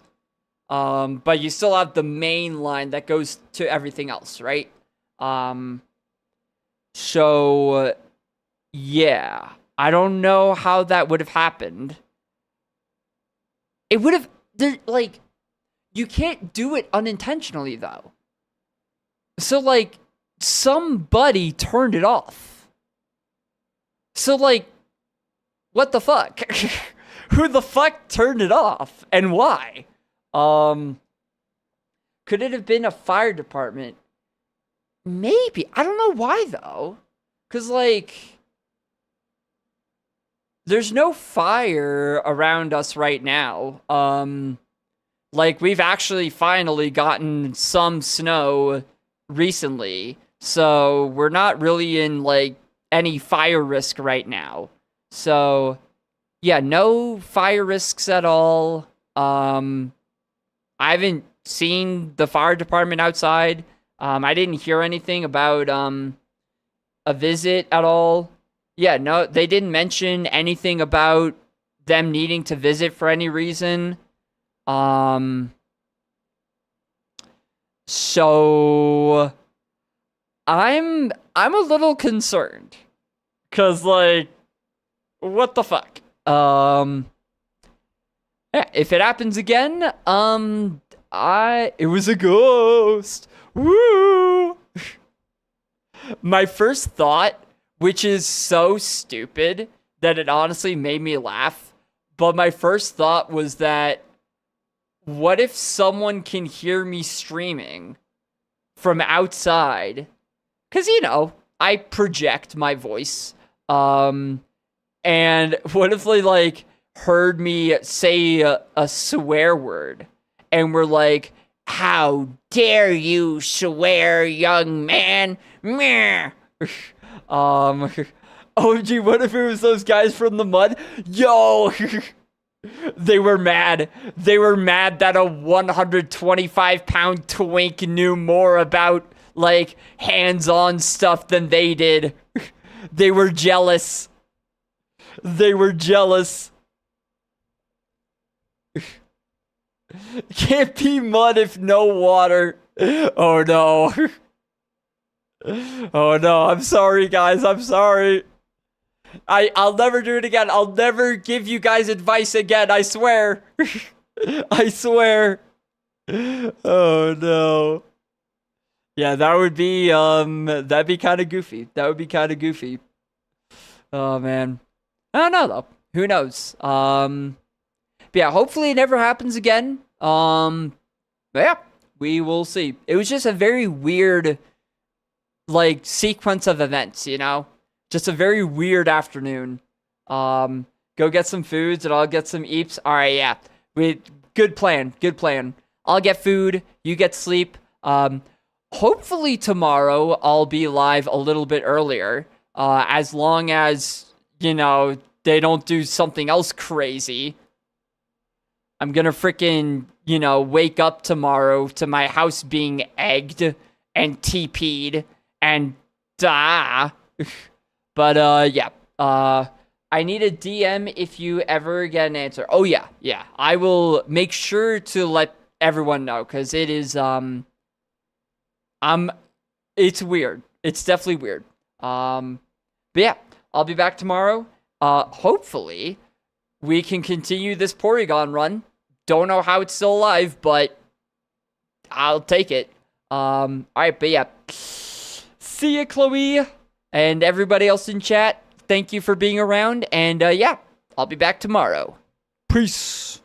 But you still have the main line that goes to everything else, right? So yeah, I don't know how that would have happened. It would have, like, you can't do it unintentionally, though. So, like, somebody turned it off. So, like, what the fuck? Who the fuck turned it off? And why? Could it have been a fire department? Maybe. I don't know why, though. Because, like, there's no fire around us right now. Like we've actually finally gotten some snow recently, so we're not really in like any fire risk right now. So yeah, no fire risks at all. I haven't seen the fire department outside. I didn't hear anything about a visit at all. Yeah, no, they didn't mention anything about them needing to visit for any reason. Um, so I'm a little concerned, cause like, what the fuck? Yeah, if it happens again, it was a ghost. Woo! My first thought, which is so stupid that it honestly made me laugh, but my first thought was that what if someone can hear me streaming from outside? Because, I project my voice. And what if they, like, heard me say a swear word and were like, how dare you swear, young man? Meh. OMG, what if it was those guys from the mud? Yo! They were mad. They were mad that a 125-pound twink knew more about, like, hands-on stuff than they did. They were jealous. They were jealous. Can't be mud if no water. Oh no. Oh no, I'm sorry guys, I'm sorry. I'll never do it again. I'll never give you guys advice again, I swear. I swear. Oh no. Yeah, that'd be kind of goofy. That would be kind of goofy. Oh man. I don't know though. Who knows? But yeah, hopefully it never happens again. But yeah, we will see. It was just a very weird, like, sequence of events, Just a very weird afternoon. Go get some foods and I'll get some eeps. All right, yeah. Good plan. Good plan. I'll get food. You get sleep. Hopefully tomorrow I'll be live a little bit earlier. As long as, they don't do something else crazy. I'm gonna freaking, wake up tomorrow to my house being egged and TP'd and But, yeah. I need a DM if you ever get an answer. Oh, yeah. Yeah. I will make sure to let everyone know, because it is, it's weird. It's definitely weird. But yeah, I'll be back tomorrow. Hopefully we can continue this Porygon run. Don't know how it's still alive, but I'll take it. Alright, but yeah. See ya, Chloe. And everybody else in chat, thank you for being around. And yeah, I'll be back tomorrow. Peace.